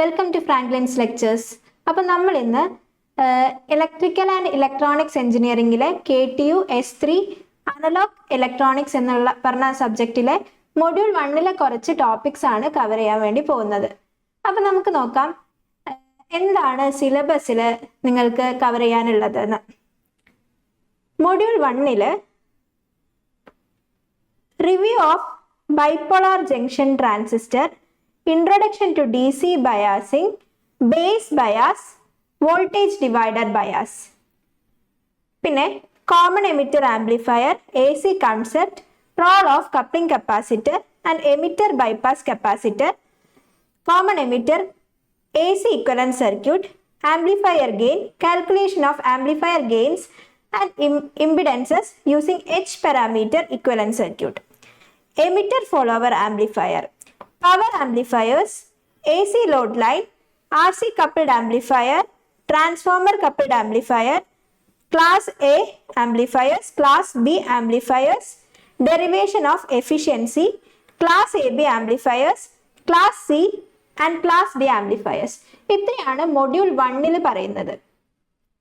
Welcome to Franklin's lectures. അപ്പം നമ്മൾ ഇന്ന് ഇലക്ട്രിക്കൽ ആൻഡ് ഇലക്ട്രോണിക്സ് എഞ്ചിനീയറിംഗിലെ KTU S3 അനലോഗ് ഇലക്ട്രോണിക്സ് എന്നുള്ള പറഞ്ഞ സബ്ജക്റ്റിലെ മൊഡ്യൂൾ 1 കുറച്ച് ടോപ്പിക്സ് ആണ് കവർ ചെയ്യാൻ വേണ്ടി പോകുന്നത്. അപ്പം നമുക്ക് നോക്കാം എന്താണ് സിലബസിൽ നിങ്ങൾക്ക് കവർ ചെയ്യാനുള്ളതെന്ന്. Module 1 review of bipolar junction transistor, Introduction to DC biasing, base bias, voltage divider bias. പിന്നെ common emitter amplifier, AC concept, role of coupling capacitor and emitter bypass capacitor, common emitter, AC equivalent circuit, amplifier gain, calculation of amplifier gains and impedances using H parameter equivalent circuit, emitter follower amplifier, power amplifiers, AC load line, RC coupled amplifier, transformer coupled amplifier, class A amplifiers, class B amplifiers, derivation of efficiency, class AB amplifiers, class C and class D amplifiers. ഇത്രയാണ് module 1 പറയുന്നത്.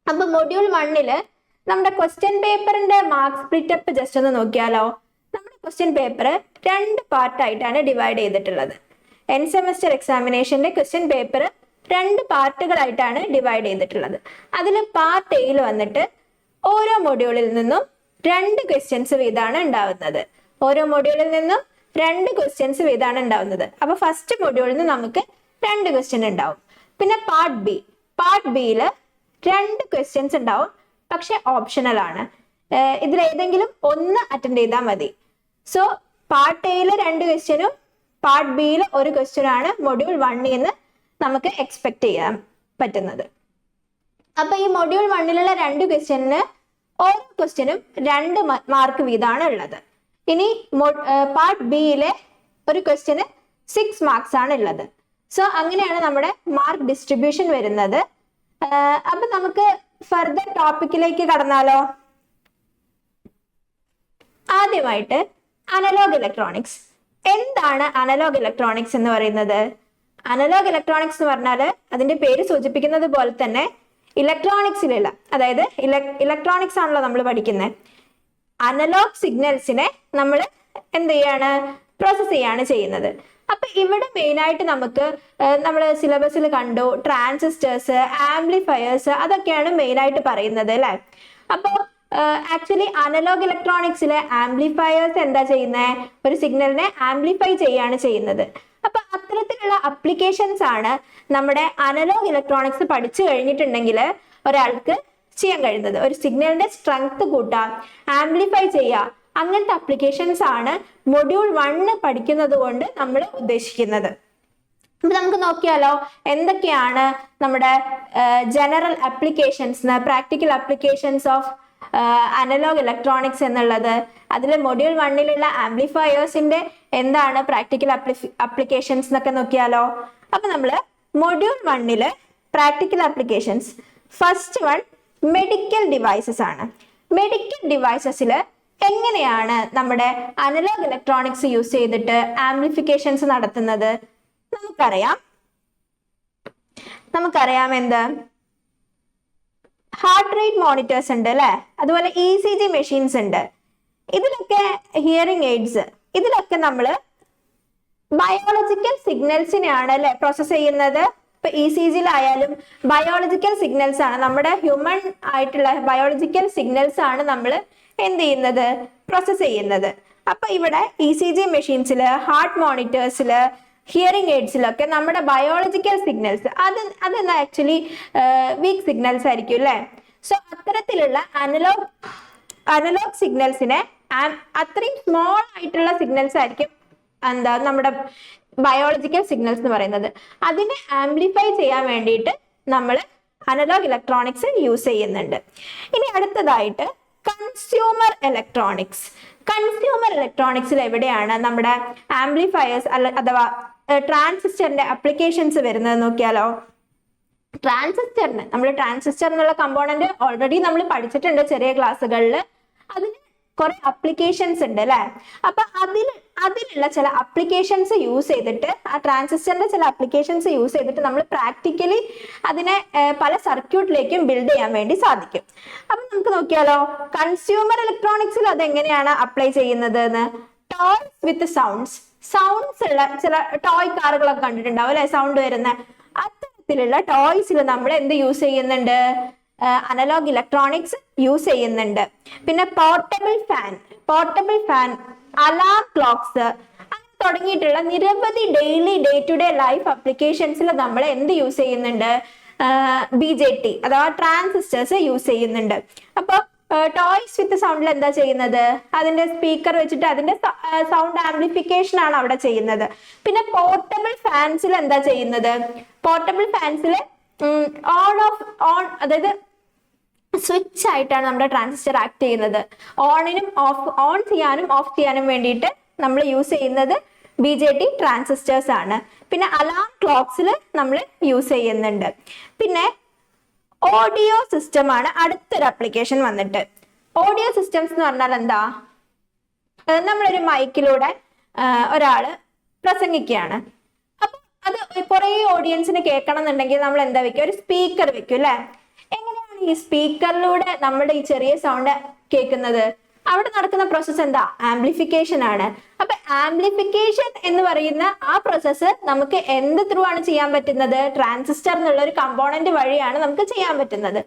അപ്പോൾ module 1 നമ്മുടെ question പേപ്പറിന്റെ mark split up just ഒന്ന് നോക്കിയാലോ. നമ്മുടെ question paper 2 പാർട്ടായിട്ടാണ് divide ചെയ്തിട്ടുള്ളത്. എൻ സെമസ്റ്റർ എക്സാമിനേഷന്റെ ക്വസ്റ്റ്യൻ പേപ്പർ 2 പാർട്ടുകളായിട്ടാണ് ഡിവൈഡ് ചെയ്തിട്ടുള്ളത്. അതിൽ പാർട്ട് എയിൽ വന്നിട്ട് ഓരോ മൊഡ്യൂളിൽ നിന്നും 2 ക്വസ്റ്റ്യൻസ് വീതമാണ് ഉണ്ടാവുന്നത്. ഓരോ മൊഡ്യൂളിൽ നിന്നും 2 ക്വസ്റ്റ്യൻസ് വീതമാണ് ഉണ്ടാവുന്നത്. അപ്പൊ ഫസ്റ്റ് മൊഡ്യൂളിൽ നിന്ന് നമുക്ക് 2 ക്വസ്റ്റ്യൻ ഉണ്ടാവും. പിന്നെ പാർട്ട് ബിയിൽ 2 ക്വസ്റ്റ്യൻസ് ഉണ്ടാവും, പക്ഷെ ഓപ്ഷണൽ ആണ്. ഇതിൽ ഏതെങ്കിലും ഒന്ന് അറ്റൻഡ് ചെയ്താൽ മതി. സോ പാർട്ട് എയിൽ 2 ക്വസ്റ്റ്യനും പാർട്ട് ബിയിൽ 1 ക്വസ്റ്റ്യൻ ആണ് മൊഡ്യൂൾ 1 എന്ന് നമുക്ക് എക്സ്പെക്ട് ചെയ്യാൻ പറ്റുന്നത്. അപ്പൊ ഈ മൊഡ്യൂൾ 1 2 ക്വസ്റ്റ്യനിന് ഓരോ ക്വസ്റ്റ്യനും 2 മാർക്ക് വീതമാണ് ഉള്ളത്. ഇനി പാർട്ട് ബിയിലെ 1 ക്വസ്റ്റ്യന് 6 മാർക്സ് ആണ് ഉള്ളത്. സോ അങ്ങനെയാണ് നമ്മുടെ മാർക്ക് ഡിസ്ട്രിബ്യൂഷൻ വരുന്നത്. അപ്പൊ നമുക്ക് ഫർദർ ടോപ്പിക്കിലേക്ക് കടന്നാലോ. ആദ്യമായിട്ട് അനലോഗ് ഇലക്ട്രോണിക്സ്. എന്താണ് അനലോഗ് ഇലക്ട്രോണിക്സ് എന്ന് പറയുന്നത്? അനലോഗ് ഇലക്ട്രോണിക്സ് എന്ന് പറഞ്ഞാൽ അതിന്റെ പേര് സൂചിപ്പിക്കുന്നത് പോലെ തന്നെ ഇലക്ട്രോണിക്സിലുള്ള, അതായത് ഇലക്ട്രോണിക്സ് ആണല്ലോ നമ്മൾ പഠിക്കുന്നത്. അനലോഗ് സിഗ്നൽസിനെ നമ്മൾ എന്ത് ചെയ്യാണ്, പ്രോസസ് ചെയ്യാണ് ചെയ്യുന്നത്. അപ്പൊ ഇവിടെ മെയിൻ ആയിട്ട് നമുക്ക് നമ്മൾ സിലബസിൽ കണ്ടു ട്രാൻസിസ്റ്റേഴ്സ്, ആംപ്ലിഫയേഴ്സ്, അതൊക്കെയാണ് മെയിൻ ആയിട്ട് പറയുന്നത് അല്ലെ. അപ്പോൾ ആക്ച്വലി അനലോഗ് ഇലക്ട്രോണിക്സിലെ ആംപ്ലിഫയേഴ്സ് എന്താ ചെയ്യുന്നത്, ഒരു സിഗ്നലിനെ ആംപ്ലിഫൈ ചെയ്യാണ് ചെയ്യുന്നത്. അപ്പൊ അത്തരത്തിലുള്ള അപ്ലിക്കേഷൻസ് ആണ് നമ്മുടെ അനലോഗ് ഇലക്ട്രോണിക്സ് പഠിച്ചു കഴിഞ്ഞിട്ടുണ്ടെങ്കിൽ ഒരാൾക്ക് ചെയ്യാൻ കഴിയുന്നത്. ഒരു സിഗ്നലിന്റെ സ്ട്രെങ്ത് കൂട്ടുക, ആംപ്ലിഫൈ ചെയ്യുക, അങ്ങനത്തെ അപ്ലിക്കേഷൻസ് ആണ് മൊഡ്യൂൾ 1 പഠിക്കുന്നത് കൊണ്ട് നമ്മൾ ഉദ്ദേശിക്കുന്നത്. അപ്പൊ നമുക്ക് നോക്കിയാലോ എന്തൊക്കെയാണ് നമ്മുടെ general applications, practical applications of analog electronics എന്നുള്ളത്. അതിൽ മൊഡ്യൂൾ 1 ആംപ്ലിഫയേഴ്സിന്റെ എന്താണ് പ്രാക്ടിക്കൽ അപ്ലിക്കേഷൻസ് എന്നൊക്കെ നോക്കിയാലോ. അപ്പൊ നമ്മള് module 1 practical applications, first one medical devices ആണ്. മെഡിക്കൽ ഡിവൈസസിൽ എങ്ങനെയാണ് നമ്മുടെ അനലോഗ് ഇലക്ട്രോണിക്സ് യൂസ് ചെയ്തിട്ട് ആംപ്ലിഫിക്കേഷൻസ് നടത്തുന്നത്? നമുക്കറിയാം എന്ത്, ഹാർട്ട് റേറ്റ് മോണിറ്റേഴ്സ് ഉണ്ട് അല്ലെ, അതുപോലെ ECG മെഷീൻസ് ഉണ്ട്. ഇതിലൊക്കെ ഹിയറിംഗ് എയ്ഡ്സ്, ഇതിലൊക്കെ നമ്മൾ ബയോളജിക്കൽ സിഗ്നൽസിനെയാണ് അല്ലെ പ്രോസസ് ചെയ്യുന്നത്. ഇപ്പൊ ECGയിലായാലും ബയോളജിക്കൽ സിഗ്നൽസ് ആണ്, നമ്മുടെ ഹ്യൂമൻ ആയിട്ടുള്ള ബയോളജിക്കൽ സിഗ്നൽസ് ആണ് നമ്മൾ എന്ത് ചെയ്യുന്നത്, പ്രോസസ് ചെയ്യുന്നത്. അപ്പൊ ഇവിടെ ECG മെഷീൻസിൽ, ഹാർട്ട് മോണിറ്റേഴ്സിൽ, ഹിയറിംഗ് എയ്ഡ്സിലൊക്കെ നമ്മുടെ ബയോളജിക്കൽ സിഗ്നൽസ് അതെന്താ ആക്ച്വലി വീക്ക് സിഗ്നൽസ് ആയിരിക്കും അല്ലെ. സോ അത്തരത്തിലുള്ള അനലോഗ് സിഗ്നൽസിനെ, അത്രയും സ്മോൾ ആയിട്ടുള്ള സിഗ്നൽസ് ആയിരിക്കും എന്താ നമ്മുടെ ബയോളജിക്കൽ സിഗ്നൽസ് എന്ന് പറയുന്നത്. അതിനെ ആംപ്ലിഫൈ ചെയ്യാൻ വേണ്ടിയിട്ട് നമ്മൾ അനലോഗ് ഇലക്ട്രോണിക്സ് യൂസ് ചെയ്യുന്നുണ്ട്. ഇനി അടുത്തതായിട്ട് കൺസ്യൂമർ ഇലക്ട്രോണിക്സ്. കൺസ്യൂമർ ഇലക്ട്രോണിക്സിൽ എവിടെയാണ് നമ്മുടെ ആംപ്ലിഫയേഴ്സ് അഥവാ ട്രാൻസിസ്റ്ററിന്റെ അപ്ലിക്കേഷൻസ് വരുന്നത് നോക്കിയാലോ. ട്രാൻസിസ്റ്റർ എന്നുള്ള കമ്പോണന്റ് ഓൾറെഡി നമ്മൾ പഠിച്ചിട്ടുണ്ട് ചെറിയ ക്ലാസ്സുകളിൽ. അതിന് കുറെ അപ്ലിക്കേഷൻസ് ഉണ്ട് അല്ലെ. അപ്പൊ അതിലുള്ള ചില അപ്ലിക്കേഷൻസ് യൂസ് ചെയ്തിട്ട്, ആ ട്രാൻസിസ്റ്ററിന്റെ ചില അപ്ലിക്കേഷൻസ് യൂസ് ചെയ്തിട്ട് നമ്മൾ പ്രാക്ടിക്കലി അതിനെ പല സർക്യൂട്ടിലേക്കും ബിൽഡ് ചെയ്യാൻ വേണ്ടി സാധിക്കും. അപ്പൊ നമുക്ക് നോക്കിയാലോ, കൺസ്യൂമർ ഇലക്ട്രോണിക്സിൽ അത് എങ്ങനെയാണ് അപ്ലൈ ചെയ്യുന്നത് എന്ന്. ടോയ്സ് വിത്ത് സൗണ്ട്സ് ഉള്ള ചില ടോയ് കാറുകളൊക്കെ കണ്ടിട്ടുണ്ടാവും അല്ലെ, സൗണ്ട് വരുന്ന അത്തരത്തിലുള്ള ടോയ്സിൽ നമ്മൾ എന്ത് യൂസ് ചെയ്യുന്നുണ്ട്, അനലോഗ് ഇലക്ട്രോണിക്സ് യൂസ് ചെയ്യുന്നുണ്ട്. പിന്നെ പോർട്ടബിൾ ഫാൻ, അലാം ക്ലോക്സ്, അങ്ങനെ തുടങ്ങിയിട്ടുള്ള നിരവധി daily day to day life അപ്ലിക്കേഷൻസിൽ നമ്മൾ എന്ത് യൂസ് ചെയ്യുന്നുണ്ട്, BJT അഥവാ ട്രാൻസിസ്റ്റേഴ്സ് യൂസ് ചെയ്യുന്നുണ്ട്. അപ്പൊ ടോയ്സ് വിത്ത് സൗണ്ടിൽ എന്താ ചെയ്യുന്നത്, അതിന്റെ സ്പീക്കർ വെച്ചിട്ട് അതിന്റെ സൗണ്ട് ആംപ്ലിഫിക്കേഷൻ ആണ് അവിടെ ചെയ്യുന്നത്. പിന്നെ പോർട്ടബിൾ ഫാൻസിൽ എന്താ ചെയ്യുന്നത്, പോർട്ടബിൾ ഫാൻസിൽ ഓൺ അതായത് സ്വിച്ച് ആയിട്ടാണ് നമ്മുടെ ട്രാൻസിസ്റ്റർ ആക്ട് ചെയ്യുന്നത്. ഓൺ ചെയ്യാനും ഓഫ് ചെയ്യാനും വേണ്ടിയിട്ട് നമ്മൾ യൂസ് ചെയ്യുന്നത് BJT ട്രാൻസിസ്റ്റേഴ്സ് ആണ്. പിന്നെ അലാം ക്ലോക്സിൽ നമ്മൾ യൂസ് ചെയ്യുന്നുണ്ട്. പിന്നെ ഓഡിയോ സിസ്റ്റം ആണ് അടുത്തൊരു അപ്ലിക്കേഷൻ വന്നിട്ട്. ഓഡിയോ സിസ്റ്റംസ് എന്ന് പറഞ്ഞാൽ എന്താ, നമ്മളൊരു മൈക്കിലൂടെ ഒരാള് പ്രസംഗിക്കുകയാണ്. അപ്പൊ അത് കുറെ ഓഡിയൻസിന് കേൾക്കണം എന്നുണ്ടെങ്കിൽ നമ്മൾ എന്താ വെക്കുക, ഒരു സ്പീക്കർ വെക്കും അല്ലെ. എങ്ങനെയാണ് ഈ സ്പീക്കറിലൂടെ നമ്മുടെ ഈ ചെറിയ സൗണ്ട് കേൾക്കുന്നത്, അവിടെ നടക്കുന്ന പ്രോസസ്സ് എന്താ, ആംപ്ലിഫിക്കേഷൻ ആണ്. അപ്പൊ ആംപ്ലിഫിക്കേഷൻ എന്ന് പറയുന്ന ആ പ്രോസസ്സ് നമുക്ക് എന്ത് ത്രൂ ആണ് ചെയ്യാൻ പറ്റുന്നത്, ട്രാൻസിസ്റ്റർ എന്നുള്ള ഒരു കമ്പോണന്റ് വഴിയാണ് നമുക്ക് ചെയ്യാൻ പറ്റുന്നത്.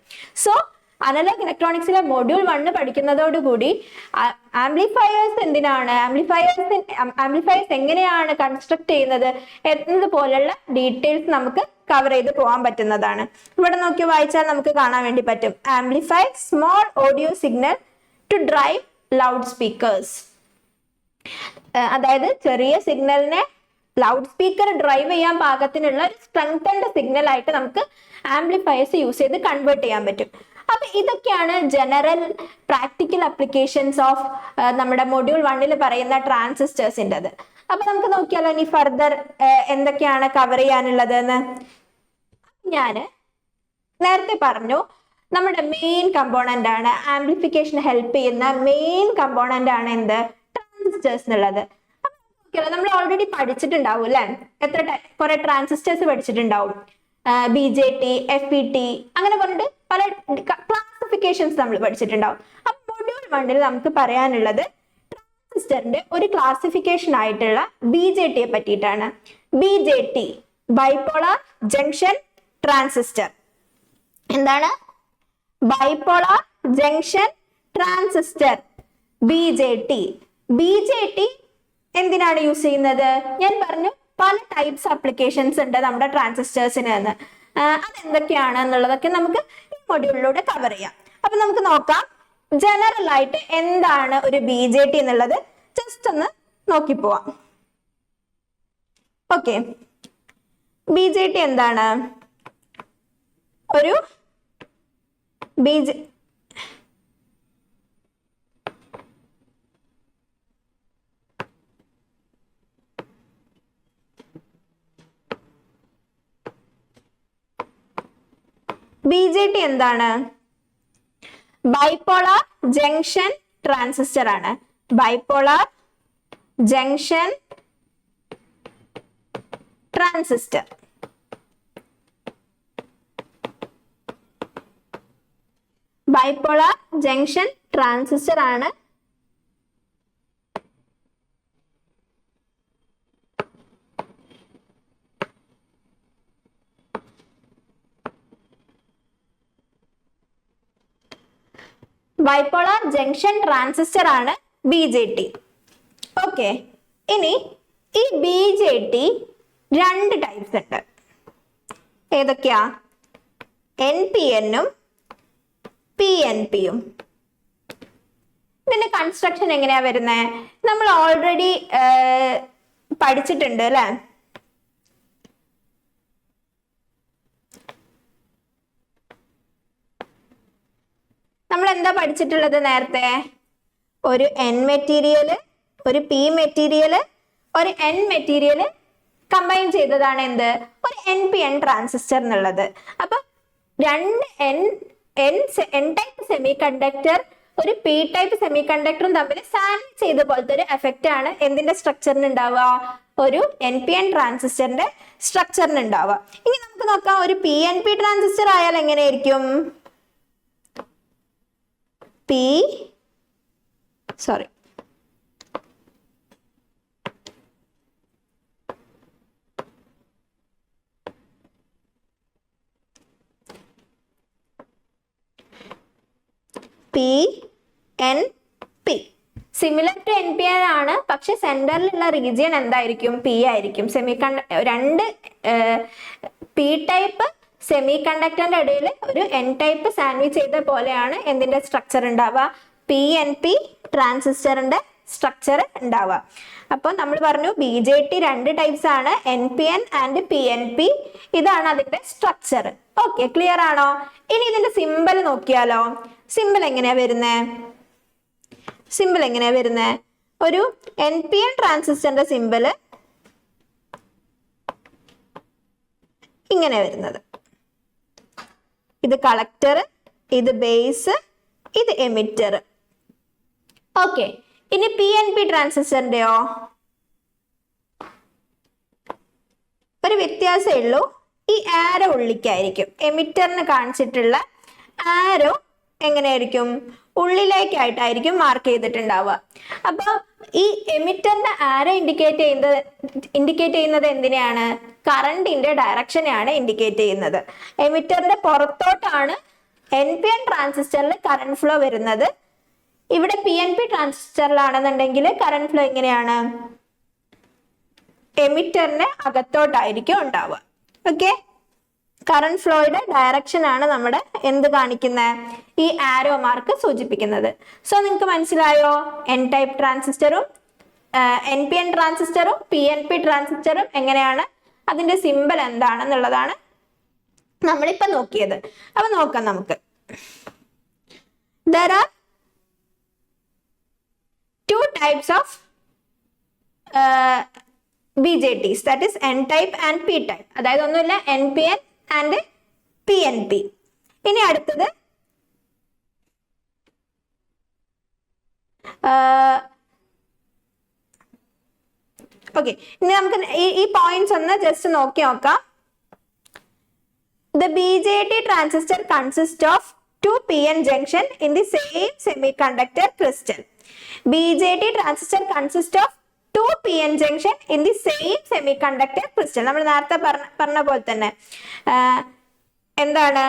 സോ അനലോഗ് ഇലക്ട്രോണിക്സിലെ മൊഡ്യൂൾ 1 പഠിക്കുന്നതോടുകൂടി ആംപ്ലിഫയേഴ്സ് എന്തിനാണ്, ആംപ്ലിഫയേഴ്സ് എങ്ങനെയാണ് കൺസ്ട്രക്ട് ചെയ്യുന്നത് എന്നതുപോലുള്ള ഡീറ്റെയിൽസ് നമുക്ക് കവർ ചെയ്ത് പോകാൻ പറ്റുന്നതാണ്. ഇവിടെ നോക്കി വായിച്ചാൽ നമുക്ക് കാണാൻ വേണ്ടി പറ്റും. Amplify small audio signal to drive loud speakers. അതായത് ചെറിയ സിഗ്നലിനെ ലൗഡ് സ്പീക്കർ ഡ്രൈവ് ചെയ്യാൻ പാകത്തിനുള്ള ഒരു സ്ട്രെങ്തൻഡ് സിഗ്നൽ ആയിട്ട് നമുക്ക് ആംപ്ലിഫയേഴ്സ് യൂസ് ചെയ്ത് കൺവേർട്ട് ചെയ്യാൻ പറ്റും. അപ്പൊ ഇതൊക്കെയാണ് ജനറൽ പ്രാക്ടിക്കൽ അപ്ലിക്കേഷൻസ് ഓഫ് നമ്മുടെ മൊഡ്യൂൾ 1 പറയുന്ന ട്രാൻസിസ്റ്റേഴ്സിൻ്റെത്. അപ്പൊ നമുക്ക് നോക്കിയാലോ ഇനി ഫർദർ എന്തൊക്കെയാണ് കവർ ചെയ്യാനുള്ളത് എന്ന്. ഞാൻ നേരത്തെ പറഞ്ഞു നമ്മുടെ മെയിൻ കമ്പോണന്റ് ആണ്, ആംപ്ലിഫിക്കേഷൻ ഹെൽപ്പ് ചെയ്യുന്ന മെയിൻ കമ്പോണന്റ് ആണ് എന്ത്, ട്രാൻസിസ്റ്റേഴ്സ് എന്നുള്ളത്. നമ്മൾ ഓൾറെഡി പഠിച്ചിട്ടുണ്ടാവും അല്ലെ, കുറെ ട്രാൻസിസ്റ്റേഴ്സ് പഠിച്ചിട്ടുണ്ടാവും. BJT, FET അങ്ങനെ പറഞ്ഞിട്ട് പല ക്ലാസിഫിക്കേഷൻസ് നമ്മൾ പഠിച്ചിട്ടുണ്ടാവും. അപ്പൊ മൊഡ്യൂൾ 1 നമുക്ക് പറയാനുള്ളത് ട്രാൻസിസ്റ്ററിന്റെ ഒരു ക്ലാസിഫിക്കേഷൻ ആയിട്ടുള്ള BJT യെ പറ്റിയിട്ടാണ്. BJT bipolar junction transistor. എന്താണ്, ബൈപോളാർ ജംഗ്ഷൻ ട്രാൻസിസ്റ്റർ BJT എന്തിനാണ് യൂസ് ചെയ്യുന്നത്, ഞാൻ പറഞ്ഞു പല ടൈപ്സ് അപ്ലിക്കേഷൻസ് ഉണ്ട് നമ്മുടെ ട്രാൻസിസ്റ്റേഴ്സിന് എന്ന്. അതെന്തൊക്കെയാണ് എന്നുള്ളതൊക്കെ നമുക്ക് ഈ മൊഡ്യൂളിലൂടെ കവർ ചെയ്യാം. അപ്പൊ നമുക്ക് നോക്കാം ജനറൽ ആയിട്ട് എന്താണ് ഒരു BJT എന്നുള്ളത് ജസ്റ്റ് ഒന്ന് നോക്കി പോവാം. ഓക്കെ, BJT എന്താണ്, ഒരു BJT എന്താണ്, ബൈപോളാർ ജംഗ്ഷൻ ട്രാൻസിസ്റ്റർ ആണ്. Bipolar junction transistor. Bipolar junction transistor ആണ് ബൈപോളാർ ജംഗ്ഷൻ ട്രാൻസിസ്റ്റർ ആണ് BJT. ഓക്കെ, ഇനി ഈ BJT 2 ടൈപ്സ് ഉണ്ട്. ഏതൊക്കെയാ, NPN-ഉം PNP-യും. ഇതിന്റെ കൺസ്ട്രക്ഷൻ എങ്ങനെയാ വരുന്നത്, നമ്മൾ ഓൾറെഡി പഠിച്ചിട്ടുണ്ട് അല്ലെ. നമ്മൾ എന്താ പഠിച്ചിട്ടുള്ളത് നേരത്തെ, ഒരു N മെറ്റീരിയല്, ഒരു P മെറ്റീരിയല്, ഒരു N മെറ്റീരിയല് കമ്പൈൻ ചെയ്തതാണ് എന്ത്, ഒരു NPN ട്രാൻസിസ്റ്റർ എന്നുള്ളത്. അപ്പൊ രണ്ട് N ടൈപ്പ് സെമി കണ്ടക്ടർ ഒരു പി ടൈപ്പ് സെമി കണ്ടക്ടറും തമ്മിൽ സാൻഡ്വിച്ച് ചെയ്ത പോലത്തെ ഒരു എഫക്റ്റ് ആണ് എന്തിന്റെ സ്ട്രക്ചറിന് ഉണ്ടാവുക, ഒരു NPN ട്രാൻസിസ്റ്ററിന്റെ സ്ട്രക്ചറിന് ഉണ്ടാവുക. ഇനി നമുക്ക് നോക്കാം, ഒരു PNP ട്രാൻസിസ്റ്റർ ആയാൽ എങ്ങനെയായിരിക്കും? PNP സിമിലർ ടു NPN ആണ്, പക്ഷെ സെന്ററിലുള്ള റീജിയൻ എന്തായിരിക്കും? P ആയിരിക്കും. രണ്ട് പി ടൈപ്പ് സെമി കണ്ടക്ടറിന്റെ ഇടയിൽ ഒരു N ടൈപ്പ് സാൻഡ്വിച്ച് ചെയ്ത പോലെയാണ് എന്തിന്റെ സ്ട്രക്ചർ ഉണ്ടാവുക? PNP ട്രാൻസിസ്റ്ററിന്റെ സ്ട്രക്ചർ ഉണ്ടാവുക. അപ്പൊ നമ്മൾ പറഞ്ഞു BJT രണ്ട് ടൈപ്സ് ആണ്, NPN ആൻഡ് PNP. ഇതാണ് അതിന്റെ സ്ട്രക്ചർ. ഓക്കെ, ക്ലിയർ ആണോ? ഇനി ഇതിന്റെ സിമ്പൽ നോക്കിയാലോ. സിമ്പിൾ എങ്ങനെയാ വരുന്നേ? ഒരു NPN ട്രാൻസിസ്റ്ററിന്റെ സിമ്പിൾ ഇങ്ങനെ വരുന്നത്. ഇത് കളക്ടർ, ഇത് ബേസ്, ഇത് എമിറ്റർ. ഓക്കെ, ഇനി PNP ട്രാൻസിസ്റ്ററിന്റെയോ ഒരു വ്യത്യാസമേ ഉള്ളൂ, ഈ ആരോ ഉള്ളിലേക്കായിരിക്കും. എമിറ്ററിന് കാണിച്ചിട്ടുള്ള ആരോ എങ്ങനെയായിരിക്കും? ഉള്ളിലേക്കായിട്ടായിരിക്കും മാർക്ക് ചെയ്തിട്ടുണ്ടാവുക. അപ്പൊ ഈ എമിറ്ററിന്റെ ആരോ ഇൻഡിക്കേറ്റ് ചെയ്യുന്നത് എന്തിനെയാണ്? കറണ്ടിന്റെ ഡയറക്ഷനെയാണ് ഇൻഡിക്കേറ്റ് ചെയ്യുന്നത്. എമിറ്ററിന്റെ പുറത്തോട്ടാണ് NPN ട്രാൻസിസ്റ്ററിൽ കറണ്ട് ഫ്ലോ വരുന്നത്. ഇവിടെ PNP ട്രാൻസിസ്റ്ററിലാണെന്നുണ്ടെങ്കിൽ കറണ്ട് ഫ്ലോ എങ്ങനെയാണ്? എമിറ്ററിന്റെ അകത്തോട്ടായിരിക്കും ഉണ്ടാവുക. ഓക്കെ, കറണ്ട് ഫ്ലോയുടെ ഡയറക്ഷൻ ആണ് നമ്മുടെ എന്ത് കാണിക്കുന്നത്? ഈ ആരോ മാർക്ക് സൂചിപ്പിക്കുന്നത്. സോ നിങ്ങൾക്ക് മനസ്സിലായോ? N ടൈപ്പ് ട്രാൻസിസ്റ്ററും NPN ട്രാൻസിസ്റ്ററും PNP ട്രാൻസിസ്റ്ററും എങ്ങനെയാണ്, അതിന്റെ സിമ്പൽ എന്താണെന്നുള്ളതാണ് നമ്മളിപ്പോ നോക്കിയത്. അപ്പൊ നോക്കാം നമുക്ക്. There are two types of BJTs, that is N type and P type. അതായത് ഒന്നുമില്ല, NPN ആൻഡ് PNP. ഇനി അടുത്തത് ഓക്കെ, ഇനി നമുക്ക് ഈ പോയിന്റ്സ് ഒന്ന് ജസ്റ്റ് നോക്കാം. The BJT transistor consists of two PN junction in the same semiconductor crystal. BJT transistor consists of two PN junction in the same semiconductor crystal. നമ്മൾ നേരത്തെ പറഞ്ഞ പോലെ തന്നെ എന്താണ്?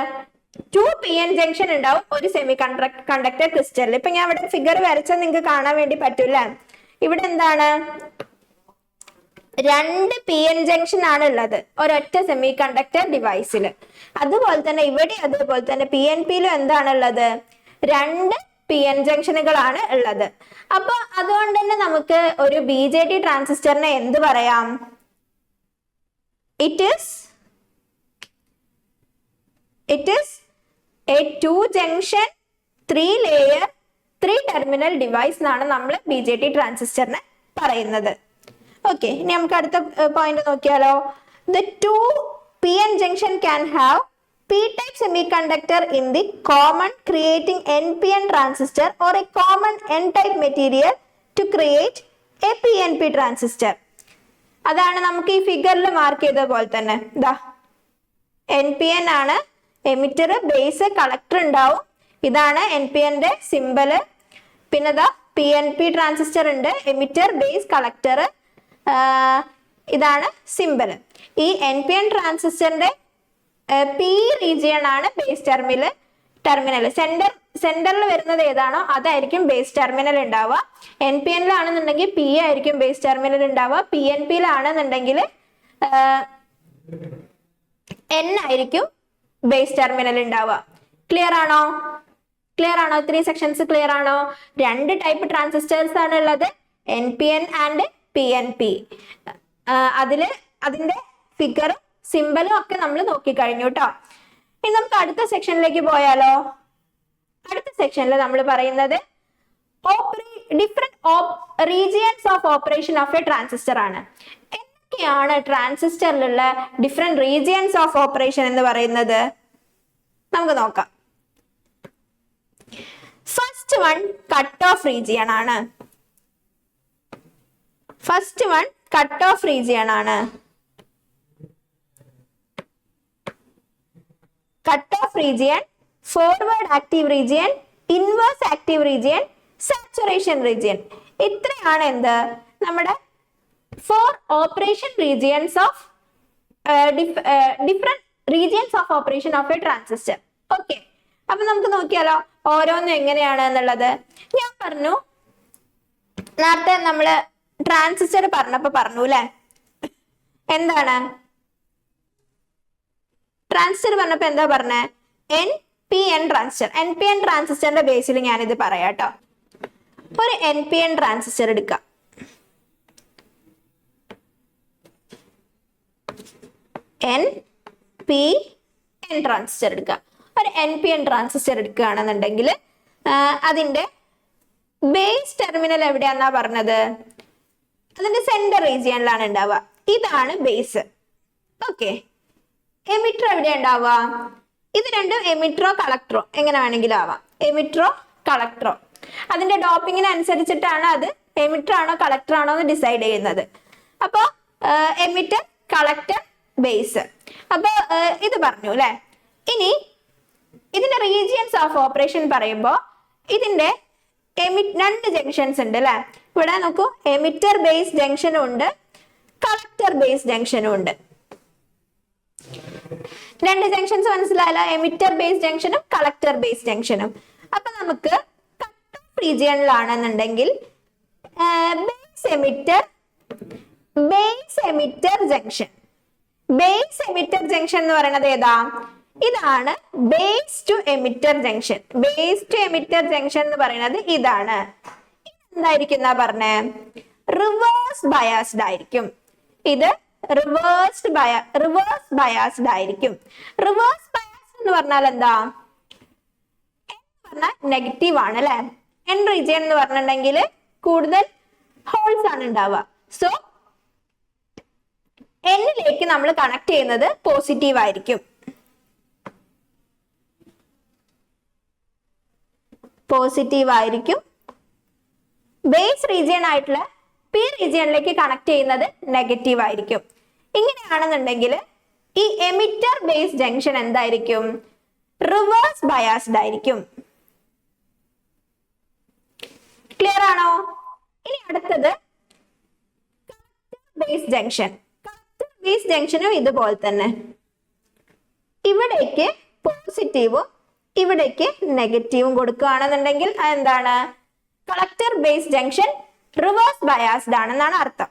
2 PN ജംഗ്ഷൻ ഉണ്ടാവും ഒരു സെമി കണ്ടക്ടർ ക്രിസ്റ്റലിൽ. ഇപ്പൊ ഞാൻ ഇവിടെ ഫിഗർ വരച്ചാൽ നിങ്ങൾക്ക് കാണാൻ വേണ്ടി പറ്റൂല. ഇവിടെ എന്താണ്? 2 PN ജംഗ്ഷൻ ആണ് ഉള്ളത് ഒരൊറ്റ സെമി കണ്ടക്ടർ ഡിവൈസിൽ. അതുപോലെ തന്നെ ഇവിടെ അതുപോലെ തന്നെ PNPയിലും എന്താണ് ഉള്ളത്? 2 PN ജംഗ്ഷനുകളാണ് ഉള്ളത്. അപ്പൊ അതുകൊണ്ട് തന്നെ നമുക്ക് ഒരു BJT ട്രാൻസിസ്റ്ററിനെ എന്ത് പറയാം? It is a 2 junction 3 layer 3 terminal device എന്നാണ് നമ്മൾ BJT ട്രാൻസിസ്റ്ററിനെ പറയുന്നത്. ഓക്കെ, ഇനി നമുക്ക് അടുത്ത പോയിന്റ് നോക്കിയാലോ. The 2 PN junction can have P-type semiconductor in the common creating NPN transistor or a common N-type material to create a PNP transistor. അതാണ് നമുക്ക് ഈ ഫിഗറിൽ മാർക്ക് ചെയ്ത പോലെ തന്നെ. ഇതാ NPN ആണ്, എമിറ്റർ, ബേസ്, കളക്ടർ ഉണ്ടാവും. ഇതാണ് NPNന്റെ സിമ്പല്. പിന്നെ ഇതാ PNP ട്രാൻസിസ്റ്റർ ഉണ്ട്, എമിറ്റർ, ബേസ്, കളക്ടർ. ഇതാണ് സിമ്പല്. ഈ NPN ട്രാൻസിസ്റ്ററിന്റെ P റീജിയൺ ആണ് ബേസ് ടെർമിനൽ. സെന്ററിൽ വരുന്നത് ഏതാണോ അതായിരിക്കും ബേസ് ടെർമിനൽ ഉണ്ടാവുക. NPNലാണെന്നുണ്ടെങ്കിൽ P ആയിരിക്കും ബേസ് ടെർമിനൽ ഉണ്ടാവുക. PNPയിലാണെന്നുണ്ടെങ്കിൽ N ആയിരിക്കും ബേസ് ടെർമിനൽ ഉണ്ടാവുക. ക്ലിയർ ആണോ? 3 സെക്ഷൻസ് ക്ലിയർ ആണോ? 2 ടൈപ്പ് ട്രാൻസിസ്റ്റേഴ്സ് ആണ് ഉള്ളത്, NPN ആൻഡ് PNP. അതിന്റെ ഫിഗറും സിമ്പലും ഒക്കെ നമ്മൾ നോക്കിക്കഴിഞ്ഞു കേട്ടോ. ഇനി നമുക്ക് അടുത്ത സെക്ഷനിലേക്ക് പോയാലോ. അടുത്ത സെക്ഷനിൽ നമ്മൾ പറയുന്നത് different regions of operation of a transistor ആണ്. എന്തൊക്കെയാണ് ട്രാൻസിസ്റ്ററിലുള്ള ഡിഫറെന്റ് റീജിയൻസ് ഓഫ് ഓപ്പറേഷൻ എന്ന് പറയുന്നത്? നമുക്ക് നോക്കാം. First first one cut off region ആണ്. First one cut off region ആണ്. Cut off region, forward active region, inverse active region, saturation region. ഇത്രയാണ് എന്ത് നമ്മുടെ 4 operation regions of different regions of operation of a transistor. Okay, അപ്പൊ നമുക്ക് നോക്കിയാലോ ഓരോന്നും എങ്ങനെയാണ് എന്നുള്ളത്. ഞാൻ പറഞ്ഞു നേരത്തെ നമ്മള് ട്രാൻസിസ്റ്റർ പറഞ്ഞപ്പോ പറഞ്ഞു അല്ലെ, എന്താണ് ട്രാൻസിസ്റ്റർ പറഞ്ഞപ്പോ എന്താ പറഞ്ഞേ? NPN transistor. NPN ട്രാൻസിസ്റ്ററിന്റെ ബേസിൽ ഞാനിത് പറയാം കേട്ടോ. ഒരു NPN ട്രാൻസിസ്റ്റർ എടുക്കാം. NPN ട്രാൻസിസ്റ്റർ എടുക്കുക. ഒരു NPN ട്രാൻസിസ്റ്റർ എടുക്കുകയാണെന്നുണ്ടെങ്കിൽ അതിന്റെ ബേസ് ടെർമിനൽ എവിടെയാന്നാ പറഞ്ഞത്? അതിന്റെ സെന്റർ റീജിയനിലാണ് ഉണ്ടാവുക. ഇതാണ് ബേസ്. ഓക്കെ, എമിറ്റർ എവിടെയാ ഉണ്ടാവുക? ഇത് രണ്ടും എമിറ്ററോ കളക്ടറോ എങ്ങനെ വേണമെങ്കിലും ആവാം. എമിറ്ററോ കളക്ടറോ, അതിന്റെ ഡോപ്പിങ്ങിന് അനുസരിച്ചിട്ടാണ് അത് എമിറ്റർ ആണോ കളക്ടർ ആണോ എന്ന് ഡിസൈഡ് ചെയ്യുന്നത്. അപ്പൊ എമിറ്റർ, കളക്ടർ, ബേസ്. അപ്പൊ ഇത് പറഞ്ഞു അല്ലെ. ഇനി ഇതിന്റെ റീജിയൻസ് ഓഫ് ഓപ്പറേഷൻ പറയുമ്പോൾ ഇതിന്റെ രണ്ട് ജംഗ്ഷൻസ് ഉണ്ട് അല്ലെ. ഇവിടെ നോക്കൂ, എമിറ്റർ ബേസ് ജംഗ്ഷനും ഉണ്ട്, കളക്ടർ ബേസ് ജംഗ്ഷനും ഉണ്ട്. രണ്ട് ജംഗ്ഷൻസ് മനസ്സിലായല്ലോ, എമിറ്റർ ബേസ് ജംഗ്ഷനും കളക്ടർ ബേസ് ജംഗ്ഷനും. അപ്പൊ നമുക്ക് കട്ട് ഓഫ് റീജിയനിലാണെന്നുണ്ടെങ്കിൽ base emitter junction. Base emitter junction എന്ന് പറയുന്നത് ഏതാ? ഇതാണ് base to emitter junction. Base to emitter junction എന്ന് പറയുന്നത് ഇതാണ്. എന്തായിരിക്കും എന്നാ പറഞ്ഞേ? റിവേഴ്സ് ബയാസ്ഡ് ആയിരിക്കും. ഇത് റിവേഴ്സ് ബയാസ്ഡ് ആയിരിക്കും. റിവേഴ്സ് ബയാസ്ഡ് എന്ന് പറഞ്ഞാൽ എന്താ? നെഗറ്റീവ് ആണ് അല്ലെ. എൻ റീജിയൻ എന്ന് പറഞ്ഞിട്ടുണ്ടെങ്കിൽ കൂടുതൽ ഹോൾസ് ആണ് ഉണ്ടാവുക. സോ എന്നിലേക്ക് നമ്മൾ കണക്ട് ചെയ്യുന്നത് പോസിറ്റീവ് ആയിരിക്കും. പോസിറ്റീവ് ആയിരിക്കും. ബേസ് റീജിയൻ ആയിട്ടുള്ള പി റീജിയനിലേക്ക് കണക്ട് ചെയ്യുന്നത് നെഗറ്റീവ് ആയിരിക്കും. ഇങ്ങനെയാണെന്നുണ്ടെങ്കിൽ ഈ എമിറ്റർ ബേസ് ജംഗ്ഷൻ എന്തായിരിക്കും? റിവേഴ്സ് ബയാസ്ഡ് ആയിരിക്കും. ക്ലിയർ ആണോ? ഇനി അടുത്തത് ബേസ് ജംഗ്ഷൻ. ബേസ് ജംഗ്ഷനും ഇതുപോലെ തന്നെ ഇവിടേക്ക് പോസിറ്റീവും ഇവിടേക്ക് നെഗറ്റീവും കൊടുക്കുകയാണെന്നുണ്ടെങ്കിൽ എന്താണ്? Collector base junction reverse biased ആണെന്നാണ് അർത്ഥം.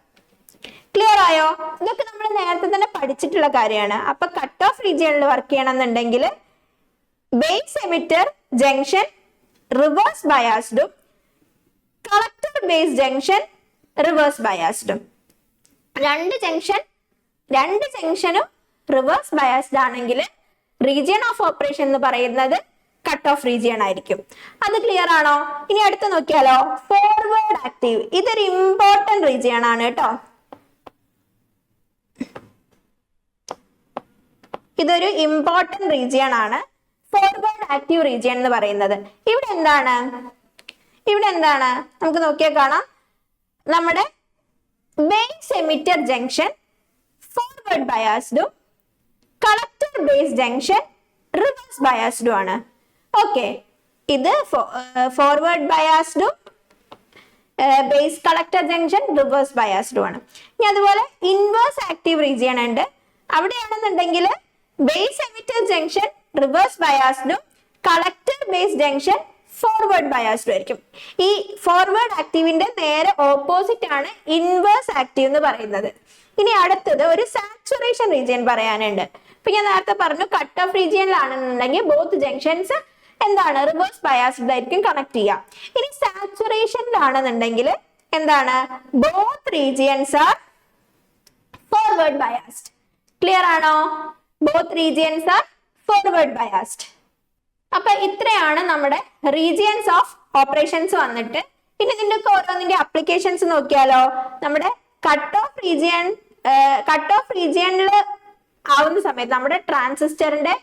ക്ലിയർ ആയോ? ഇതൊക്കെ നമ്മൾ നേരത്തെ തന്നെ പഠിച്ചിട്ടുള്ള കാര്യമാണ്. അപ്പൊ കട്ട് ഓഫ് റീജിയനിൽ വർക്ക് ചെയ്യണമെന്നുണ്ടെങ്കിൽ ബേസ് എമിറ്റർ ജംഗ്ഷൻ റിവേഴ്സ് ബയാസ്ഡും കളക്ടർ ബേസ് ജംഗ്ഷൻ റിവേഴ്സ് ബയാസ്ഡും. രണ്ട് ജംഗ്ഷനും റിവേഴ്സ് ബയാസ്ഡ് ആണെങ്കിൽ റീജിയൻ ഓഫ് ഓപ്പറേഷൻ എന്ന് പറയുന്നത് കട്ട് ഓഫ് റീജിയൻ ആയിരിക്കും. അത് ക്ലിയർ ആണോ? ഇനി അടുത്ത് നോക്കിയാലോ, ഫോർവേഡ് ആക്റ്റീവ്. ഇതൊരു ഇമ്പോർട്ടന്റ് റീജിയൻ ആണ് കേട്ടോ. ഇതൊരു ഇമ്പോർട്ടന്റ് റീജിയൻ ആണ്, ഫോർവേഡ് ആക്റ്റീവ് റീജിയൻ എന്ന് പറയുന്നത്. ഇവിടെ എന്താണ് നമുക്ക് നോക്കിയാൽ കാണാം. നമ്മുടെ ബേസ് എമിറ്റർ ജംഗ്ഷൻ ഫോർവേഡ് ബയാസ്ഡും കളക്ടർ ബേസ് ജംഗ്ഷൻ റിവേഴ്സ് ബയാസ്ഡും ആണ്. ഓക്കെ, ഇത് ഫോർവേഡ് ബയാസ്ഡും ബേസ് കളക്ടർ ജംഗ്ഷൻ റിവേഴ്സ് ബയാസ്ഡും ആണ്. ഇനി അതുപോലെ ഇൻവേഴ്സ് ആക്റ്റീവ് റീജിയൻ ഉണ്ട്. അവിടെയാണെന്നുണ്ടെങ്കിൽ ബേസ് എമിറ്റർ ജംഗ്ഷൻ റിവേഴ്സ് ബയാസ്ഡും കളക്ടർ ബേസ് ജംഗ്ഷൻ ഫോർവേഡ് ബയാസ്ഡും ആയിരിക്കും. ഈ ഫോർവേഡ് ആക്റ്റീവിന്റെ നേരെ ഓപ്പോസിറ്റ് ആണ് ഇൻവേഴ്സ് ആക്റ്റീവ് എന്ന് പറയുന്നത്. ഇനി അടുത്തത് ഒരു സാച്ചുറേഷൻ റീജിയൻ പറയാനുണ്ട്. ഇപ്പൊ ഞാൻ നേരത്തെ പറഞ്ഞു കട്ട് ഓഫ് റീജിയനിലാണെന്നുണ്ടെങ്കിൽ ബോത്ത് ജംഗ്ഷൻസ് എന്താണ്? റിവേഴ്സ് ബയാസ്ഡ് ആയിരിക്കും കണക്ട് ചെയ്യുക. ഇനി സാച്ചുറേഷനിലാണെന്നുണ്ടെങ്കിൽ എന്താണ്? Both regions are forward biased. Clear ആണോ? Both regions are forward biased. അപ്പൊ ഇത്രയാണ് നമ്മുടെ റീജിയൻസ് ഓഫ് ഓപ്പറേഷൻസ് വന്നിട്ട്. ഇനി ഇതിന്റെ ഒക്കെ ഓരോന്നിന്റെ അപ്ലിക്കേഷൻസ് നോക്കിയാലോ. നമ്മുടെ കട്ട് ഓഫ് റീജിയനിൽ ആവുന്ന സമയത്ത് നമ്മുടെ ട്രാൻസിസ്റ്ററിന്റെ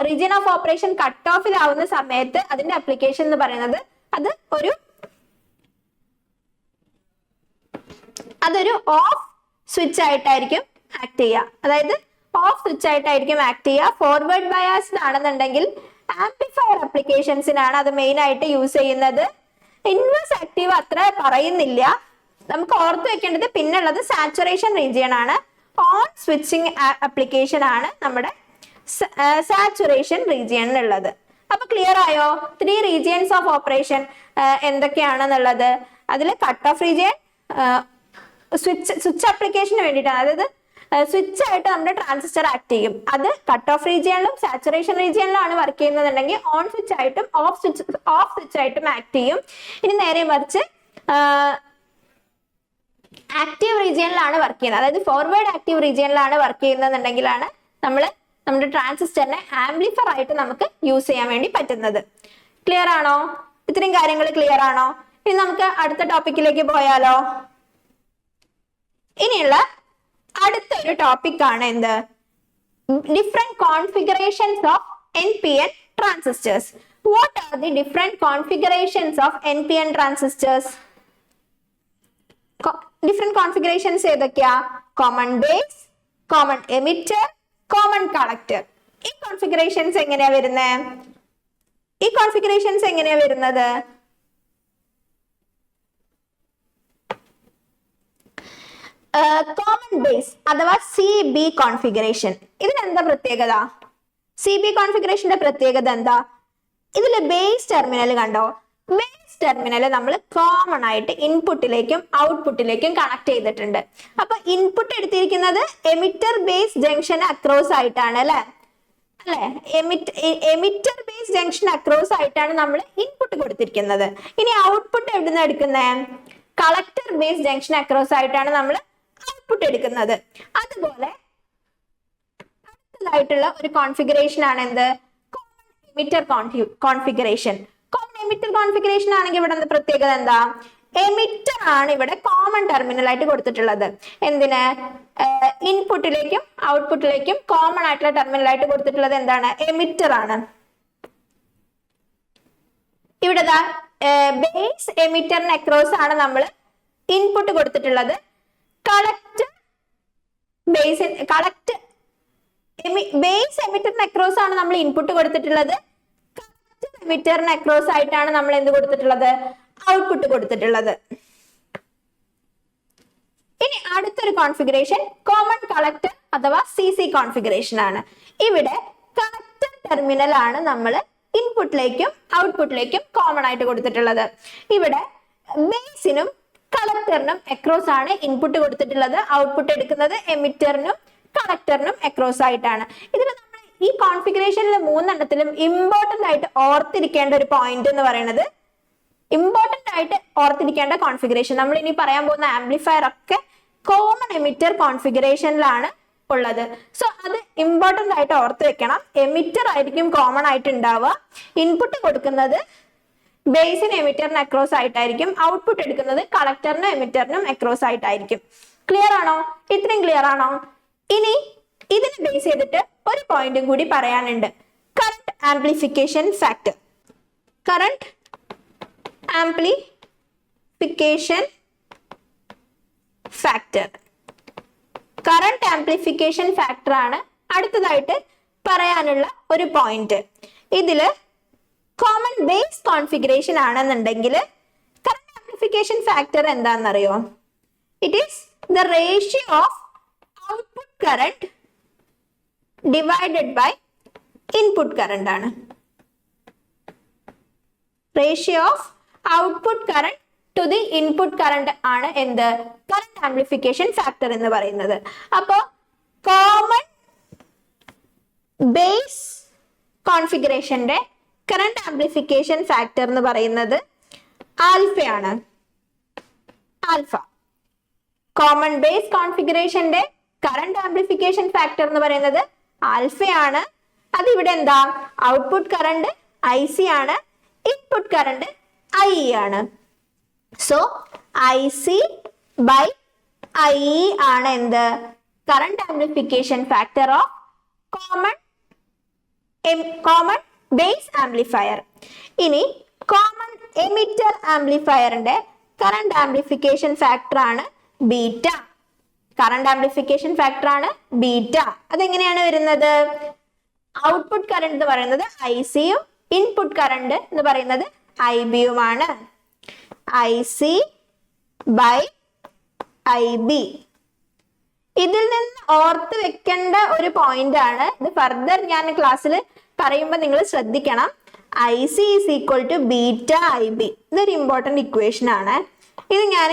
റീജിയൻ ഓഫ് ഓപ്പറേഷൻ കട്ട് ഓഫിലാവുന്ന സമയത്ത് അതിന്റെ അപ്ലിക്കേഷൻ എന്ന് പറയുന്നത് അതൊരു ഓഫ് സ്വിച്ച് ആയിട്ടായിരിക്കും ആക്ട് ചെയ്യുക. അതായത് ഓഫ് സ്വിച്ച് ആയിട്ടായിരിക്കും ആക്ട് ചെയ്യുക. ഫോർവേഡ് ബയാസ്ഡ് ആണെന്നുണ്ടെങ്കിൽ ആംപ്ലിഫയർ അപ്ലിക്കേഷൻസിനാണ് അത് മെയിൻ ആയിട്ട് യൂസ് ചെയ്യുന്നത്. ഇൻവേഴ്സ് ആക്റ്റീവ് അത്ര പറയുന്നില്ല. നമുക്ക് ഓർത്ത് വെക്കേണ്ടത് പിന്നുള്ളത് സാച്ചുറേഷൻ റീജിയൻ ആണ്. ഓൺ സ്വിച്ചിങ് അപ്ലിക്കേഷൻ ആണ് നമ്മുടെ സാച്ചുറേഷൻ റീജിയനിലുള്ളത്. അപ്പൊ ക്ലിയർ ആയോ? 3 റീജിയൻസ് ഓഫ് ഓപ്പറേഷൻ എന്തൊക്കെയാണെന്നുള്ളത്. അതിൽ കട്ട് ഓഫ് റീജിയൻ സ്വിച്ച് അപ്ലിക്കേഷന് വേണ്ടിയിട്ടാണ്. അതായത് സ്വിച്ച് ആയിട്ട് നമ്മുടെ ട്രാൻസിസ്റ്റർ ആക്ട് ചെയ്യും. അത് കട്ട് ഓഫ് റീജിയനിലും സാച്ചുറേഷൻ റീജിയനിലാണ് വർക്ക് ചെയ്യുന്നതെന്നുണ്ടെങ്കിൽ ഓൺ സ്വിച്ച് ആയിട്ടും ഓഫ് സ്വിച്ച് ആയിട്ടും ആക്ട് ചെയ്യും. ഇനി നേരെ മറിച്ച് ആക്റ്റീവ് റീജിയനിലാണ് വർക്ക് ചെയ്യുന്നത്, അതായത് ഫോർവേഡ് ആക്റ്റീവ് റീജിയനിലാണ് വർക്ക് ചെയ്യുന്നതെന്നുണ്ടെങ്കിലാണ് നമ്മുടെ ട്രാൻസിസ്റ്ററിനെ ആംപ്ലിഫയർ ആയിട്ട് നമുക്ക് യൂസ് ചെയ്യാൻ വേണ്ടി പറ്റുന്നത്. ക്ലിയർ ആണോ? ഇത്രയും കാര്യങ്ങൾ ക്ലിയർ ആണോ? ഇനി നമുക്ക് അടുത്ത ടോപ്പിക്കിലേക്ക് പോയാലോ? ഇനിയുള്ള അടുത്തൊരു ടോപ്പിക് ആണ് എന്ത്? Different configurations of NPN transistors. What are the different configurations of NPN transistors? Different configurations ഏതൊക്കെയാ? Common base, common emitter, common collector. ഈ കോൺഫിഗറേഷൻസ് എങ്ങനെയാ വരുന്നത്? കോമൺ ബേസ് അഥവാ CB കോൺഫിഗറേഷൻ. ഇതിനെന്താ പ്രത്യേകത? CB കോൺഫിഗറേഷന്റെ പ്രത്യേകത എന്താ? ഇതില് ബേസ് ടെർമിനൽ കണ്ടോ? ബേസ് ടെർമിനൽ നമ്മൾ കോമൺ ആയിട്ട് ഇൻപുട്ടിലേക്കും ഔട്ട്പുട്ടിലേക്കും കണക്ട് ചെയ്തിട്ടുണ്ട്. അപ്പൊ ഇൻപുട്ട് എടുത്തിരിക്കുന്നത് എമിറ്റർ ബേസ് ജംഗ്ഷൻ അക്രോസ് ആയിട്ടാണ് അല്ലെ? എമിറ്റർ ബേസ് ജംഗ്ഷൻ അക്രോസ് ആയിട്ടാണ് നമ്മൾ ഇൻപുട്ട് കൊടുത്തിരിക്കുന്നത്. ഇനി ഔട്ട്പുട്ട് എവിടുന്ന് എടുക്കുന്നത്? കളക്ടർ ബേസ് ജംഗ്ഷൻ അക്രോസ് ആയിട്ടാണ് നമ്മൾ ഔട്ട്പുട്ട് എടുക്കുന്നത്. അതുപോലെ അടുത്തതായിട്ടുള്ള ഒരു കോൺഫിഗറേഷൻ ആണ് എന്ത്? Common emitter configuration. Common emitter configuration ആണെങ്കിൽ ഇവിടെ പ്രത്യേകത എന്താ? എമിറ്റർ ആണ് ഇവിടെ കോമൺ ടെർമിനൽ ആയിട്ട് കൊടുത്തിട്ടുള്ളത്. എന്തിന്? ഇൻപുട്ടിലേക്കും ഔട്ട്പുട്ടിലേക്കും കോമൺ ആയിട്ടുള്ള ടെർമിനൽ ആയിട്ട് കൊടുത്തിട്ടുള്ളത് എന്താണ്? എമിറ്റർ ആണ്. ഇവിടെ ബേസ് എമിറ്ററിന് അക്രോസ് ആണ് നമ്മൾ ഇൻപുട്ട് കൊടുത്തിട്ടുള്ളത്. ബേസ് എമിറ്ററിന് അക്രോസ് ആണ് നമ്മൾ ഇൻപുട്ട് കൊടുത്തിട്ടുള്ളത്. എമിറ്ററിന് അക്രോസ് ആയിട്ടാണ് നമ്മൾ എന്ത് കൊടുത്തിട്ടുള്ളത്? ഔട്ട്പുട്ട് കൊടുത്തിട്ടുള്ളത്. ഇനി അടുത്തൊരു കോൺഫിഗറേഷൻ കോമൺ കളക്ടർ അഥവാ CC കോൺഫിഗറേഷൻ ആണ്. ഇവിടെ കളക്ടർ ടെർമിനൽ ആണ് നമ്മൾ ഇൻപുട്ടിലേക്കും ഔട്ട്പുട്ടിലേക്കും കോമൺ ആയിട്ട് കൊടുത്തിട്ടുള്ളത്. ഇവിടെ ബേസിനും കളക്ടറിനും അക്രോസ് ആണ് ഇൻപുട്ട് കൊടുത്തിട്ടുള്ളത്. ഔട്ട്പുട്ട് എടുക്കുന്നത് എമിറ്ററിനും കളക്ടറിനും അക്രോസ് ആയിട്ടാണ്. ഇതിൽ നമ്മൾ ഈ കോൺഫിഗറേഷനിൽ 3 എണ്ണത്തിലും ഇമ്പോർട്ടന്റ് ആയിട്ട് ഓർത്തിരിക്കേണ്ട ഒരു പോയിന്റ് എന്ന് പറയുന്നത്, ഇമ്പോർട്ടന്റ് ആയിട്ട് ഓർത്തിരിക്കേണ്ട കോൺഫിഗറേഷൻ, നമ്മൾ ഇനി പറയാൻ പോകുന്ന ആംപ്ലിഫയർ ഒക്കെ കോമൺ എമിറ്റർ കോൺഫിഗറേഷനിലാണ് ഉള്ളത്. സോ അത് ഇമ്പോർട്ടന്റ് ആയിട്ട് ഓർത്ത് വെക്കണം. എമിറ്റർ ആയിരിക്കും കോമൺ ആയിട്ട് ഉണ്ടാവുക. ഇൻപുട്ട് കൊടുക്കുന്നത് ബേസിന് എമിറ്ററിന് അക്രോസ് ആയിട്ടായിരിക്കും. ഔട്ട്പുട്ട് എടുക്കുന്നത് കളക്ടറിനും എമിറ്ററിനും അക്രോസ് ആയിട്ടായിരിക്കും. ക്ലിയർ ആണോ? ഇത്രയും ക്ലിയർ ആണോ? ഇനി ഇതിനെ ബേസ് ചെയ്തിട്ട് ഒരു പോയിന്റും കൂടി പറയാനുണ്ട്. Current amplification factor. Current amplification factor. Current amplification factor ആണ് അടുത്തതായിട്ട് പറയാനുള്ള ഒരു പോയിന്റ്. ഇതില് കോമൺ ബേസ് കോൺഫിഗറേഷൻ ആണെന്നുണ്ടെങ്കിൽ കറന്റ് ആംപ്ലിഫിക്കേഷൻ ഫാക്ടർ എന്താണെന്നറിയോ? It is the ratio of output current divided by input current ആണ്. Ratio of output current to the input current ആണ് എന്ത്? കറന്റ് ആംപ്ലിഫിക്കേഷൻ ഫാക്ടർ എന്ന് പറയുന്നത്. അപ്പോ കോമൺ ബേസ് കോൺഫിഗറേഷന്റെ കറന്റ് ആംപ്ലിഫിക്കേഷൻ ഫാക്ടർ എന്ന് പറയുന്നത് ആൽഫയാണ്. ആൽഫ. കോമൺ ബേസ് കോൺഫിഗറേഷന്റെ കറന്റ് ആംപ്ലിഫിക്കേഷൻ ഫാക്ടർ എന്ന് പറയുന്നത് ആൽഫയാണ്. അത് ഇവിടെ എന്താ? ഔട്ട്പുട്ട് കറന്റ് IC ആണ്, ഇൻപുട്ട് കറന്റ് IE ആണ്. സോ IC ബൈ IE ആണ് എന്ത്? Current amplification factor of common common base amplifier. ഇനി കോമൺ എമിറ്റർ ആംപ്ലിഫയറിന്റെ കറണ്ട് ആംപ്ലിഫിക്കേഷൻ ഫാക്ടർ ആണ് ബീറ്റ. കറണ്ട് ആംപ്ലിഫിക്കേഷൻ ഫാക്ടർ ആണ് ബീറ്റ. അതെങ്ങനെയാണ് വരുന്നത്? ഔട്ട്പുട്ട് കറണ്ട് എന്ന് പറയുന്നത് ഐസിയും ഇൻപുട്ട് കറണ്ട് എന്ന് പറയുന്നത് ഐബിയുമാണ്. IC by IB. ഇതിൽ നിന്ന് ഓർത്ത് വെക്കേണ്ട ഒരു പോയിന്റ് ആണ് ഇത്. ഫർദർ ഞാൻ ക്ലാസ്സിൽ പറയുമ്പോൾ നിങ്ങൾ ശ്രദ്ധിക്കണം. IC is equal to beta IB. ഇതൊരു ഇമ്പോർട്ടന്റ് ഇക്വേഷൻ ആണ്. ഇത് ഞാൻ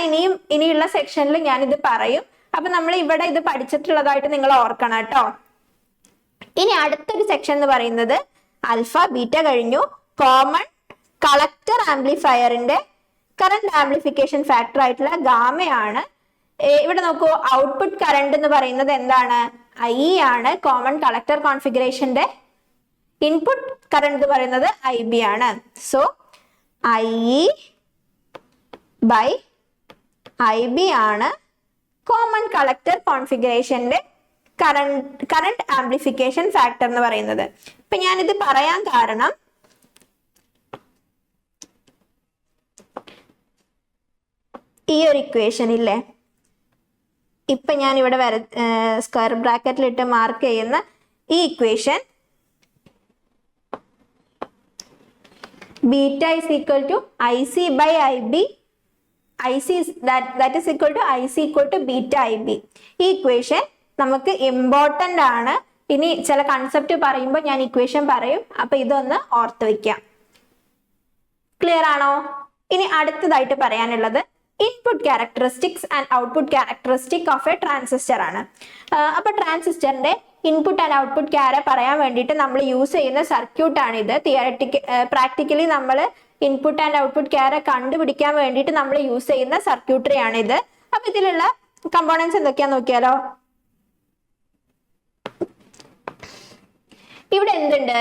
ഇനിയുള്ള സെക്ഷനിൽ ഞാൻ ഇത് പറയും. അപ്പൊ നമ്മൾ ഇവിടെ ഇത് പഠിച്ചിട്ടുള്ളതായിട്ട് നിങ്ങൾ ഓർക്കണം കേട്ടോ. ഇനി അടുത്തൊരു സെക്ഷൻ എന്ന് പറയുന്നത് ആൽഫ ബീറ്റ കഴിഞ്ഞു. കോമൺ കളക്ടർ ആംപ്ലിഫയറിന്റെ കറന്റ് ആംപ്ലിഫിക്കേഷൻ ഫാക്ടർ ആയിട്ടുള്ള ഗാമയാണ്. ഇവിടെ നോക്കൂ, ഔട്ട്പുട്ട് കറണ്ട് എന്ന് പറയുന്നത് എന്താണ്? I ആണ്. കോമൺ കളക്ടർ കോൺഫിഗറേഷന്റെ ഇൻപുട്ട് കറണ്ട് എന്ന് പറയുന്നത് IB ആണ്. സോ IE ബൈ IB ആണ് കോമൺ കളക്ടർ കോൺഫിഗറേഷന്റെ കറന്റ് ആംപ്ലിഫിക്കേഷൻ ഫാക്ടർ എന്ന് പറയുന്നത്. ഇപ്പൊ ഞാനിത് പറയാൻ കാരണം ഈ ഒരു ഇക്വേഷൻ ഇല്ലേ, ഇപ്പൊ ഞാൻ ഇവിടെ സ്ക്വയർ ബ്രാക്കറ്റിലിട്ട് മാർക്ക് ചെയ്യുന്ന ഈ equation beta is equal to IC by IB. IC that is equal to IC equal to beta IB. ഈ ഇക്വേഷൻ നമുക്ക് ഇമ്പോർട്ടന്റ് ആണ്. ഇനി ചില കൺസെപ്റ്റ് പറയുമ്പോൾ ഞാൻ ഇക്വേഷൻ പറയും. അപ്പൊ ഇതൊന്ന് ഓർത്ത് വെക്കാം. ക്ലിയർ ആണോ? ഇനി അടുത്തതായിട്ട് പറയാനുള്ളത് input characteristics and output characteristic of a transistor ആണ്. അപ്പൊ ട്രാൻസിസ്റ്ററിന്റെ ഇൻപുട്ട് ആൻഡ് ഔട്ട്പുട്ട് ക്യാര പറയാൻ വേണ്ടിയിട്ട് നമ്മൾ യൂസ് ചെയ്യുന്ന സർക്യൂട്ട് ആണ് ഇത്. പ്രാക്ടിക്കലി നമ്മൾ ഇൻപുട്ട് ആൻഡ് ഔട്ട്പുട്ട് ക്യാര കണ്ടുപിടിക്കാൻ വേണ്ടിയിട്ട് നമ്മൾ യൂസ് ചെയ്യുന്ന സർക്യൂട്ടറി ആണ് ഇത്. അപ്പൊ ഇതിലുള്ള കമ്പോണൻസ് എന്തൊക്കെയാന്ന് നോക്കിയാലോ. ഇവിടെ എന്തുണ്ട്?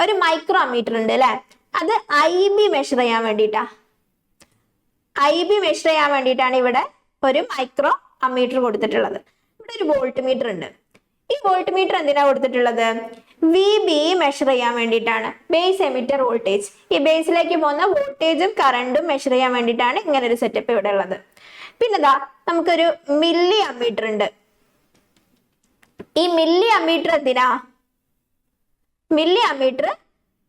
ഒരു മൈക്രോ അമ്മീറ്റർ ഉണ്ട് അല്ലെ. അത് IB മെഷർ ചെയ്യാൻ വേണ്ടിയിട്ടാ. IB മെഷർ ചെയ്യാൻ വേണ്ടിയിട്ടാണ് ഇവിടെ ഒരു മൈക്രോ അമ്മീറ്റർ കൊടുത്തിട്ടുള്ളത്. ഇവിടെ ഒരു വോൾട്ട് മീറ്റർ ഉണ്ട്. ഈ വോൾട്ട് മീറ്റർ എന്തിനാ കൊടുത്തിട്ടുള്ളത്? VB മെഷർ ചെയ്യാൻ വേണ്ടിയിട്ടാണ്. Base emitter voltage. ഈ ബേസിലേക്ക് പോകുന്ന വോൾട്ടേജും കറണ്ടും മെഷർ ചെയ്യാൻ വേണ്ടിയിട്ടാണ് ഇങ്ങനെ ഒരു സെറ്റപ്പ് ഇവിടെ ഉള്ളത്. പിന്നെതാ നമുക്കൊരു മില്ലി അമ്മീറ്റർ ഉണ്ട്. ഈ മില്ലി അമ്മീറ്റർ എന്തിനാ? മില്ലി അമ്മീറ്റർ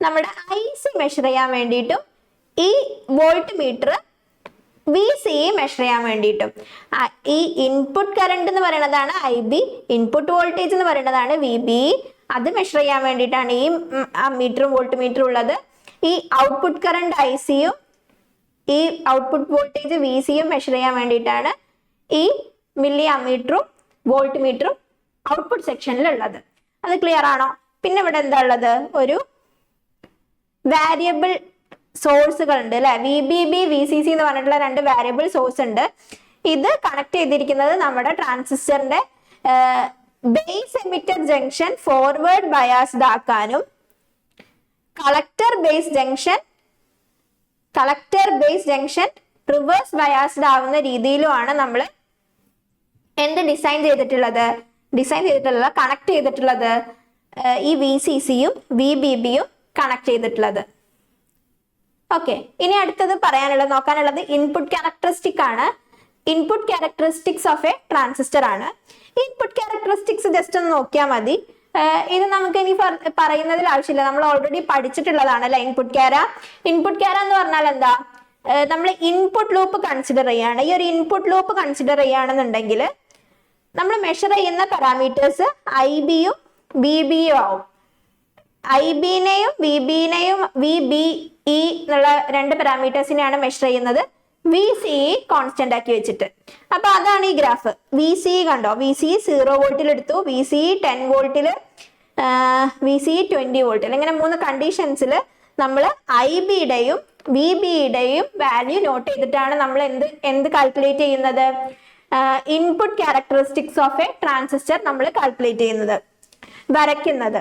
നമ്മുടെ IC മെഷർ ചെയ്യാൻ വേണ്ടിയിട്ടും ഈ വോൾട്ട് മീറ്റർ VC മെഷർ ചെയ്യാൻ വേണ്ടിയിട്ടും. ഈ ഇൻപുട്ട് കറണ്ട് എന്ന് പറയുന്നതാണ് IB, ഇൻപുട്ട് വോൾട്ടേജ് എന്ന് പറയുന്നതാണ് VB. അത് മെഷർ ചെയ്യാൻ വേണ്ടിയിട്ടാണ് ഈ അമ്മീറ്ററും വോൾട്ട് മീറ്ററും ഉള്ളത്. ഈ ഔട്ട്പുട്ട് കറണ്ട് ICയും ഈ ഔട്ട്പുട്ട് വോൾട്ടേജ് VCയും മെഷർ ചെയ്യാൻ വേണ്ടിയിട്ടാണ് ഈ മില്ലി അമ്മീറ്ററും വോൾട്ട് മീറ്ററും ഔട്ട്പുട്ട് സെക്ഷനിൽ ഉള്ളത്. അത് ക്ലിയർ ആണോ? പിന്നെ ഇവിടെ എന്താ ഉള്ളത്? ഒരു വാരിയബിൾ സോഴ്സുകൾ ഉണ്ട് അല്ലെ. VBB VCC എന്ന് പറഞ്ഞിട്ടുള്ള രണ്ട് വാരിയബിൾ സോഴ്സ് ഉണ്ട്. ഇത് കണക്ട് ചെയ്തിരിക്കുന്നത് നമ്മുടെ ട്രാൻസിസ്റ്ററിന്റെ base emitter junction forward biased ആക്കാനും collector base junction reverse biased ആവുന്ന രീതിയിലുമാണ് നമ്മൾ എന്ത് ഡിസൈൻ ചെയ്തിട്ടുള്ളത് കണക്ട് ചെയ്തിട്ടുള്ളത്. ഈ VCCയും VBBയും കണക്ട് ചെയ്തിട്ടുള്ളത്. ഓക്കെ, ഇനി അടുത്തത് നോക്കാനുള്ളത് ഇൻപുട്ട് ക്യാരക്ടറിസ്റ്റിക് ആണ്. Input characteristics of a transistor ആണ്. ഇൻപുട്ട് ക്യാരക്ടറിസ്റ്റിക്സ് ജസ്റ്റ് ഒന്ന് നോക്കിയാൽ മതി. ഇത് നമുക്ക് ഇനി പറയുന്നതിൽ ആവശ്യമില്ല, നമ്മൾ ഓൾറെഡി പഠിച്ചിട്ടുള്ളതാണ് അല്ലെ. ഇൻപുട്ട് ക്യാര എന്ന് പറഞ്ഞാൽ എന്താ? നമ്മൾ ഇൻപുട്ട് ലൂപ്പ് കൺസിഡർ ചെയ്യാണ്. ഈ ഒരു ഇൻപുട്ട് ലൂപ്പ് കൺസിഡർ ചെയ്യുകയാണെന്നുണ്ടെങ്കിൽ നമ്മൾ മെഷർ ചെയ്യുന്ന പാരാമീറ്റേഴ്സ് IBയും VBയും ആവും. IBനെയും VBനെയും VBE എന്നുള്ള രണ്ട് പാരാമീറ്റേഴ്സിനെയാണ് മെഷർ ചെയ്യുന്നത് VCE കോൺസ്റ്റന്റ് ആക്കി വെച്ചിട്ട്. അപ്പൊ അതാണ് ഈ ഗ്രാഫ്. VCE കണ്ടോ? VCE 0 വോൾട്ടിൽ എടുത്തു, VCE 10 വോൾട്ടില്, VCE 20 വോൾട്ടിൽ. ഇങ്ങനെ 3 കണ്ടീഷൻസിൽ നമ്മൾ IBയുടെയും VBയുടെയും വാല്യൂ നോട്ട് ചെയ്തിട്ടാണ് നമ്മൾ എന്ത് കാൽക്കുലേറ്റ് ചെയ്യുന്നത്? Input characteristics of a transistor നമ്മൾ കാൽക്കുലേറ്റ് ചെയ്യുന്നത്, വരയ്ക്കുന്നത്.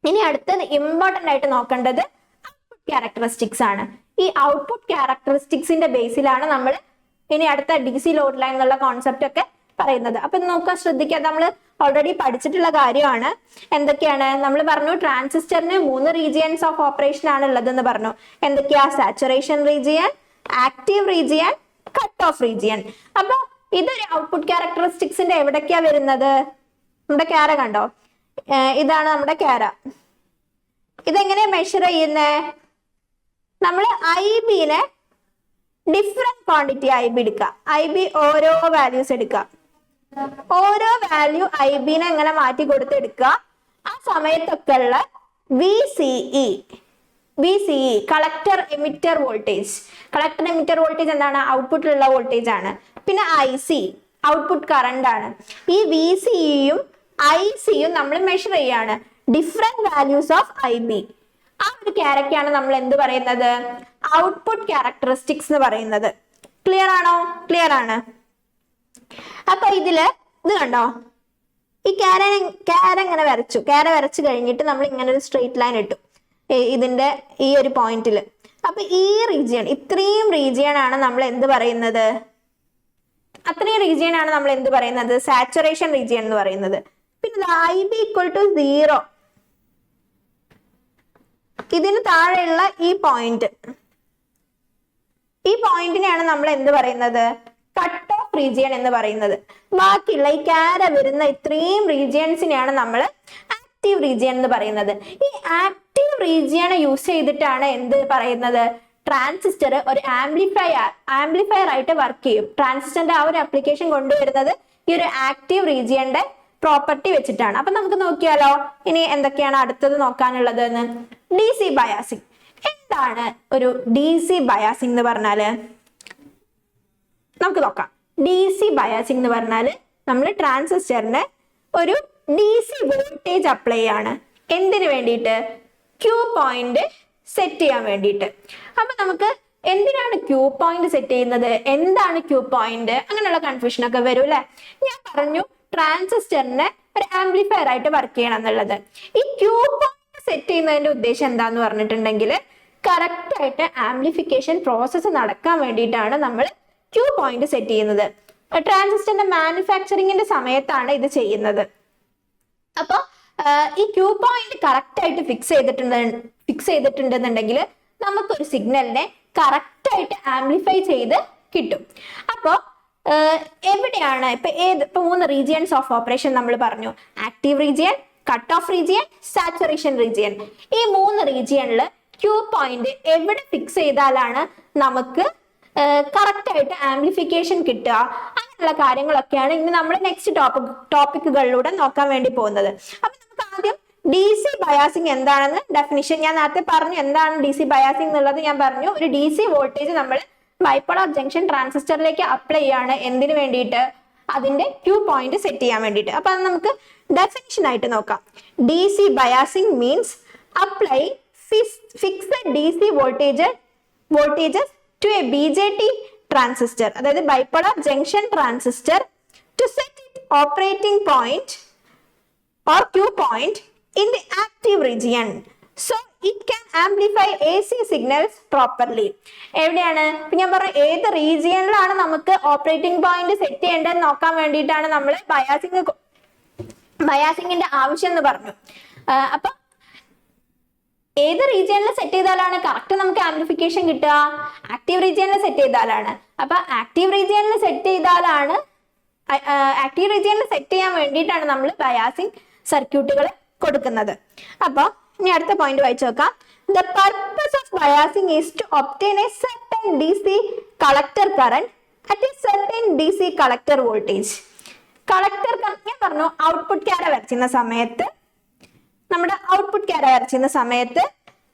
ഇനി അടുത്തത് ഇമ്പോർട്ടന്റ് ആയിട്ട് നോക്കേണ്ടത് ഔട്ട്പുട്ട് ക്യാരക്ടറിസ്റ്റിക്സ് ആണ്. ഈ ഔട്ട്പുട്ട് ക്യാരക്ടറിസ്റ്റിക്സിന്റെ ബേസിലാണ് നമ്മൾ ഇനി അടുത്ത DC ലോഡ് ലൈൻ എന്നുള്ള കോൺസെപ്റ്റ് ഒക്കെ പറയുന്നത്. അപ്പൊ നോക്കാൻ ശ്രദ്ധിക്കുക, നമ്മൾ ഓൾറെഡി പഠിച്ചിട്ടുള്ള കാര്യമാണ്. എന്തൊക്കെയാണ് നമ്മൾ പറഞ്ഞു? ട്രാൻസിസ്റ്ററിന് 3 റീജിയൻസ് ഓഫ് ഓപ്പറേഷൻ ആണ് ഉള്ളതെന്ന് പറഞ്ഞു. എന്തൊക്കെയാ? Saturation region, active region, cut off region. അപ്പൊ ഇതൊരു ഔട്ട്പുട്ട് ക്യാരക്ടറിസ്റ്റിക്സിന്റെ എവിടേക്കാ വരുന്നത്? നമ്മുടെ ക്യാര കണ്ടോ? ഇതാണ് നമ്മുടെ ക്യാര. ഇതെങ്ങനെ മെഷർ ചെയ്യുന്നേ? നമ്മൾ IBനെ ഡിഫറെന്റ് ക്വാണ്ടിറ്റി IB എടുക്കുക. IB ഓരോ വാല്യൂസ് എടുക്കുക. ഓരോ വാല്യൂ IBനെ എങ്ങനെ മാറ്റി കൊടുത്തെടുക്കുക. ആ സമയത്തൊക്കെ ഉള്ള VCE collector emitter voltage. Collector emitter voltage എന്താണ്? ഔട്ട്പുട്ടിലുള്ള വോൾട്ടേജ് ആണ്. പിന്നെ IC ഔട്ട്പുട്ട് കറണ്ട് ആണ്. ഈ VCEയും ICയും നമ്മൾ മെഷർ ചെയ്യാണ്. Different values of IB. ആ ഒരു ക്യാരക്ടറാണ് നമ്മൾ എന്ത് പറയുന്നത്? ഔട്ട്പുട്ട് ക്യാരക്ടറിസ്റ്റിക്സ് എന്ന് പറയുന്നത്. ക്ലിയർ ആണോ? ക്ലിയർ ആണ്. അപ്പൊ ഇതില് ഇത് കണ്ടോ? ഈ ക്യാര ഇങ്ങനെ വരച്ചു. ക്യാര വരച്ചു കഴിഞ്ഞിട്ട് നമ്മൾ ഇങ്ങനെ ഒരു സ്ട്രെയിറ്റ് ലൈൻ ഇട്ടു ഇതിന്റെ ഈ ഒരു പോയിന്റിൽ. അപ്പൊ ഈ റീജിയൻ, ഇത്രയും റീജിയൻ ആണ് നമ്മൾ എന്ത് പറയുന്നത്? അത്രയും റീജിയൻ ആണ് നമ്മൾ എന്ത് പറയുന്നത്? സാച്ചുറേഷൻ റീജിയൻ എന്ന് പറയുന്നത്. പിന്നെ IB ഈക്വൽ ടു 0, ഇതിന് താഴെയുള്ള ഈ പോയിന്റിനെയാണ് നമ്മൾ എന്ത് പറയുന്നത്? കട്ട് ഓഫ് റീജിയൻ എന്ന് പറയുന്നത്. ബാക്കിയുള്ള ഈ ക്യാര വരുന്ന ഇത്രയും റീജിയൻസിനെയാണ് നമ്മൾ ആക്റ്റീവ് റീജിയൻ എന്ന് പറയുന്നത്. ഈ ആക്റ്റീവ് റീജിയനെ യൂസ് ചെയ്തിട്ടാണ് എന്ത് പറയുന്നത്? ട്രാൻസിസ്റ്റർ ഒരു ആംപ്ലിഫയർ ആയിട്ട് വർക്ക് ചെയ്യും. ട്രാൻസിസ്റ്ററിന്റെ ആ ഒരു ആപ്ലിക്കേഷൻ കൊണ്ടുവരുന്നത് ഈ ഒരു ആക്റ്റീവ് റീജിയന്റെ പ്രോപ്പർട്ടി വെച്ചിട്ടാണ്. അപ്പൊ നമുക്ക് നോക്കിയാലോ ഇനി എന്തൊക്കെയാണ് അടുത്തത് നോക്കാനുള്ളത് എന്ന്. DC biasing. എന്താണ് ഒരു DC ബയാസിംഗ് എന്ന് പറഞ്ഞാല്? നമുക്ക് നോക്കാം. DC ബയാസിംഗ് എന്ന് പറഞ്ഞാല് നമ്മൾ ട്രാൻസിസ്റ്ററിന് ഒരു DC വോൾട്ടേജ് അപ്ലൈ ആണ്. എന്തിനു വേണ്ടിയിട്ട്? ക്യൂ പോയിന്റ് സെറ്റ് ചെയ്യാൻ വേണ്ടിയിട്ട്. അപ്പൊ നമുക്ക് എന്തിനാണ് ക്യൂ പോയിന്റ് സെറ്റ് ചെയ്യുന്നത്? എന്താണ് ക്യൂ പോയിന്റ്? അങ്ങനെയുള്ള കൺഫ്യൂഷൻ ഒക്കെ വരും അല്ലെ? ഞാൻ പറഞ്ഞു ട്രാൻസിസ്റ്ററിന് ഒരു ആംപ്ലിഫയർ ആയിട്ട് വർക്ക് ചെയ്യണം എന്നുള്ളത്. ഈ ക്യൂ പോയിന്റ് സെറ്റ് ചെയ്യുന്നതിന്റെ ഉദ്ദേശം എന്താന്ന് പറഞ്ഞിട്ടുണ്ടെങ്കിൽ കറക്റ്റ് ആയിട്ട് ആംപ്ലിഫിക്കേഷൻ പ്രോസസ്സ് നടക്കാൻ വേണ്ടിയിട്ടാണ് നമ്മൾ ക്യൂ പോയിന്റ് സെറ്റ് ചെയ്യുന്നത്. ട്രാൻസിസ്റ്ററിന്റെ മാനുഫാക്ചറിങ്ങിന്റെ സമയത്താണ് ഇത് ചെയ്യുന്നത്. അപ്പൊ ഈ ക്യൂ പോയിന്റ് കറക്റ്റ് ആയിട്ട് ഫിക്സ് ചെയ്തിട്ടുണ്ടെന്നുണ്ടെങ്കിൽ നമുക്കൊരു സിഗ്നലിനെ കറക്റ്റ് ആയിട്ട് ആംപ്ലിഫൈ ചെയ്ത് കിട്ടും. അപ്പോ എവിടെയാണ് ഇപ്പൊ 3 റീജിയൻസ് ഓഫ് ഓപ്പറേഷൻ നമ്മൾ പറഞ്ഞു? Active region, cut off region, saturation region. ഈ 3 റീജിയനിൽ ക്യൂ പോയിന്റ് എവിടെ ഫിക്സ് ചെയ്താലാണ് നമുക്ക് കറക്റ്റ് ആയിട്ട് ആംപ്ലിഫിക്കേഷൻ കിട്ടുക? അങ്ങനെയുള്ള കാര്യങ്ങളൊക്കെയാണ് ഇനി നമ്മൾ നെക്സ്റ്റ് ടോപ്പിക്കുകളിലൂടെ നോക്കാൻ വേണ്ടി പോകുന്നത്. അപ്പൊ നമുക്ക് ആദ്യം DC ബയാസിംഗ് എന്താണെന്ന് ഡെഫിനിഷൻ ഞാൻ നേരത്തെ പറഞ്ഞു. എന്താണ് DC ബയാസിംഗ് എന്നുള്ളത് ഞാൻ പറഞ്ഞു. ഒരു DC വോൾട്ടേജ് നമ്മൾ ബൈപോളാർ ജംഗ്ഷൻ ട്രാൻസിസ്റ്ററിലേക്ക് അപ്ലൈ ചെയ്യാണ്. എന്തിനു വേണ്ടിയിട്ട്? അതിന്റെ ക്യൂ പോയിന്റ് സെറ്റ് ചെയ്യാൻ വേണ്ടിയിട്ട്. അപ്പൊ അത് നമുക്ക് ഡെഫിനിഷൻ ആയിട്ട് നോക്കാം. DC biasing means apply fixed DC voltages to a BJT transistor, അതായത് bipolar junction transistor, to set it operating point or Q point in the active region so it can amplify AC signals properly. എവിടെയാണ് ഞാൻ പറഞ്ഞു ഏത് റീജിയനിലാണ് നമുക്ക് operating point set ചെയ്യേണ്ടതെന്ന് നോക്കാൻ വേണ്ടിയിട്ടാണ് നമ്മൾ ബയാസിംഗിന്റെ ആവശ്യം എന്ന് പറഞ്ഞു. അപ്പൊ ഏത് റീജിയനിൽ സെറ്റ് ചെയ്താലാണ് കറക്റ്റ് നമുക്ക് ആംപ്ലിഫിക്കേഷൻ കിട്ടുക? ആക്റ്റീവ് റീജിയനിൽ സെറ്റ് ചെയ്താലാണ്. അപ്പൊ ആക്റ്റീവ് റീജിയനിൽ സെറ്റ് ചെയ്യാൻ വേണ്ടിയിട്ടാണ് നമ്മൾ ബയാസിംഗ് സർക്യൂട്ടുകൾ കൊടുക്കുന്നത്. അപ്പൊ ഇനി അടുത്ത പോയിന്റ് വായിച്ചു നോക്കാം. The purpose of biasing is to obtain a certain DC collector current at a certain DC collector voltage. Collector current ഞാൻ പറഞ്ഞു ഔട്ട്പുട്ട് ക്യാര വരച്ചിരുന്ന സമയത്ത്, നമ്മുടെ ഔട്ട്പുട്ട് ക്യാര വരച്ചിരുന്ന സമയത്ത്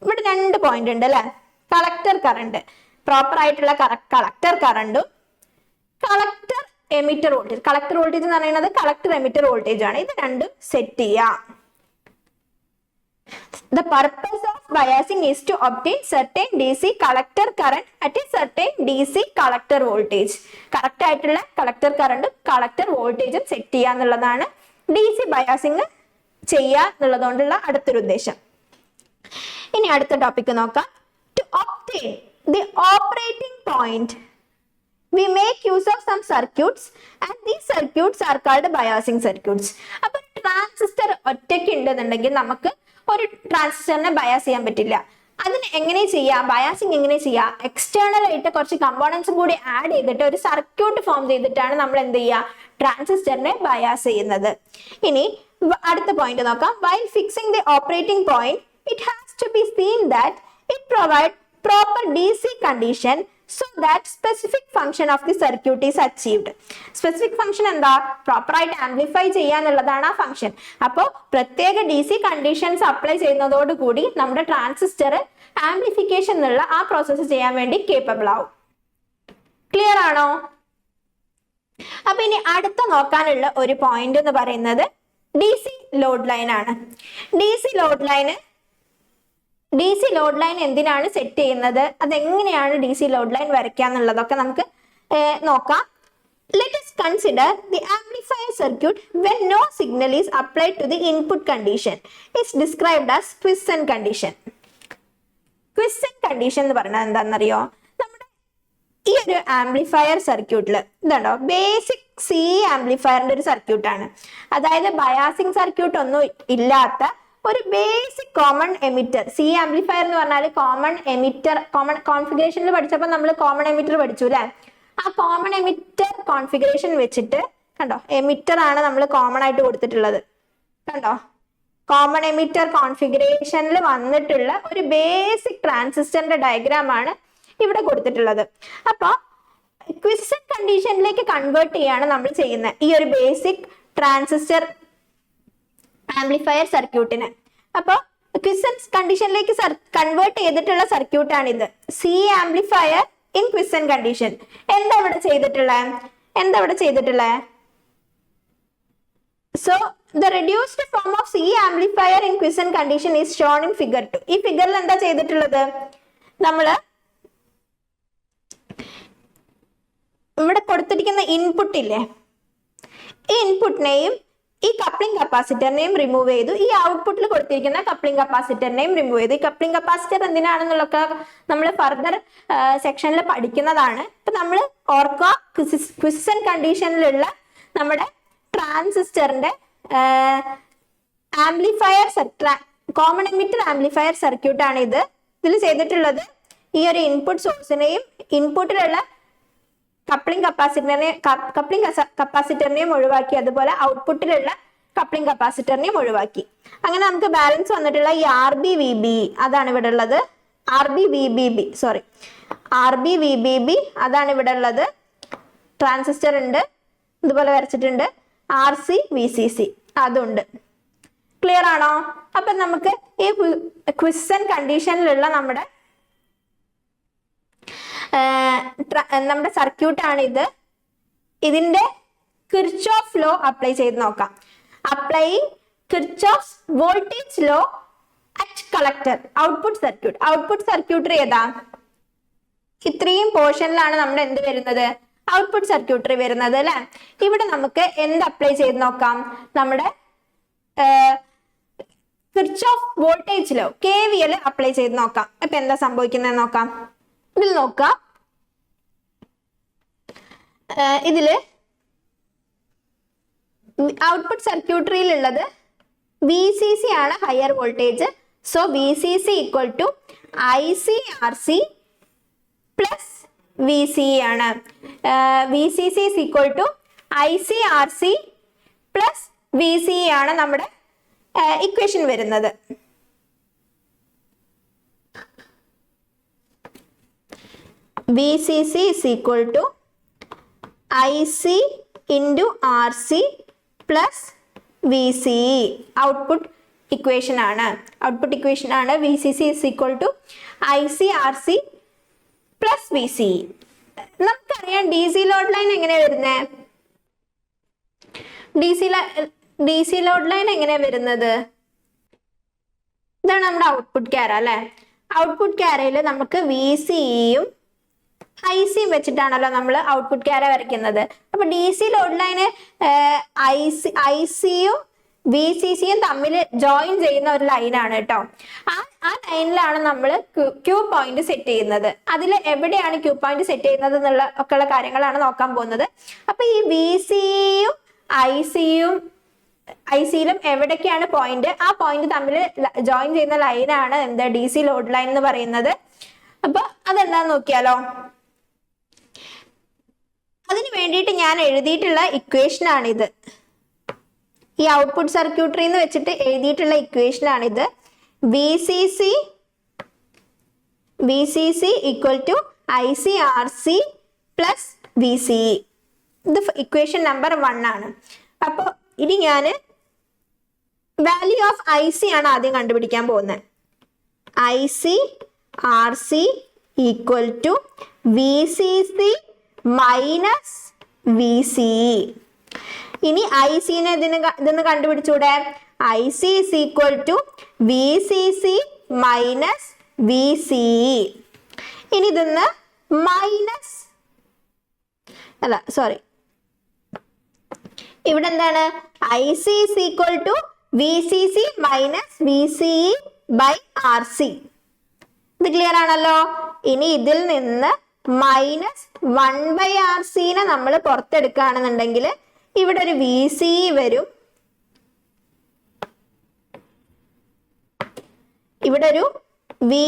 ഇവിടെ 2 പോയിന്റ് ഉണ്ട് അല്ലെ? കളക്ടർ കറന്റ്, പ്രോപ്പർ ആയിട്ടുള്ള കളക്ടർ കറണ്ടും collector emitter voltage. Collector voltage എന്ന് പറയുന്നത് കളക്ടർ എമിറ്റർ വോൾട്ടേജ് ആണ്. ഇത് രണ്ടും സെറ്റ് ചെയ്യാം. The purpose of biasing is to obtain certain DC collector current at a certain DC collector voltage. Correct ആയിട്ടുള്ള collector കറണ്ടും കളക്ടർ വോൾട്ടേജും സെറ്റ് ചെയ്യുക എന്നുള്ളതാണ് DC ബയാസിംഗ് ചെയ്യുക എന്നുള്ളതുകൊണ്ടുള്ള അടുത്തൊരു ഉദ്ദേശം. ഇനി അടുത്ത ടോപ്പിക് നോക്കാം. To obtain the operating point we make use of some circuits and these circuits are called biasing circuits. അപ്പോൾ ട്രാൻസിസ്റ്റർ ഒറ്റയ്ക്ക് ഉണ്ടെന്നുണ്ടെങ്കിൽ നമുക്ക് ഒരു ട്രാൻസിസ്റ്ററിനെ ബയാസ് ചെയ്യാൻ പറ്റില്ല. അതിന് എങ്ങനെ ചെയ്യാം, ബയാസിങ് എങ്ങനെ ചെയ്യാം, എക്സ്റ്റേണൽ ആയിട്ട് കുറച്ച് കമ്പോണൻസും കൂടി ആഡ് ചെയ്തിട്ട് ഒരു സർക്യൂട്ട് ഫോം ചെയ്തിട്ടാണ് നമ്മൾ എന്ത് ചെയ്യുക, ട്രാൻസിസ്റ്ററിനെ ബയാസ് ചെയ്യുന്നത്. ഇനി അടുത്ത പോയിന്റ് നോക്കാം. while fixing the operating point it has to be seen that it provides proper DC condition so that specific function of the circuit is achieved. Specific function എന്താ, പ്രോപ്പർ ആയിട്ട് ആംപ്ലിഫൈ ചെയ്യാന്നുള്ളതാണ് ആ function. അപ്പോൾ പ്രത്യേക DC conditions apply ചെയ്യുന്നതോടുകൂടി നമ്മുടെ transistor amplification എന്നുള്ള ആ process ചെയ്യാൻ വേണ്ടി കേപ്പബിൾ ആവും. ക്ലിയർ ആണോ? അപ്പൊ ഇനി അടുത്ത നോക്കാനുള്ള ഒരു പോയിന്റ് എന്ന് പറയുന്നത് DC ലോഡ് ലൈൻ ആണ്. DC ലോഡ് ലൈൻ എന്തിനാണ് സെറ്റ് ചെയ്യുന്നത്, അതെങ്ങനെയാണ് DC ലോഡ് ലൈൻ വരയ്ക്കുക എന്നുള്ളതൊക്കെ നമുക്ക് നോക്കാം. Let us consider the amplifier circuit when no signal is applied to the input condition. It's described as quiescent condition. Quiescent condition എന്ന് പറഞ്ഞാൽ എന്താണെന്നറിയോ, നമ്മുടെ ഈ ഒരു ആംപ്ലിഫയർ സർക്യൂട്ടിൽ ഇതുണ്ടോ, ബേസിക് സി ആംപ്ലിഫയറിന്റെ ഒരു സർക്യൂട്ടാണ്. അതായത് ബയാസിംഗ് സർക്യൂട്ട് ഒന്നും ഇല്ലാത്ത ഒരു basic common emitter. C amplifier എന്ന് പറഞ്ഞാൽ കോമൺ എമിറ്റർ, കോമൺ കോൺഫിഗറേഷനിൽ പഠിച്ചപ്പോൾ നമ്മൾ കോമൺ എമിറ്റർ പഠിച്ചു അല്ലേ. ആ കോമൺ എമിറ്റർ കോൺഫിഗറേഷൻ വെച്ചിട്ട് കണ്ടോ, എമിറ്റർ ആണ് നമ്മൾ കോമൺ ആയിട്ട് കൊടുത്തിട്ടുള്ളത്. കണ്ടോ, കോമൺ എമിറ്റർ കോൺഫിഗറേഷനിൽ വന്നിട്ടുള്ള ഒരു ബേസിക് ട്രാൻസിസ്റ്ററിന്റെ ഡയഗ്രാം ആണ് ഇവിടെ കൊടുത്തിട്ടുള്ളത്. അപ്പോൾ ക്വിസന്റ് കണ്ടീഷനിലേക്ക് കൺവേർട്ട് ചെയ്യാണ് നമ്മൾ ചെയ്യുന്നത് ഈ ഒരു ബേസിക് ട്രാൻസിസ്റ്റർ ആംപ്ലിഫയർ സർക്യൂട്ടിന്. അപ്പോൾ ക്വിസന്റ് കണ്ടീഷനിലേക്ക് കൺവേർട്ട് ചെയ്തിട്ടുള്ള സർക്യൂട്ടാണ് ഇത്, C amplifier in quiescent condition. എന്താ ഇവിടെ ചെയ്തിട്ടുള്ളത്? So the reduced form of C amplifier in quiescent condition is shown in figure 2. ഈ ഫിഗറിൽ എന്താ ചെയ്തിട്ടുള്ളത്, നമ്മള് ഇവിടെ കൊടുത്തിരിക്കുന്ന ഇൻപുട്ട് ഇല്ലേ, ഈ ഇൻപുട്ടിനെയും ഈ കപ്ലിംഗ് കപ്പാസിറ്ററിനെയും റിമൂവ് ചെയ്തു. ഈ ഔട്ട്പുട്ടിൽ കൊടുത്തിരിക്കുന്ന കപ്ലിംഗ് കപ്പാസിറ്ററിനെയും റിമൂവ് ചെയ്തു. ഈ കപ്ലിംഗ് കപ്പാസിറ്റർ എന്തിനാണെന്നുള്ളൊക്കെ നമ്മൾ ഫർദർ സെക്ഷനിൽ പഠിക്കുന്നതാണ്. ഇപ്പൊ നമ്മൾ ഓർക്കുക, ക്വിസന്റ് കണ്ടീഷനിലുള്ള നമ്മുടെ ട്രാൻസിസ്റ്ററിന്റെ amplifier common emitter amplifier circuit ആണ് ഇത്. ഇതിൽ ചെയ്തിട്ടുള്ളത് ഈ ഒരു ഇൻപുട്ട് സോഴ്സിനെയും ഇൻപുട്ടിലുള്ള കപ്ലിംഗ് കപ്പാസിറ്ററിനെയും ഒഴിവാക്കി, അതുപോലെ ഔട്ട്പുട്ടിലുള്ള കപ്ലിംഗ് കപ്പാസിറ്ററിനെയും ഒഴിവാക്കി. അങ്ങനെ നമുക്ക് ബാലൻസ് വന്നിട്ടുള്ള ഈ RB/VB അതാണ് ഇവിടെ ഉള്ളത്. RB/VBB അതാണ് ഇവിടെ ഉള്ളത്. ട്രാൻസിസ്റ്റർ ഉണ്ട്, ഇതുപോലെ വരച്ചിട്ടുണ്ട്. RC/VCC അതുണ്ട്. ക്ലിയർ ആണോ? അപ്പൊ നമുക്ക് ഈ ക്വിസന്റ് കണ്ടീഷനിലുള്ള നമ്മുടെ സർക്യൂട്ട് ആണ് ഇത്. ഇതിന്റെ കിർച്ചോഫ് ലോ അപ്ലൈ ചെയ്ത് നോക്കാം. Apply Kirchhoff voltage law at collector output circuitry ഏതാ, ഇത്രയും പോർഷനിലാണ് നമ്മുടെ എന്ത് വരുന്നത്, ഔട്ട്പുട്ട് സർക്യൂട്ടറി വരുന്നത് അല്ലെ. ഇവിടെ നമുക്ക് എന്ത് അപ്ലൈ ചെയ്ത് നോക്കാം, നമ്മുടെ Kirchhoff voltage law KVL apply ചെയ്ത് നോക്കാം. അപ്പൊ എന്താ സംഭവിക്കുന്നത് നോക്കാം. ഇതിൽ നോക്കാം, ഇതില് ഔട്ട്പുട്ട് സർക്യൂട്ടറിയിലുള്ളത് VCC ആണ് higher voltage. So VCC equal to ICRC plus VCE ആണ്. VCC is equal to ICRC plus VCE ആണ് നമ്മുടെ ഇക്വേഷൻ വരുന്നത്. VCC is equal to IC into RC plus VCE output equation ആണ്. VCC is equal to ICRC plus VCE. നമുക്കറിയാം DC load line എങ്ങനെയാ വരുന്നത്, DC load line എങ്ങനെയാ വരുന്നത്, ഇതാണ് നമ്മുടെ ഔട്ട്പുട്ട് ക്യാര അല്ലെ. ഔട്ട്പുട്ട് ക്യാരയിൽ നമുക്ക് VCEയും ICയും വെച്ചിട്ടാണല്ലോ നമ്മൾ ഔട്ട്പുട്ട് ക്യാര വരയ്ക്കുന്നത്. അപ്പൊ DC ലോഡ് ലൈന് ICയും VCCയും തമ്മിൽ ജോയിൻ ചെയ്യുന്ന ഒരു ലൈനാണ് കേട്ടോ. ആ ആ ലൈനിലാണ് നമ്മൾ ക്യൂ പോയിന്റ് സെറ്റ് ചെയ്യുന്നത്. അതിൽ എവിടെയാണ് ക്യൂ പോയിന്റ് സെറ്റ് ചെയ്യുന്നത് എന്നുള്ള ഒക്കെയുള്ള കാര്യങ്ങളാണ് നോക്കാൻ പോകുന്നത്. അപ്പൊ ഈ വി സിയും ഐ സിയിലും എവിടേക്കാണ് പോയിന്റ്, ആ പോയിന്റ് തമ്മിൽ ജോയിൻ ചെയ്യുന്ന ലൈനാണ് എന്താ ഡി സി ലോഡ് ലൈൻ എന്ന് പറയുന്നത്. അപ്പൊ അതെന്താന്ന് നോക്കിയാലോ. അതിന് വേണ്ടിയിട്ട് ഞാൻ എഴുതിയിട്ടുള്ള ഇക്വേഷൻ ആണിത്. ഈ ഔട്ട്പുട്ട് സർക്യൂട്ടറി എന്ന് വെച്ചിട്ട് എഴുതിയിട്ടുള്ള ഇക്വേഷൻ ആണിത്. V C C equal to I C R C plus V C. ഇത് ഇക്വേഷൻ നമ്പർ 1 ആണ്. അപ്പൊ ഇനി ഞാൻ വാല്യൂ ഓഫ് ഐ സി ആണ് ആദ്യം കണ്ടുപിടിക്കാൻ പോകുന്നത്. I C R C equal to V C C minus V C. ഇനി ഐ സിനെ ഇതൊന്ന് കണ്ടുപിടിച്ചൂടെ. I C is equal to V C C minus V C. ഇനി ഇതൊന്ന് മൈനസ് ഇവിടെ എന്താണ്, I C is equal to V C C minus V C by R C. ഇത് clear ആണല്ലോ. ഇനി ഇതിൽ നിന്ന് മൈനസ് 1/RC നമ്മൾ പുറത്തെടുക്കുകയാണെന്നുണ്ടെങ്കിൽ ഇവിടെ ഒരു വി സി വരും, ഇവിടെ ഒരു വി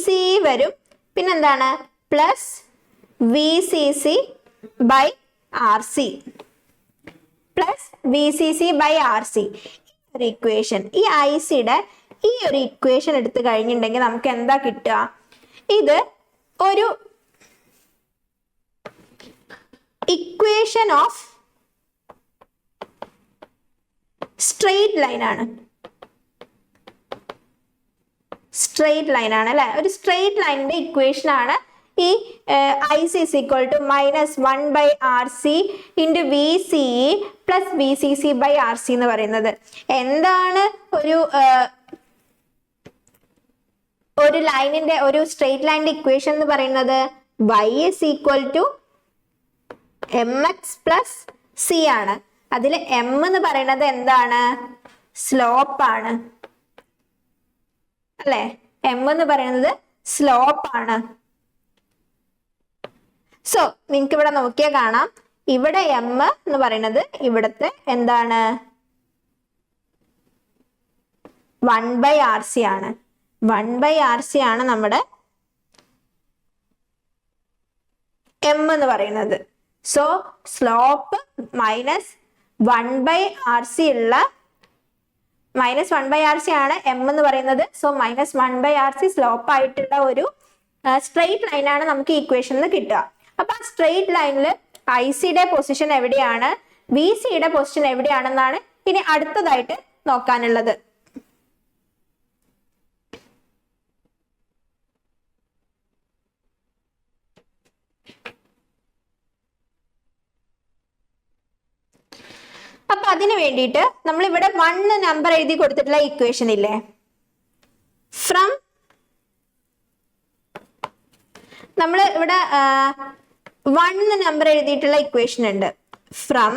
സി വരും, പിന്നെന്താണ് plus V C C by R C, plus V C C by R C. ഒരു ഇക്വേഷൻ, ഈ ഐ സിയുടെ ഈ ഒരു ഇക്വേഷൻ എടുത്തു കഴിഞ്ഞിട്ടുണ്ടെങ്കിൽ നമുക്ക് എന്താ കിട്ടുക? ഇത് ഒരു ഇക്വേഷൻ ഓഫ് സ്ട്രെയിറ്റ് ലൈൻ ആണ്. അല്ലെ? ഒരു സ്ട്രെയിറ്റ് ലൈനിന്റെ ഇക്വേഷൻ ആണ് ഈ I C is equal to minus 1/RC into V C plus V C C by R C എന്ന് പറയുന്നത്. എന്താണ് ഒരു ലൈനിന്റെ, ഒരു സ്ട്രെയിറ്റ് ലൈനിന്റെ ഇക്വേഷൻ എന്ന് പറയുന്നത്? y is equal to mx plus C ആണ്. അതിൽ m എന്ന് പറയുന്നത് എന്താണ്? സ്ലോപ്പ് ആണ് അല്ലെ? m എന്ന് പറയുന്നത് സ്ലോപ്പ് ആണ്. സോ നിങ്ങൾക്ക് ഇവിടെ നോക്കിയാൽ കാണാം, ഇവിടെ m എന്ന് പറയുന്നത് ഇവിടുത്തെ എന്താണ്? 1/RC ആണ്. 1/RC ആണ് നമ്മുടെ m എന്ന് പറയുന്നത്. സോ സ്ലോപ്പ് മൈനസ് 1/RC ഉള്ള -1/RC ആണ് m എന്ന് പറയുന്നത്. സോ -1/RC സ്ലോപ്പ് ആയിട്ടുള്ള ഒരു സ്ട്രെയിറ്റ് ലൈൻ ആണ് നമുക്ക് ഇക്വേഷനിൽ കിട്ടുക. അപ്പൊ ആ സ്ട്രെയിറ്റ് ലൈനിൽ ഐ സിയുടെ പൊസിഷൻ എവിടെയാണ്, വി സിയുടെ പൊസിഷൻ എവിടെയാണെന്നാണ് ഇനി അടുത്തതായിട്ട് നോക്കാനുള്ളത്. അപ്പൊ അതിന് വേണ്ടിയിട്ട് നമ്മൾ ഇവിടെ 1 നമ്പർ എഴുതി കൊടുത്തിട്ടുള്ള ഇക്വേഷൻ ഇല്ലേ, ഫ്രം നമ്മൾ ഇവിടെ 1 നമ്പർ എഴുതിയിട്ടുള്ള ഇക്വേഷൻ ഉണ്ട്. ഫ്രം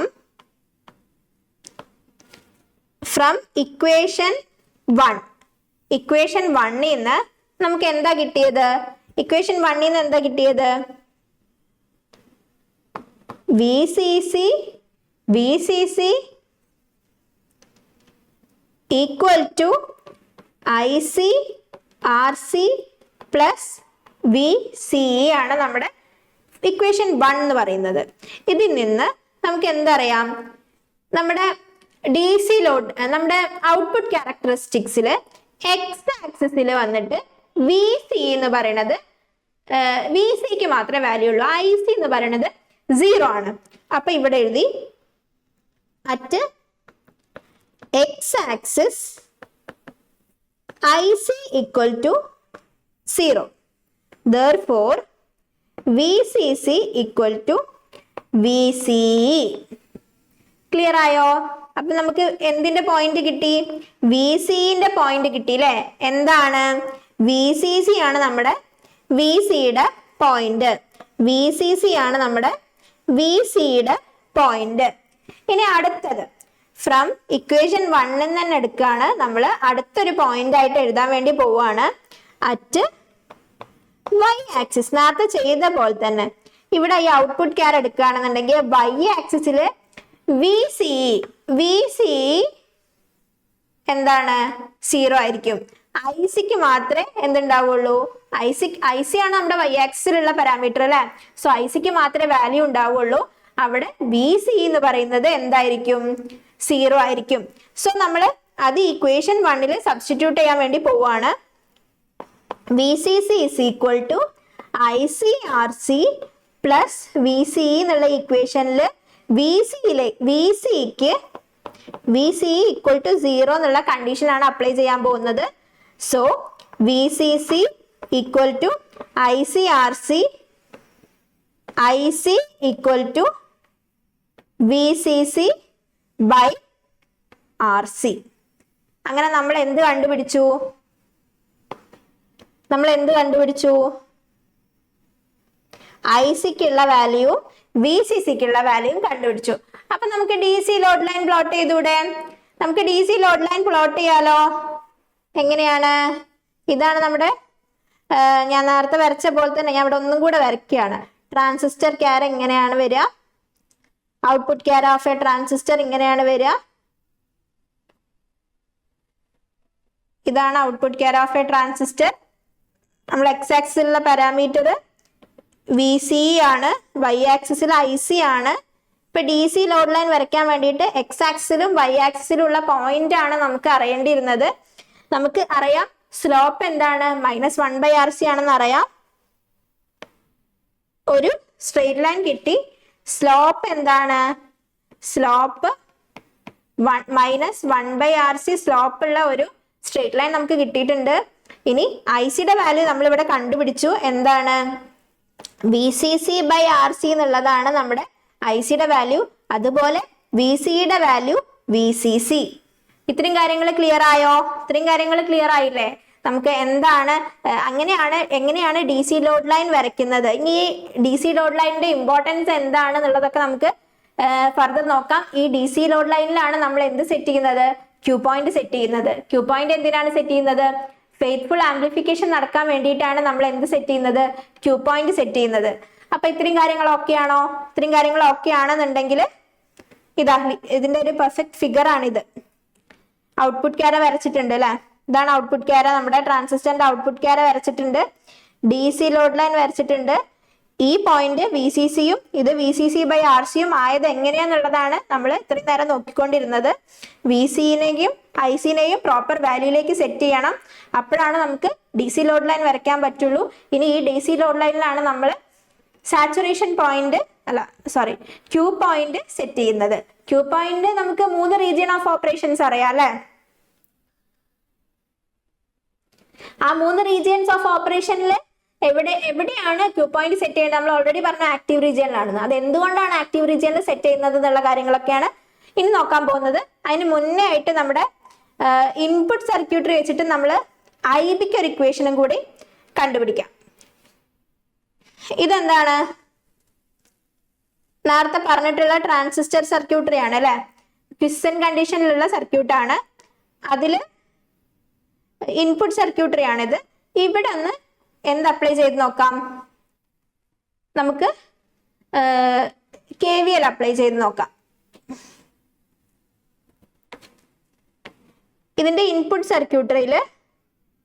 ഇക്വേഷൻ 1 നിന്ന് നമുക്ക് എന്താ കിട്ടിയത്? ഇക്വേഷൻ 1 നിന്ന് എന്താ കിട്ടിയത്? V C C equal to I C R C plus V C ആണ് നമ്മുടെ ഇക്വേഷൻ 1 എന്ന് പറയുന്നത്. ഇതിൽ നിന്ന് നമുക്ക് എന്തറിയാം? നമ്മുടെ ഡി സി ലോഡ്, നമ്മുടെ ഔട്ട്പുട്ട് ക്യാരക്ടറിസ്റ്റിക്സിൽ എക്സ് ആക്സിസിൽ വന്നിട്ട് വി സി എന്ന് പറയുന്നത്, വി സിക്ക് മാത്രമേ വാല്യൂ ഉള്ളൂ. ഐ സി എന്ന് പറയുന്നത് 0 ആണ്. അപ്പൊ ഇവിടെ എഴുതി at X axis I C equal to 0. Therefore, VCC equal to VCE. Clear ആയോ? അപ്പൊ നമുക്ക് എന്തിന്റെ പോയിന്റ് കിട്ടി? VCന്റെ പോയിന്റ് കിട്ടി അല്ലെ? എന്താണ്? VCC ആണ് നമ്മുടെ VCയുടെ പോയിന്റ്. VCC ആണ് നമ്മുടെ VCയുടെ പോയിന്റ്. ഇനി അടുത്തത് ഫ്രം ഇക്വേഷൻ 1 തന്നെ എടുക്കുകയാണ്. നമ്മൾ അടുത്തൊരു പോയിന്റ് ആയിട്ട് എഴുതാൻ വേണ്ടി പോവുകയാണ്. അറ്റ് y ആക്സിസ് നേരത്തെ ചെയ്ത പോലെ തന്നെ ഇവിടെ ഈ ഔട്ട്പുട്ട് ക്യാർ എടുക്കുകയാണെന്നുണ്ടെങ്കിൽ y ആക്സിസിൽ വി സി എന്താണ് 0 ആയിരിക്കും. ഐസിക്ക് മാത്രമേ എന്തുണ്ടാവുള്ളൂ, ഐ സി ആണ് നമ്മുടെ y ആക്സിസിലുള്ള പാരാമീറ്റർ അല്ലെ. സോ ഐസിക്ക് മാത്രമേ വാല്യൂ ഉണ്ടാവുള്ളൂ. അവിടെ വി സി എന്ന് പറയുന്നത് എന്തായിരിക്കും, 0 ആയിരിക്കും. സോ നമ്മൾ അത് ഇക്വേഷൻ 1 സബ്സ്റ്റിറ്റ്യൂട്ട് ചെയ്യാൻ വേണ്ടി പോവാണ്. V C C is equal to I C R C plus V C എന്നുള്ള ഇക്വേഷനിൽ വി സി ഈക്വൽ ടു 0 എന്നുള്ള കണ്ടീഷൻ ആണ് അപ്ലൈ ചെയ്യാൻ പോകുന്നത്. So V C C equal to I C R C, I C equal to V C C by R C. അങ്ങനെ നമ്മൾ എന്ത് കണ്ടുപിടിച്ചു, ഐ സിക്കുള്ള വാല്യൂ വി സി സിക്കുള്ള വാല്യൂയും കണ്ടുപിടിച്ചു. അപ്പൊ നമുക്ക് D C load line plot ചെയ്തൂടെ? നമുക്ക് D C load line plot ചെയ്യാലോ. എങ്ങനെയാണ്? ഇതാണ് നമ്മുടെ ഞാൻ നേരത്തെ വരച്ച പോലെ തന്നെ ഞാൻ ഇവിടെ ഒന്നും കൂടെ വരയ്ക്കുകയാണ്. ട്രാൻസിസ്റ്റർ ക്യാർ എങ്ങനെയാണ് വരിക, ഔട്ട്പുട്ട് ക്യാർ ഓഫ് എ ട്രാൻസിസ്റ്റർ ഇങ്ങനെയാണ് വരിക. ഇതാണ് ഔട്ട്പുട്ട് ക്യാർ ഓഫ് എ ട്രാൻസിസ്റ്റർ. നമ്മൾ എക്സ് ആക്സിസിലുള്ള പാരാമീറ്റർ വി സി ആണ്, വൈ ആക്സിസിൽ ഐ സി ആണ്. ഇപ്പൊ ഡി സി ലോഡ് ലൈൻ വരയ്ക്കാൻ വേണ്ടിയിട്ട് എക്സ് ആക്സിസിലും വൈ ആക്സിസിലും ഉള്ള പോയിന്റ് ആണ് നമുക്ക് അറിയേണ്ടിയിരുന്നത്. നമുക്ക് അറിയാം സ്ലോപ്പ് എന്താണ്, -1/RC ആണെന്ന് അറിയാം. ഒരു സ്ട്രെയിറ്റ് ലൈൻ കിട്ടി. സ്ലോപ്പ് എന്താണ്, സ്ലോപ്പ് -1/RC സ്ലോപ്പ് ഉള്ള ഒരു സ്ട്രെയിറ്റ് ലൈൻ നമുക്ക് കിട്ടിയിട്ടുണ്ട്. ഇനി ഐ സിയുടെ വാല്യൂ നമ്മൾ ഇവിടെ കണ്ടുപിടിച്ചു. എന്താണ്, V C C by R C എന്നുള്ളതാണ് നമ്മുടെ ഐ സിയുടെ വാല്യൂ. അതുപോലെ വി സിയുടെ വാല്യൂ വി സി സി. ഇത്രയും കാര്യങ്ങൾ ക്ലിയർ ആയോ? ഇത്രയും കാര്യങ്ങൾ ക്ലിയർ ആയില്ലേ? നമുക്ക് എന്താണ് എങ്ങനെയാണ് ഡി സി ലോഡ് ലൈൻ വരയ്ക്കുന്നത്. ഇനി ഈ ഡി സി ലോഡ് ലൈനിന്റെ ഇമ്പോർട്ടൻസ് എന്താണെന്നുള്ളതൊക്കെ നമുക്ക് ഫർദർ നോക്കാം. ഈ ഡി സി ലോഡ് ലൈനിലാണ് നമ്മൾ എന്ത് സെറ്റ് ചെയ്യുന്നത്, ക്യൂ പോയിന്റ് സെറ്റ് ചെയ്യുന്നത്. ക്യൂ പോയിന്റ് എന്തിനാണ് സെറ്റ് ചെയ്യുന്നത്? ഫെയ്ത്ത്ഫുൾ ആംപ്ലിഫിക്കേഷൻ നടക്കാൻ വേണ്ടിയിട്ടാണ് നമ്മൾ എന്ത് സെറ്റ് ചെയ്യുന്നത്, ക്യൂ പോയിന്റ് സെറ്റ് ചെയ്യുന്നത്. അപ്പൊ ഇത്രയും കാര്യങ്ങൾ ഓക്കെ ആണോ? ഇത്രയും കാര്യങ്ങൾ ഓക്കെ ആണെന്നുണ്ടെങ്കിൽ ഇതാ ഇതിന്റെ ഒരു പെർഫെക്റ്റ് ഫിഗർ ആണിത്. ഔട്ട്പുട്ട് ക്യാര വരച്ചിട്ടുണ്ട് അല്ലെ. ഇതാണ് ഔട്ട്പുട്ട് ക്യാര, നമ്മുടെ ട്രാൻസിസ്റ്ററിന്റെ ഔട്ട്പുട്ട് ക്യാര വരച്ചിട്ടുണ്ട്. ഡി സി ലോഡ് ലൈൻ വരച്ചിട്ടുണ്ട്. ഈ പോയിന്റ് വി സി സിയും ഇത് V C C by R സിയും ആയത് എങ്ങനെയാന്നുള്ളതാണ് നമ്മൾ ഇത്രയും നേരം നോക്കിക്കൊണ്ടിരുന്നത്. വി സിനെയും ഐ സിനെയും പ്രോപ്പർ വാല്യൂയിലേക്ക് സെറ്റ് ചെയ്യണം. അപ്പോഴാണ് നമുക്ക് ഡി സി ലോഡ് ലൈൻ വരയ്ക്കാൻ പറ്റുള്ളൂ. ഇനി ഈ ഡി സി ലോഡ് ലൈനിലാണ് നമ്മൾ saturation point Q point set ചെയ്യുന്നത്. ക്യൂ പോയിന്റ് നമുക്ക് 3 റീജിയൻ ഓഫ് ഓപ്പറേഷൻസ് അറിയാം അല്ലെ. ആ 3 റീജിയൻസ് ഓഫ് ഓപ്പറേഷനിൽ എവിടെയാണ് ക്യൂ പോയിന്റ് സെറ്റ് ചെയ്യേണ്ടത്? നമ്മൾ ഓൾറെഡി പറഞ്ഞ ആക്റ്റീവ് റീജിയനിലാണ്. അത് എന്തുകൊണ്ടാണ് ആക്റ്റീവ് റീജിയനിൽ സെറ്റ് ചെയ്യുന്നത് എന്നുള്ള കാര്യങ്ങളൊക്കെയാണ് ഇനി നോക്കാൻ പോകുന്നത്. അതിന് മുന്നേ ആയിട്ട് നമ്മുടെ ഇൻപുട്ട് സർക്യൂട്ടറി വെച്ചിട്ട് നമ്മൾ ഐ ബിക്ക് ഒരു ഇക്വേഷനും കൂടി കണ്ടുപിടിക്കാം. ഇതെന്താണ്, നേരത്തെ പറഞ്ഞിട്ടുള്ള ട്രാൻസിസ്റ്റർ സർക്യൂട്ടറി ആണ് അല്ലെ. ക്വിസന്റ് കണ്ടീഷനിലുള്ള സർക്യൂട്ടാണ്. അതില് ഇൻപുട്ട് സർക്യൂട്ടറി ആണിത്. ഇവിടെ ഒന്ന് എന്ത് അപ്ലൈ ചെയ്ത് നോക്കാം, നമുക്ക് KVL അപ്ലൈ ചെയ്ത് നോക്കാം. ഇതിന്റെ ഇൻപുട്ട് സർക്യൂട്ടറിയിൽ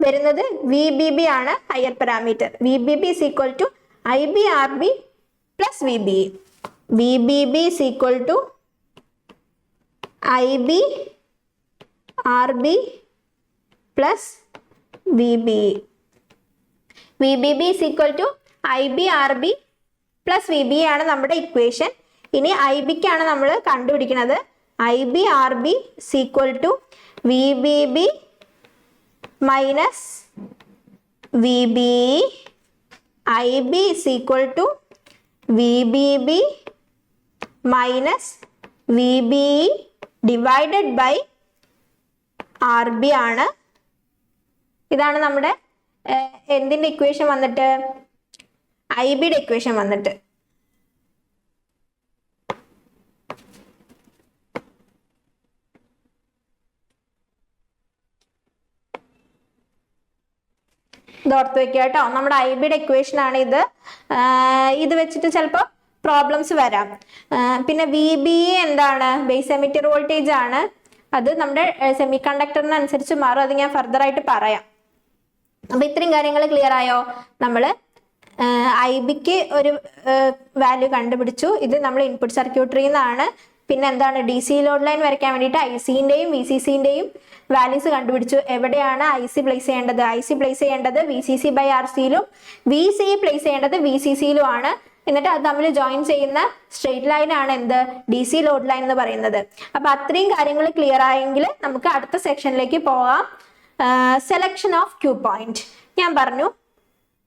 വരുന്നത് VBB ആണ് higher parameter. VBB is equal to IBRB plus VBE. VBB is equal to IBRB plus VBE. VBB is equal to IBRB plus VBE ആണ് നമ്മുടെ ഇക്വേഷൻ. ഇനി IBക്കാണ് നമ്മൾ കണ്ടുപിടിക്കുന്നത്. IBRB is equal to VBB minus VBE. IB is equal to VBB minus VBE divided by RB ആണ്. ഇതാണ് നമ്മുടെ എന്തിന്റെ equation വന്നിട്ട്, IBയുടെ ഇക്വേഷൻ വന്നിട്ട്. ഇത് ഓർത്ത് വെക്കുക കേട്ടോ. നമ്മുടെ ഐബിയുടെ ഇക്വേഷൻ ആണ് ഇത്. ഇത് വെച്ചിട്ട് ചിലപ്പോൾ പ്രോബ്ലംസ് വരാം. പിന്നെ VBE എന്താണ്? ബേസ് എമിറ്റർ വോൾട്ടേജ് ആണ്. അത് നമ്മുടെ സെമി കണ്ടക്ടറിനനുസരിച്ച് മാറും. അത് ഞാൻ ഫർദർ ആയിട്ട് പറയാം. അപ്പൊ ഇത്രയും കാര്യങ്ങൾ ക്ലിയർ ആയോ? നമ്മൾ IBക്ക് ഒരു വാല്യൂ കണ്ടുപിടിച്ചു. ഇത് നമ്മൾ ഇൻപുട്ട് സർക്യൂട്ടറിയിൽ നിന്നാണ്. പിന്നെ എന്താണ്? DC ലോഡ് ലൈൻ വരയ്ക്കാൻ വേണ്ടിയിട്ട് ICന്റെയും VCCന്റെയും വാല്യൂസ് കണ്ടുപിടിച്ചു. എവിടെയാണ് IC പ്ലേസ് ചെയ്യേണ്ടത്? IC പ്ലേസ് ചെയ്യേണ്ടത് VCC/RCയിലും VCE പ്ലേസ് ചെയ്യേണ്ടത് VCCയിലും ആണ്. എന്നിട്ട് അത് തമ്മിൽ ജോയിൻ ചെയ്യുന്ന സ്ട്രെയിറ്റ് ലൈൻ ആണ് എന്ത്? DC ലോഡ് ലൈൻ എന്ന് പറയുന്നത്. അപ്പൊ അത്രയും കാര്യങ്ങൾ ക്ലിയർ ആയെങ്കിൽ നമുക്ക് അടുത്ത സെക്ഷനിലേക്ക് പോകാം. Selection of Q point. ഞാൻ പറഞ്ഞു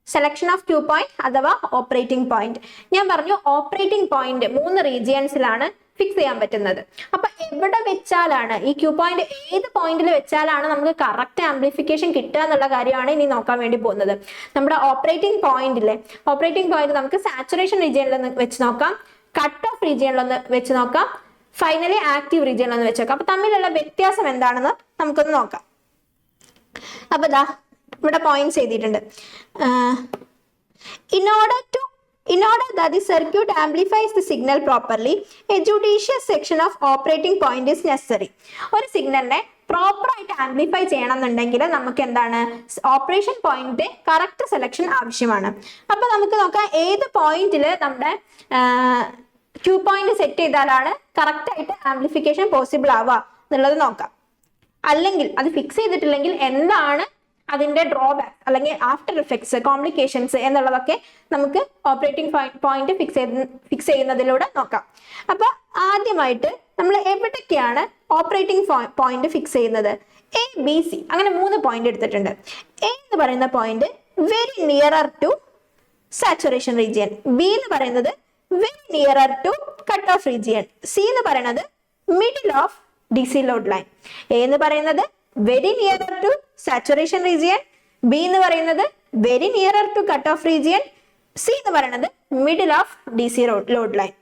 സെലക്ഷൻ ഓഫ് ക്യൂ പോയിന്റ് അഥവാ ഓപ്പറേറ്റിംഗ് പോയിന്റ്. ഞാൻ പറഞ്ഞു ഓപ്പറേറ്റിംഗ് പോയിന്റ് 3 റീജിയൻസിലാണ് ഫിക്സ് ചെയ്യാൻ പറ്റുന്നത്. അപ്പൊ എവിടെ വെച്ചാലാണ് ഈ ക്യൂ പോയിന്റ്, ഏത് പോയിന്റിൽ വെച്ചാലാണ് നമുക്ക് കറക്റ്റ് ആംപ്ലിഫിക്കേഷൻ കിട്ടുക എന്നുള്ള കാര്യമാണ് ഇനി നോക്കാൻ വേണ്ടി പോകുന്നത്. നമ്മുടെ ഓപ്പറേറ്റിംഗ് പോയിന്റിലെ ഓപ്പറേറ്റിംഗ് പോയിന്റ് നമുക്ക് സാച്ചുറേഷൻ റീജിയനിലൊന്ന് വെച്ച് നോക്കാം, കട്ട് ഓഫ് റീജിയനിലൊന്ന് വെച്ച് നോക്കാം, ഫൈനലി ആക്റ്റീവ് റീജിയനിലൊന്ന് വെച്ച് നോക്കാം. അപ്പൊ തമ്മിലുള്ള വ്യത്യാസം എന്താണെന്ന് നമുക്കൊന്ന് നോക്കാം. അപ്പൊ ദാ ഇവിടെ പോയിന്റ്സ് എഴുതിയിട്ടുണ്ട്. In order that the circuit amplifies the signal properly, a judicious section of operating point is necessary. ഒരു സിഗ്നലിനെ പ്രോപ്പർ ആയിട്ട് ആംപ്ലിഫൈ ചെയ്യണം എന്നുണ്ടെങ്കിൽ നമുക്ക് എന്താണ്? ഓപ്പറേഷൻ പോയിന്റ് കറക്റ്റ് സെലക്ഷൻ ആവശ്യമാണ്. അപ്പൊ നമുക്ക് നോക്കാം ഏത് പോയിന്റിൽ നമ്മുടെ ക്യൂ പോയിന്റ് സെറ്റ് ചെയ്താലാണ് കറക്റ്റ് ആയിട്ട് ആംപ്ലിഫിക്കേഷൻ പോസിബിൾ ആവുക എന്നുള്ളത് നോക്കാം. അല്ലെങ്കിൽ അത് ഫിക്സ് ചെയ്തിട്ടില്ലെങ്കിൽ എന്താണ് അതിന്റെ ഡ്രോബാക്ക് അല്ലെങ്കിൽ ആഫ്റ്റർ എഫക്ട്സ്, കോംപ്ലിക്കേഷൻസ് എന്നുള്ളതൊക്കെ നമുക്ക് ഓപ്പറേറ്റിംഗ് പോയിന്റ് ഫിക്സ് ചെയ്യുന്നതിലൂടെ നോക്കാം. അപ്പൊ ആദ്യമായിട്ട് നമ്മൾ എവിടേക്കാണ് ഓപ്പറേറ്റിംഗ് പോയിന്റ് ഫിക്സ് ചെയ്യുന്നത്? ABC, അങ്ങനെ 3 പോയിന്റ് എടുത്തിട്ടുണ്ട്. A എന്ന് പറയുന്ന point very nearer to saturation region, B എന്ന് പറയുന്നത് very nearer to cut off region, C എന്ന് പറയുന്നത് middle of DC load line. A എന്ന് പറയുന്നത് very nearer to saturation region, B എന്ന് പറയുന്നത് very nearer to cut off region, C എന്ന് പറയുന്നത് middle of DC load line.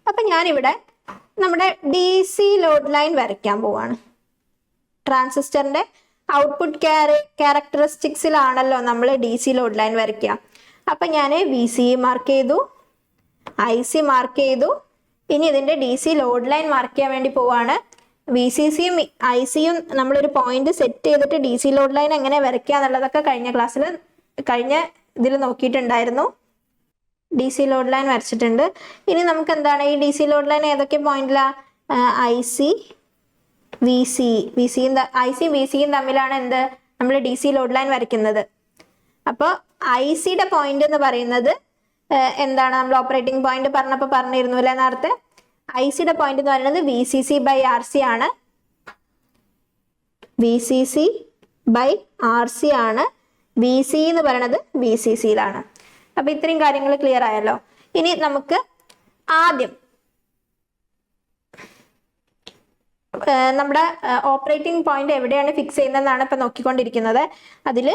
അപ്പൊ ഞാനിവിടെ നമ്മുടെ DC ലോഡ് ലൈൻ വരയ്ക്കാൻ പോവാണ്. ട്രാൻസിസ്റ്ററിന്റെ ഔട്ട്പുട്ട് ക്യാരക്ടറിസ്റ്റിക്സിലാണല്ലോ നമ്മൾ DC ലോഡ് ലൈൻ വരയ്ക്കുക. അപ്പൊ ഞാൻ VCE മാർക്ക് ചെയ്തു, IC മാർക്ക് ചെയ്തു. ഇനി ഇതിന്റെ DC ലോഡ് ലൈൻ മാർക്ക് ചെയ്യാൻ വേണ്ടി പോവാണ്. VCCയും ICയും നമ്മളൊരു പോയിന്റ് സെറ്റ് ചെയ്തിട്ട് DC ലോഡ് ലൈൻ എങ്ങനെ വരയ്ക്കുക എന്നുള്ളതൊക്കെ കഴിഞ്ഞ ഇതിൽ നോക്കിയിട്ടുണ്ടായിരുന്നു. DC ലോഡ് ലൈൻ വരച്ചിട്ടുണ്ട്. ഇനി നമുക്ക് എന്താണ് ഈ DC ലോഡ് ലൈൻ ഏതൊക്കെ പോയിന്റിലാ? IC VCയും തമ്മിലാണ് എന്ത് നമ്മൾ DC ലോഡ് ലൈൻ വരയ്ക്കുന്നത്. അപ്പോൾ ICയുടെ പോയിന്റ് എന്ന് പറയുന്നത് എന്താണ്? നമ്മൾ ഓപ്പറേറ്റിംഗ് പോയിന്റ് പറഞ്ഞിരുന്നു അല്ലെ നേരത്തെ. ICയുടെ പോയിന്റ് എന്ന് പറയുന്നത് VCC/RC ആണ്. VCC/RC ആണ്. VCE എന്ന് പറയുന്നത് VCCയിലാണ്. അപ്പൊ ഇത്രയും കാര്യങ്ങൾ ക്ലിയർ ആയല്ലോ. ഇനി നമുക്ക് ആദ്യം നമ്മുടെ ഓപ്പറേറ്റിംഗ് പോയിന്റ് എവിടെയാണ് ഫിക്സ് ചെയ്യുന്നതെന്നാണ് ഇപ്പൊ നോക്കിക്കൊണ്ടിരിക്കുന്നത്. അതിൽ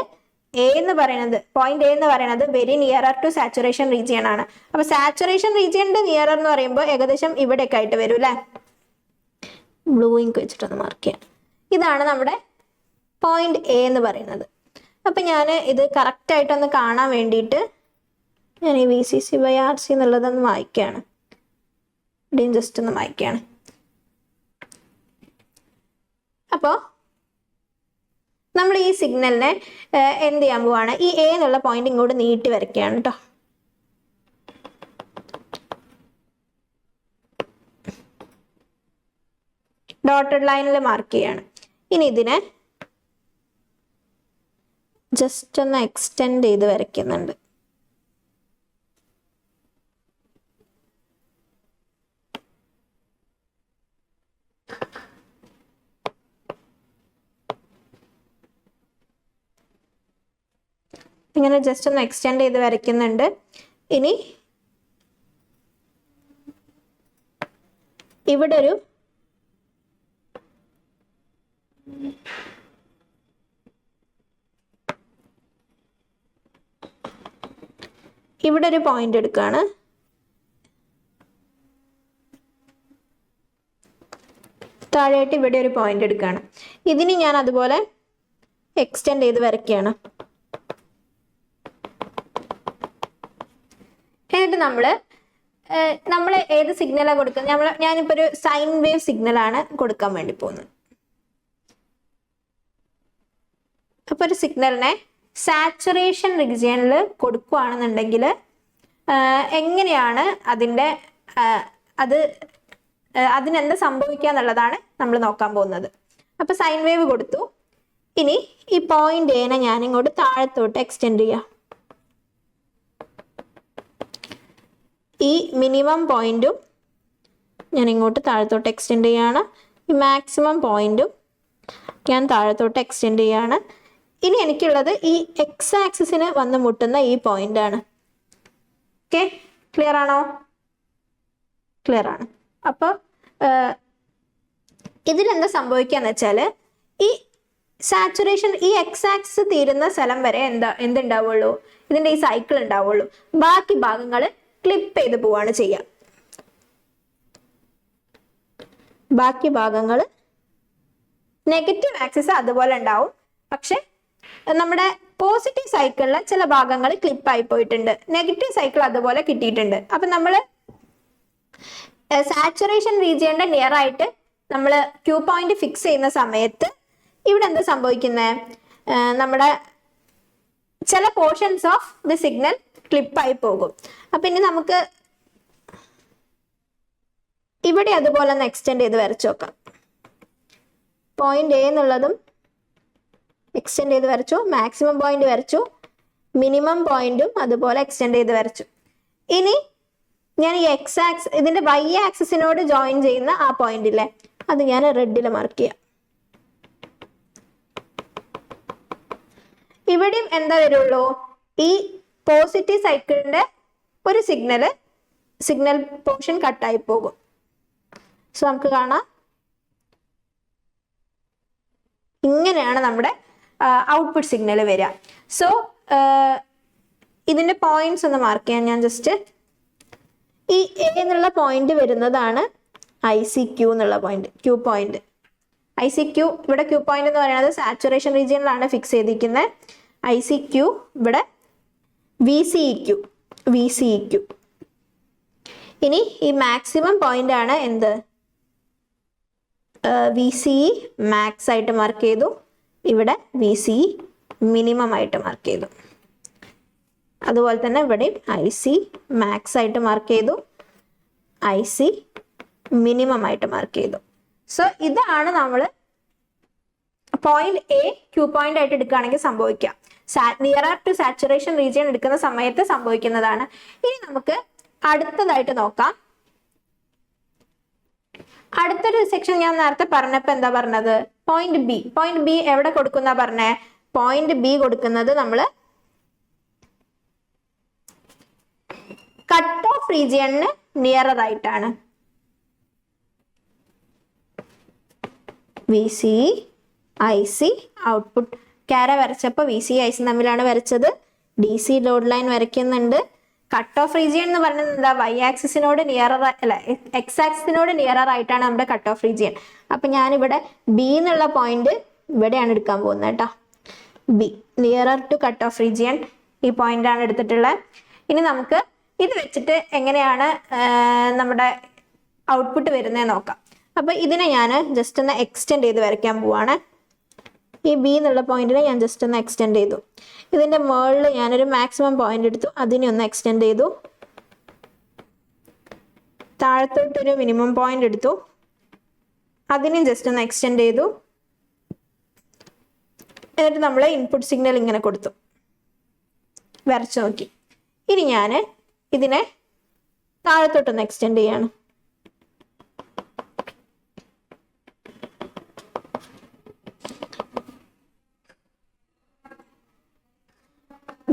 പോയിന്റ് A എന്ന് പറയുന്നത് very nearer to saturation region ആണ്. അപ്പൊ സാച്ചുറേഷൻ റീജിയന്റെ നിയറർ എന്ന് പറയുമ്പോൾ ഏകദേശം ഇവിടെയൊക്കെ ആയിട്ട് വരും അല്ലെ. ബ്ലൂ ഇങ്ക് വെച്ചിട്ടൊന്ന് മാർക്ക് ചെയ്യാം. ഇതാണ് നമ്മുടെ പോയിന്റ് A എന്ന് പറയുന്നത്. അപ്പൊ ഞാൻ ഇത് കറക്റ്റ് ആയിട്ടൊന്ന് കാണാൻ വേണ്ടിയിട്ട് ഞാൻ ഈ VCC/RC എന്നുള്ളതൊന്ന് വായിക്കുകയാണ്. ഇവിടെയും ജസ്റ്റ് ഒന്ന് വായിക്കുകയാണ്. അപ്പോൾ നമ്മൾ ഈ സിഗ്നലിനെ എന്ത് ചെയ്യാൻ പോവാണ്? ഈ A എന്നുള്ള പോയിന്റ് ഇങ്ങോട്ട് നീട്ടി വരയ്ക്കുകയാണ് കേട്ടോ. ഡോട്ടഡ് ലൈനിൽ മാർക്ക് ചെയ്യാണ്. ഇനി ഇതിനെ ജസ്റ്റ് ഒന്ന് എക്സ്റ്റെൻഡ് ചെയ്ത് വരയ്ക്കുന്നുണ്ട്. ഇങ്ങനെ ജസ്റ്റ് ഒന്ന് എക്സ്റ്റെൻഡ് ചെയ്ത് വരയ്ക്കുന്നുണ്ട്. ഇനി ഇവിടെ ഒരു ഇവിടെ ഒരു പോയിന്റ് എടുക്കുകയാണ്. താഴെയായിട്ട് ഇവിടെ ഒരു പോയിന്റ് എടുക്കുകയാണ്. ഇതിന് ഞാൻ അതുപോലെ എക്സ്റ്റെൻഡ് ചെയ്ത് വരയ്ക്കുകയാണ്. എന്നിട്ട് നമ്മൾ ഏത് സിഗ്നലാണ് കൊടുക്കുന്നത്? ഞാനിപ്പോൾ ഒരു സൈൻ വേവ് സിഗ്നലാണ് കൊടുക്കാൻ വേണ്ടി പോകുന്നത്. അപ്പോൾ ഒരു സിഗ്നലിനെ സാച്ചുറേഷൻ റീജിയനിൽ കൊടുക്കുകയാണെന്നുണ്ടെങ്കിൽ എങ്ങനെയാണ് അതിനെന്താ സംഭവിക്കുക എന്നുള്ളതാണ് നമ്മൾ നോക്കാൻ പോകുന്നത്. അപ്പോൾ സൈൻ വേവ് കൊടുത്തു. ഇനി ഈ പോയിന്റ് എനെ ഞാൻ ഇങ്ങോട്ട് താഴത്തോട്ട് എക്സ്റ്റെൻഡ് ചെയ്യാം. ഈ മിനിമം പോയിന്റും ഞാൻ ഇങ്ങോട്ട് താഴത്തോട്ട് എക്സ്റ്റെൻഡ് ചെയ്യാണ്. ഈ മാക്സിമം പോയിന്റും ഞാൻ താഴത്തോട്ട് എക്സ്റ്റെൻഡ് ചെയ്യാണ്. ഇനി എനിക്കുള്ളത് ഈ എക്സ് ആക്സിസിന് വന്ന് മുട്ടുന്ന ഈ പോയിന്റ് ആണ്. ഓക്കെ, ക്ലിയർ ആണോ? ക്ലിയർ ആണ്. അപ്പോൾ ഇതിലെന്താ സംഭവിക്കാന്ന് വെച്ചാൽ ഈ സാച്ചുറേഷൻ ഈ എക്സ് ആക്സിസ് തീരുന്ന സ്ഥലം വരെ എന്തുണ്ടാവുള്ളൂ? ഇതിന്റെ ഈ സൈക്കിൾ ഉണ്ടാവുള്ളൂ. ബാക്കി ഭാഗങ്ങൾ ക്ലിപ്പ് ചെയ്ത് പോവാണ് ചെയ്യുക. ബാക്കി ഭാഗങ്ങൾ നെഗറ്റീവ് ആക്സിസ് അതുപോലെ ഉണ്ടാവും. പക്ഷെ നമ്മുടെ പോസിറ്റീവ് സൈക്കിളിലെ ചില ഭാഗങ്ങൾ ക്ലിപ്പായി പോയിട്ടുണ്ട്. നെഗറ്റീവ് സൈക്കിൾ അതുപോലെ കിട്ടിയിട്ടുണ്ട്. അപ്പൊ നമ്മൾ സാച്ചുറേഷൻ റീജിയന്റെ നിയർ ആയിട്ട് നമ്മൾ ക്യൂ പോയിന്റ് ഫിക്സ് ചെയ്യുന്ന സമയത്ത് ഇവിടെ എന്താ സംഭവിക്കുന്നത്? നമ്മുടെ ചില പോർഷൻസ് ഓഫ് ദി സിഗ്നൽ ക്ലിപ്പായി പോകും. അപ്പൊ ഇനി നമുക്ക് ഇവിടെ അതുപോലെ ഒന്ന് എക്സ്റ്റെൻഡ് ചെയ്ത് വരച്ചു നോക്കാം. പോയിന്റ് എ എന്നുള്ളതും എക്സ്റ്റെൻഡ് ചെയ്ത് വരച്ചു. മാക്സിമം പോയിന്റ് വരച്ചു. മിനിമം പോയിന്റും അതുപോലെ എക്സ്റ്റെൻഡ് ചെയ്ത് വരച്ചു. ഇനി ഞാൻ ഈ ഇതിന്റെ വൈ ആക്സിസിനോട് ജോയിൻ ചെയ്യുന്ന ആ പോയിന്റ് ഇല്ലേ, അത് ഞാൻ റെഡിൽ മാർക്ക് ചെയ്യാം. ഇവിടെയും എന്താ വരുള്ളൂ? ഈ പോസിറ്റീവ് സൈക്കിളിന്റെ ഒരു സിഗ്നൽ പോർഷൻ കട്ടായി പോകും. സോ നമുക്ക് കാണാം, ഇങ്ങനെയാണ് നമ്മുടെ ഔട്ട്പുട്ട് സിഗ്നൽ വരിക. സോ ഇതിന്റെ പോയിന്റ്സ് ഒന്ന് മാർക്ക് ചെയ്യാൻ ഞാൻ ജസ്റ്റ് ഈ എ എന്നുള്ള പോയിന്റ് വരുന്നതാണ് ICQ എന്നുള്ള പോയിന്റ്, ക്യൂ പോയിന്റ്. ICQ ഇവിടെ ക്യൂ പോയിന്റ് എന്ന് പറയുന്നത് സാച്ചുറേഷൻ റീജിയനിലാണ് ഫിക്സ് ചെയ്തിരിക്കുന്നത്. ICQ ഇവിടെ VCEQ. ഇനി ഈ മാക്സിമം പോയിന്റ് ആണ് എന്ത്? VCE മാക്സ് ആയിട്ട് മാർക്ക് ചെയ്തു. ഇവിടെ VCE മിനിമം ആയിട്ട് മാർക്ക് ചെയ്തു. അതുപോലെ തന്നെ ഇവിടെ IC മാക്സ് ആയിട്ട് മാർക്ക് ചെയ്തു, IC മിനിമം ആയിട്ട് മാർക്ക് ചെയ്തു. സോ ഇതാണ് നമ്മൾ പോയിന്റ് എ ക്യൂ പോയിന്റ് ആയിട്ട് എടുക്കുകയാണെങ്കിൽ സംഭവിക്കുക. നിയറർ ടു സാച്ചുറേഷൻ റീജിയൻ എടുക്കുന്ന സമയത്ത് സംഭവിക്കുന്നതാണ്. ഇനി നമുക്ക് അടുത്തതായിട്ട് നോക്കാം. അടുത്തൊരു സെക്ഷൻ ഞാൻ നേരത്തെ പറഞ്ഞപ്പോ എന്താ പറഞ്ഞത്? പോയിന്റ് ബി എവിടെ കൊടുക്കുന്ന പറഞ്ഞേ? പോയിന്റ് ബി കൊടുക്കുന്നത് നമ്മള് കട്ട് ഓഫ് റീജിയണിന് നിയറർ ആയിട്ടാണ്. VCE IC ഔട്ട്പുട്ട് ക്യാര വരച്ചപ്പോൾ VCE IC തമ്മിലാണ് വരച്ചത്. DC ലോഡ് ലൈൻ വരയ്ക്കുന്നുണ്ട്. കട്ട് ഓഫ് റീജിയൻ എന്ന് പറയുന്നത് എന്താ? വൈ ആക്സിസിനോട് നിയറർ അല്ല, എക്സ് ആക്സിസിനോട് നിയറർ ആയിട്ടാണ് നമ്മുടെ കട്ട് ഓഫ് റീജിയൻ. അപ്പൊ ഞാനിവിടെ ബി എന്നുള്ള പോയിന്റ് ഇവിടെയാണ് എടുക്കാൻ പോകുന്നത് കേട്ടോ. B nearer to cut off region ഈ പോയിന്റ് ആണ് എടുത്തിട്ടുള്ളത്. ഇനി നമുക്ക് ഇത് വെച്ചിട്ട് എങ്ങനെയാണ് നമ്മുടെ ഔട്ട്പുട്ട് വരുന്നത് നോക്കാം. അപ്പൊ ഇതിനെ ഞാൻ ജസ്റ്റ് ഒന്ന് എക്സ്റ്റെൻഡ് ചെയ്ത് വരയ്ക്കാൻ പോവാണ്. ഈ ബി എന്നുള്ള പോയിന്റിനെ ഞാൻ ജസ്റ്റ് ഒന്ന് എക്സ്റ്റെൻഡ് ചെയ്തു. ഇതിന്റെ മുകളിൽ ഞാനൊരു മാക്സിമം പോയിന്റ് എടുത്തു, അതിനെ ഒന്ന് എക്സ്റ്റെൻഡ് ചെയ്തു. താഴത്തോട്ടൊരു മിനിമം പോയിന്റ് എടുത്തു, അതിനെയും ജസ്റ്റ് ഒന്ന് എക്സ്റ്റെൻഡ് ചെയ്തു. എന്നിട്ട് നമ്മൾ ഇൻപുട്ട് സിഗ്നൽ ഇങ്ങനെ കൊടുത്തു, വരച്ചു നോക്കി. ഇനി ഞാൻ ഇതിനെ താഴത്തോട്ടൊന്ന് എക്സ്റ്റെൻഡ് ചെയ്യാണ്.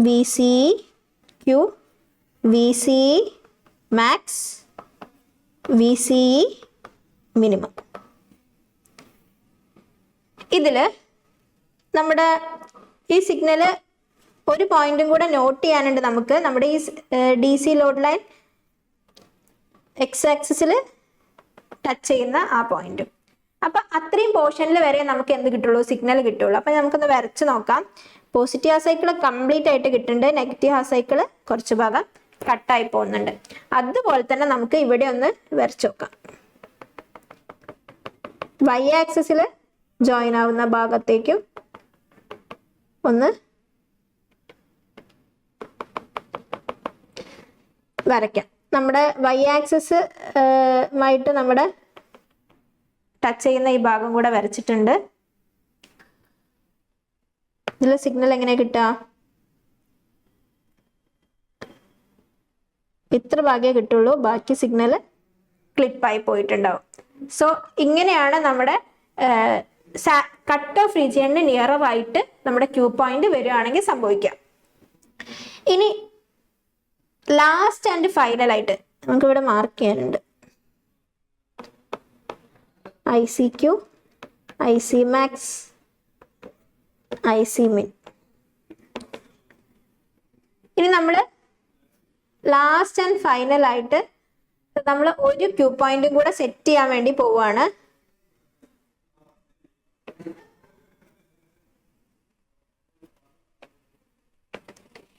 VCEQ, VCE max, VCE minimum. ഇതില് നമ്മുടെ ഈ സിഗ്നല് ഒരു പോയിന്റും കൂടെ നോട്ട് ചെയ്യാനുണ്ട് നമുക്ക്. നമ്മുടെ ഈ DC ലോഡ് ലൈൻ എക്സ് ആക്സിസിൽ ടച്ച് ചെയ്യുന്ന ആ പോയിന്റും. അപ്പൊ അത്രയും പോർഷനിൽ വരെ നമുക്ക് എന്ത് കിട്ടുള്ളൂ? സിഗ്നൽ കിട്ടുള്ളൂ. അപ്പൊ നമുക്കൊന്ന് വരച്ച് നോക്കാം. പോസിറ്റീവ് ഹാഫ് സൈക്കിൾ കംപ്ലീറ്റ് ആയിട്ട് കിട്ടുന്നുണ്ട്, നെഗറ്റീവ് ഹാഫ് സൈക്കിൾ കുറച്ച് ഭാഗം കട്ടായി പോകുന്നുണ്ട്. അതുപോലെ തന്നെ നമുക്ക് ഇവിടെ ഒന്ന് വരച്ചു നോക്കാം. Y ആക്സിസിൽ ജോയിൻ ആവുന്ന ഭാഗത്തേക്കും ഒന്ന് വരയ്ക്കാം. നമ്മുടെ Y ആക്സിസ് ആയിട്ട് നമ്മുടെ ടച്ച് ചെയ്യുന്ന ഈ ഭാഗം കൂടെ വരച്ചിട്ടുണ്ട്. ഇതിൽ സിഗ്നൽ എങ്ങനെ കിട്ടുക? ഇത്ര ഭാഗമേ കിട്ടുള്ളൂ, ബാക്കി സിഗ്നൽ ക്ലിപ്പായി പോയിട്ടുണ്ടാവും. സോ ഇങ്ങനെയാണ് നമ്മുടെ കട്ട് ഓഫ് റീജിയണിന് നിയറർ ആയിട്ട് നമ്മുടെ ക്യൂ പോയിന്റ് വരികയാണെങ്കിൽ സംഭവിക്കാം. ഇനി ലാസ്റ്റ് ആൻഡ് ഫൈനൽ ആയിട്ട് നമുക്ക് ഇവിടെ മാർക്ക് ചെയ്യാനുണ്ട്. ICQ, ICmax, ICmin. ഇനി നമ്മൾ ലാസ്റ്റ് ആൻഡ് ഫൈനൽ ആയിട്ട് നമ്മൾ ഒരു ക്യൂ പോയിന്റും കൂടെ സെറ്റ് ചെയ്യാൻ വേണ്ടി പോവുകയാണ്.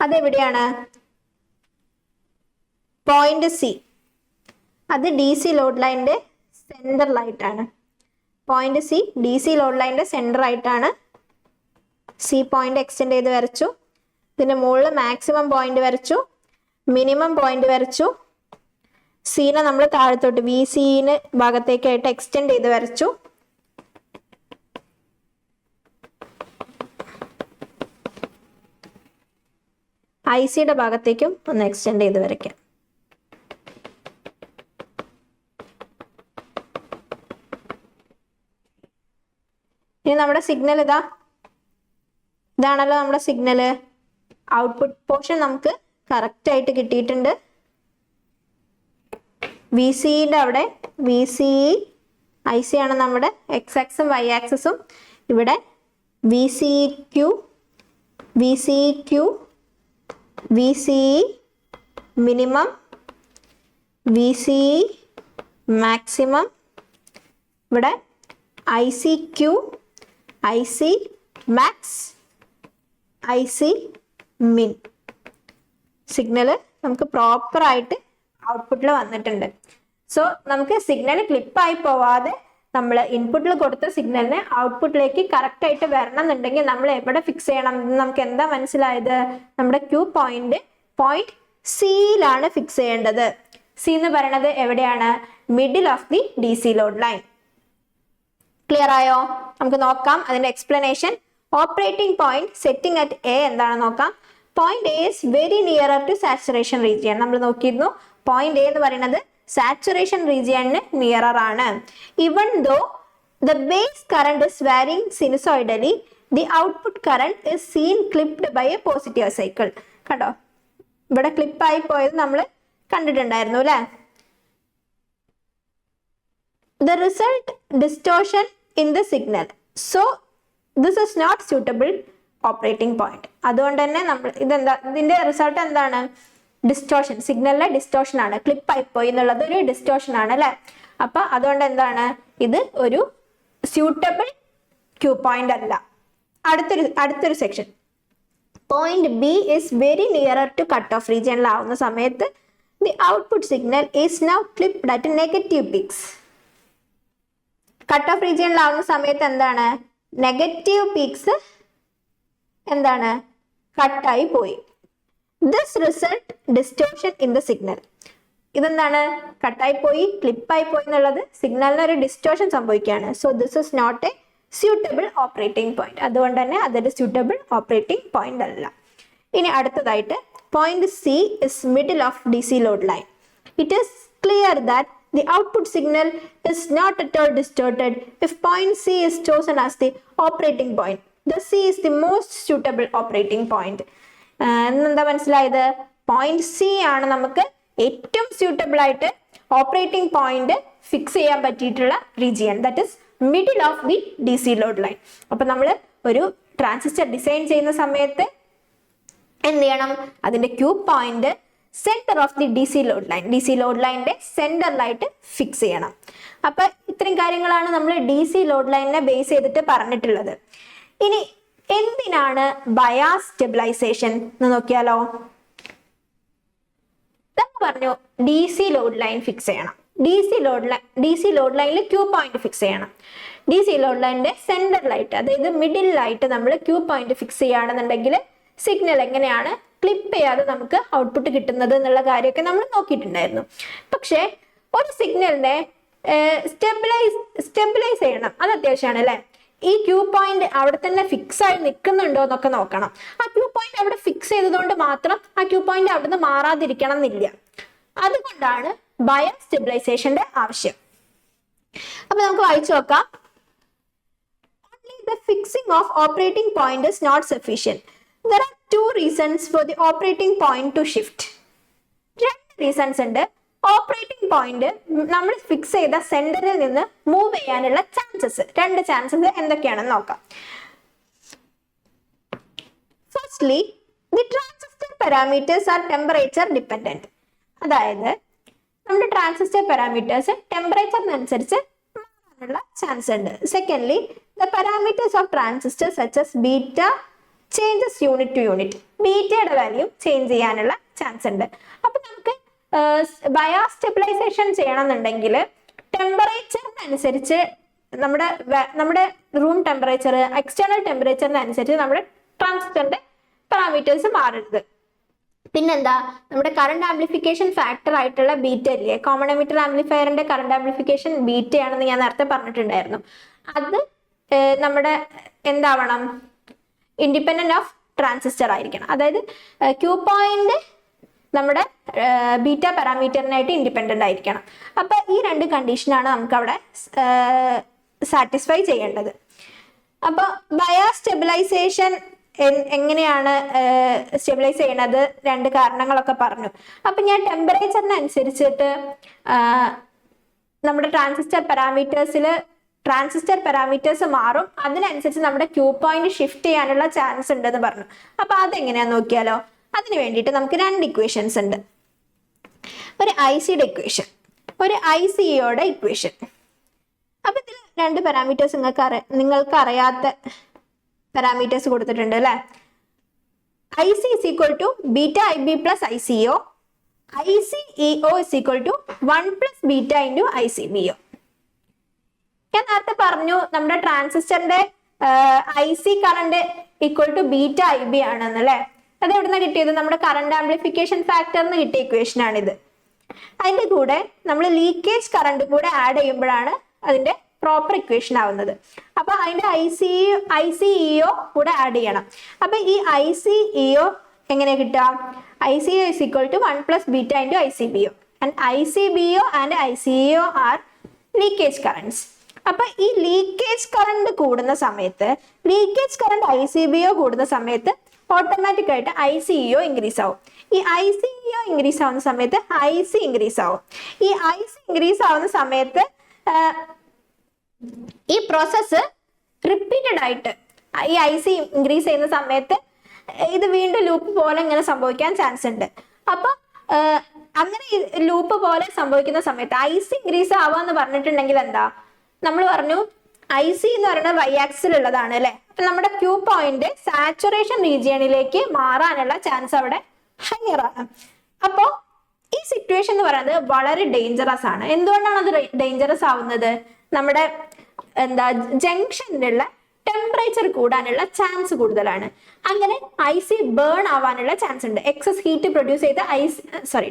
അതെവിടെയാണ്? Point C. അത് DC ലോഡ് ലൈനിന്റെ സെന്ററിലായിട്ടാണ്. പോയിന്റ് C DC ലോഡ് ലൈനിന്റെ സെന്റർ ആയിട്ടാണ്. C പോയിന്റ് എക്സ്റ്റെൻഡ് ചെയ്ത് വരച്ചു. ഇതിന്റെ മുകളിൽ മാക്സിമം പോയിന്റ് വരച്ചു, മിനിമം പോയിന്റ് വരച്ചു. സീനെ നമ്മൾ താഴത്തോട്ട് VCന് ഭാഗത്തേക്കായിട്ട് എക്സ്റ്റെൻഡ് ചെയ്ത് വരച്ചു. ICയുടെ ഭാഗത്തേക്കും ഒന്ന് എക്സ്റ്റെൻഡ് ചെയ്ത് വരയ്ക്കാം. ഇനി നമ്മുടെ സിഗ്നൽ ഇതാണല്ലോ നമ്മുടെ സിഗ്നൽ. ഔട്ട്പുട്ട് പോർഷൻ നമുക്ക് കറക്റ്റ് ആയിട്ട് കിട്ടിയിട്ടുണ്ട്. VCന്റെ അവിടെ VCE IC ആണ് നമ്മുടെ X ആക്സും Y ആക്സസും. ഇവിടെ VCEQ, VCEQ, VCE minimum, VCE maximum. ഇവിടെ ICQ, IC മാക്സ്, IC മിൻ. സിഗ്നൽ നമുക്ക് പ്രോപ്പർ ആയിട്ട് ഔട്ട്പുട്ടിൽ വന്നിട്ടുണ്ട്. സോ നമുക്ക് സിഗ്നൽ ക്ലിപ്പായി പോവാതെ നമ്മൾ ഇൻപുട്ടിൽ കൊടുത്ത സിഗ്നലിനെ ഔട്ട്പുട്ടിലേക്ക് കറക്റ്റ് ആയിട്ട് വരണം എന്നുണ്ടെങ്കിൽ നമ്മൾ എവിടെ ഫിക്സ് ചെയ്യണം? നമുക്ക് എന്താ മനസ്സിലായത്? നമ്മുടെ ക്യൂ പോയിന്റ് Cയിലാണ് ഫിക്സ് ചെയ്യേണ്ടത്. C എന്ന് പറയുന്നത് എവിടെയാണ്? Middle of the DC load line. Clear ആയോ? നമുക്ക് നോക്കാം അതിന്റെ explanation. Operating point setting at A എന്താണെന്ന് നോക്കാം. Point A is very nearer to saturation region. നമ്മൾ നോക്കിയിരുന്നു പോയിന്റ് A എന്ന് പറയുന്നത് സാച്ചുറേഷൻ റീജിയണിന് നിയറർ ആണ്. Even though the base current is varying sinusoidally, the output current is seen clipped by a positive cycle. കണ്ടോ, ഇവിടെ ക്ലിപ്പായി പോയത് നമ്മൾ കണ്ടിട്ടുണ്ടായിരുന്നു അല്ലെ? The result distortion in the signal. So this is not suitable operating point. അതുകൊണ്ട് തന്നെ നമ്മൾ ഇതിന്റെ റിസൾട്ട് എന്താണ്? ഡിസ്റ്റോഷൻ. സിഗ്നലിലെ ഡിസ്റ്റോഷൻ ആണ്. ക്ലിപ്പായി പോയി എന്നുള്ളത് ഒരു ഡിസ്റ്റോഷൻ ആണ് അല്ലെ? അപ്പൊ അതുകൊണ്ട് എന്താണ്? ഇത് ഒരു സ്യൂട്ടബിൾ ക്യൂ പോയിന്റ് അല്ല. അടുത്തൊരു section. Point B is very nearer to cut off region സമയത്ത് the output signal is now clipped at negative peaks. Cut off റീജിയനിലാവുന്ന സമയത്ത് എന്താണ്? നെഗറ്റീവ് പീക്സ് എന്താണ്? കട്ടായി പോയി. This result distortion in the signal. ഇതെന്താണ്? കട്ടായി പോയി, ക്ലിപ്പായി പോയി എന്നുള്ളത് സിഗ്നലിന് ഒരു ഡിസ്റ്റോർഷൻ സംഭവിക്കുകയാണ്. So this is not a suitable operating point. അതുകൊണ്ട് തന്നെ അതൊരു സ്യൂട്ടബിൾ ഓപ്പറേറ്റിംഗ് പോയിന്റ് അല്ല. ഇനി അടുത്തതായിട്ട് point C is middle of DC load line. It is clear that the output signal is not at all distorted if point C is chosen as the operating point. The C is the most suitable operating point. എന്താ മനസ്സിലായത്? Point C ആണ് നമുക്ക് ഏറ്റവും suitable ആയിട്ട് operating point fix ചെയ്യാൻ പറ്റിയിട്ടുള്ള region. That is middle of the DC load line. അപ്പൊ നമ്മൾ ഒരു ട്രാൻസിസ്റ്റർ ഡിസൈൻ ചെയ്യുന്ന സമയത്ത് എന്ത് ചെയ്യണം? അതിന്റെ Q point centre of the DC load line, DC load ലൈനിന്റെ സെന്ററിലായിട്ട് ഫിക്സ് ചെയ്യണം. അപ്പൊ ഇത്രയും കാര്യങ്ങളാണ് നമ്മൾ DC ലോഡ് ലൈനിനെ ബേസ് ചെയ്തിട്ട് പറഞ്ഞിട്ടുള്ളത്. ഇനി എന്തിനാണ് ബയാസ് സ്റ്റെബിലൈസേഷൻ എന്ന് നോക്കിയാലോ. പറഞ്ഞു DC ലോഡ് ലൈൻ ഫിക്സ് ചെയ്യണം. DC ലോഡ് ലൈനിൽ ക്യൂ പോയിന്റ് ഫിക്സ് ചെയ്യണം. DC ലോഡ് ലൈനിന്റെ സെന്ററിലായിട്ട്, അതായത് മിഡിലായിട്ട് നമ്മൾ ക്യൂ പോയിന്റ് ഫിക്സ് ചെയ്യുകയാണെന്നുണ്ടെങ്കിൽ സിഗ്നൽ എങ്ങനെയാണ് ക്ലിപ്പ് ചെയ്യാതെ നമുക്ക് ഔട്ട്പുട്ട് കിട്ടുന്നത് എന്നുള്ള കാര്യമൊക്കെ നമ്മൾ നോക്കിയിട്ടുണ്ടായിരുന്നു. പക്ഷേ ഒരു സിഗ്നലിനെ സ്റ്റെബിലൈസ് ചെയ്യണം, അത് അത്യാവശ്യമാണ് അല്ലെ. ഈ ക്യൂ പോയിന്റ് അവിടെ തന്നെ ഫിക്സ് ആയി നിൽക്കുന്നുണ്ടോ എന്നൊക്കെ നോക്കണം. ആ ക്യൂ പോയിന്റ് അവിടെ ഫിക്സ് ചെയ്തതുകൊണ്ട് മാത്രം ആ ക്യൂ പോയിന്റ് അവിടെ നിന്ന് മാറാതിരിക്കണം എന്നില്ല. അതുകൊണ്ടാണ് ബയാസ് സ്റ്റെബിലൈസേഷന്റെ ആവശ്യം. അപ്പൊ നമുക്ക് വായിച്ചു നോക്കാം. Only the fixing of operating point is not sufficient. There are two reasons for the operating point to shift. രണ്ട് റീസൺസ് ഉണ്ട്. ഓപ്പറേറ്റിംഗ് പോയിന്റ് നമ്മൾ ഫിക്സ് ചെയ്ത സെന്ററിൽ നിന്ന് മൂവ് ചെയ്യാനുള്ള ചാൻസസ്, രണ്ട് ചാൻസസ് എന്തൊക്കെയാണെന്ന് നോക്കാം. Firstly, the transistor parameters are temperature dependent. അതായത് നമ്മുടെ ട്രാൻസിസ്റ്റർ പാരാമീറ്റേഴ്സ് ടെമ്പറേച്ചറിനനുസരിച്ച് മാറാനുള്ള ചാൻസ് ഉണ്ട്. Secondly, the parameters of transistor such as beta changes unit to unit. ബീറ്റയുടെ വാല്യൂ ചേഞ്ച് ചെയ്യാനുള്ള ചാൻസ് ഉണ്ട്. അപ്പൊ നമുക്ക് ബയാസ് സ്റ്റെബിലൈസേഷൻ ചെയ്യണമെന്നുണ്ടെങ്കിൽ ടെമ്പറേച്ചറിനനുസരിച്ച് നമ്മുടെ റൂം ടെമ്പറേച്ചർ, എക്സ്റ്റേണൽ ടെമ്പറേച്ചറിനനുസരിച്ച് നമ്മുടെ ട്രാൻസിസ്റ്ററിന്റെ പാരാമീറ്റേഴ്സ് മാറരുത്. പിന്നെന്താ, നമ്മുടെ കറണ്ട് ആംപ്ലിഫിക്കേഷൻ ഫാക്ടർ ആയിട്ടുള്ള ബീറ്റ ഇല്ലേ, കോമൺ എമിറ്റർ ആംപ്ലിഫയറിന്റെ കറണ്ട് ആംപ്ലിഫിക്കേഷൻ ബീറ്റയാണെന്ന് ഞാൻ നേരത്തെ പറഞ്ഞിട്ടുണ്ടായിരുന്നു. അത് നമ്മുടെ എന്താവണം, ഇൻഡിപെൻഡന്റ് ഓഫ് ട്രാൻസിസ്റ്റർ ആയിരിക്കണം. അതായത് ക്യൂ പോയിന്റ് നമ്മുടെ ബീറ്റ പാരാമീറ്ററിനായിട്ട് ഇൻഡിപെൻഡന്റ് ആയിരിക്കണം. അപ്പൊ ഈ രണ്ട് കണ്ടീഷനാണ് നമുക്ക് അവിടെ സാറ്റിസ്ഫൈ ചെയ്യേണ്ടത്. അപ്പൊ ബയാസ് സ്റ്റെബിലൈസേഷൻ എങ്ങനെയാണ് സ്റ്റെബിലൈസ് ചെയ്യണത്, രണ്ട് കാരണങ്ങളൊക്കെ പറഞ്ഞു. അപ്പൊ ഞാൻ ടെമ്പറേച്ചറിനനുസരിച്ചിട്ട് നമ്മുടെ ട്രാൻസിസ്റ്റർ പാരാമീറ്റേഴ്സ് മാറും. അതിനനുസരിച്ച് നമ്മുടെ ക്യൂ പോയിന്റ് ഷിഫ്റ്റ് ചെയ്യാനുള്ള ചാൻസ് ഉണ്ടെന്ന് പറഞ്ഞു. അപ്പൊ അതെങ്ങനെയാന്ന് നോക്കിയാലോ. അതിന് വേണ്ടിയിട്ട് നമുക്ക് രണ്ട് ഇക്വേഷൻസ് ഉണ്ട്. ഒരു ICയുടെ ഇക്വേഷൻ, ഒരു ICEയുടെ ഇക്വേഷൻ. അപ്പൊ ഇതിൽ രണ്ട് പാരാമീറ്റേഴ്സ് നിങ്ങൾക്ക് അറിയാത്ത പാരാമീറ്റേഴ്സ് കൊടുത്തിട്ടുണ്ട് അല്ലെ. IC is equal to beta IB plus ICO. ICEO is equal to 1 plus beta into ICBO. ഞാൻ നേരത്തെ പറഞ്ഞു നമ്മുടെ ട്രാൻസിസ്റ്ററിന്റെ IC current equal to beta IB ആണെന്നല്ലേ. അത് എവിടുന്ന കിട്ടിയത്? നമ്മുടെ കറണ്ട് ആംപ്ലിഫിക്കേഷൻ ഫാക്ടറിന് കിട്ടിയ ഇക്വേഷൻ ആണിത്. അതിന്റെ കൂടെ നമ്മൾ ലീക്കേജ് കറണ്ട് കൂടെ ആഡ് ചെയ്യുമ്പോഴാണ് അതിന്റെ പ്രോപ്പർ ഇക്വേഷൻ ആവുന്നത്. അപ്പൊ അതിന്റെ ICEO കൂടെ ആഡ് ചെയ്യണം. അപ്പൊ ഈ ICEO എങ്ങനെ കിട്ടുക? ICEO is equal to 1 plus beta into ICBO. And ICBO and ICEO are leakage currents. അപ്പൊ ഈ ലീക്കേജ് കറണ്ട് കൂടുന്ന സമയത്ത്, ലീക്കേജ് കറണ്ട് ICBO കൂടുന്ന സമയത്ത് ഓട്ടോമാറ്റിക് ആയിട്ട് ICEO ഇൻക്രീസ് ആവും. ഈ ICEO ഇൻക്രീസ് ആവുന്ന സമയത്ത് IC ഇൻക്രീസ് ആവും. ഈ IC ഇൻക്രീസ് ആവുന്ന സമയത്ത് ഈ പ്രോസസ്സ് റിപ്പീറ്റഡ് ആയിട്ട് ഈ IC ഇൻക്രീസ് ചെയ്യുന്ന സമയത്ത് ഇത് വീണ്ടും ലൂപ്പ് പോലെ ഇങ്ങനെ സംഭവിക്കാൻ ചാൻസ് ഉണ്ട്. അപ്പൊ അങ്ങനെ ലൂപ്പ് പോലെ സംഭവിക്കുന്ന സമയത്ത് IC ഇൻക്രീസ് ആവാന്ന് പറഞ്ഞിട്ടുണ്ടെങ്കിൽ എന്താ, നമ്മൾ പറഞ്ഞു IC എന്ന് പറയുന്നത് y ആക്സിൽ ഉള്ളതാണ് അല്ലെ. അപ്പൊ നമ്മുടെ ക്യൂ പോയിന്റ് സാച്ചുറേഷൻ റീജിയണിലേക്ക് മാറാനുള്ള ചാൻസ് അവിടെ ഹയർ ആണ്. അപ്പോ ഈ സിറ്റുവേഷൻ എന്ന് പറയുന്നത് വളരെ ഡേഞ്ചറസ് ആണ്. എന്തുകൊണ്ടാണ് അത് ഡേഞ്ചറസ് ആവുന്നത്? നമ്മുടെ ജംഗ്ഷനിലുള്ള ടെമ്പറേച്ചർ കൂടാനുള്ള ചാൻസ് കൂടുതലാണ്. അങ്ങനെ IC ബേൺ ആവാനുള്ള ചാൻസ് ഉണ്ട്. എക്സസ് ഹീറ്റ് പ്രൊഡ്യൂസ് ചെയ്ത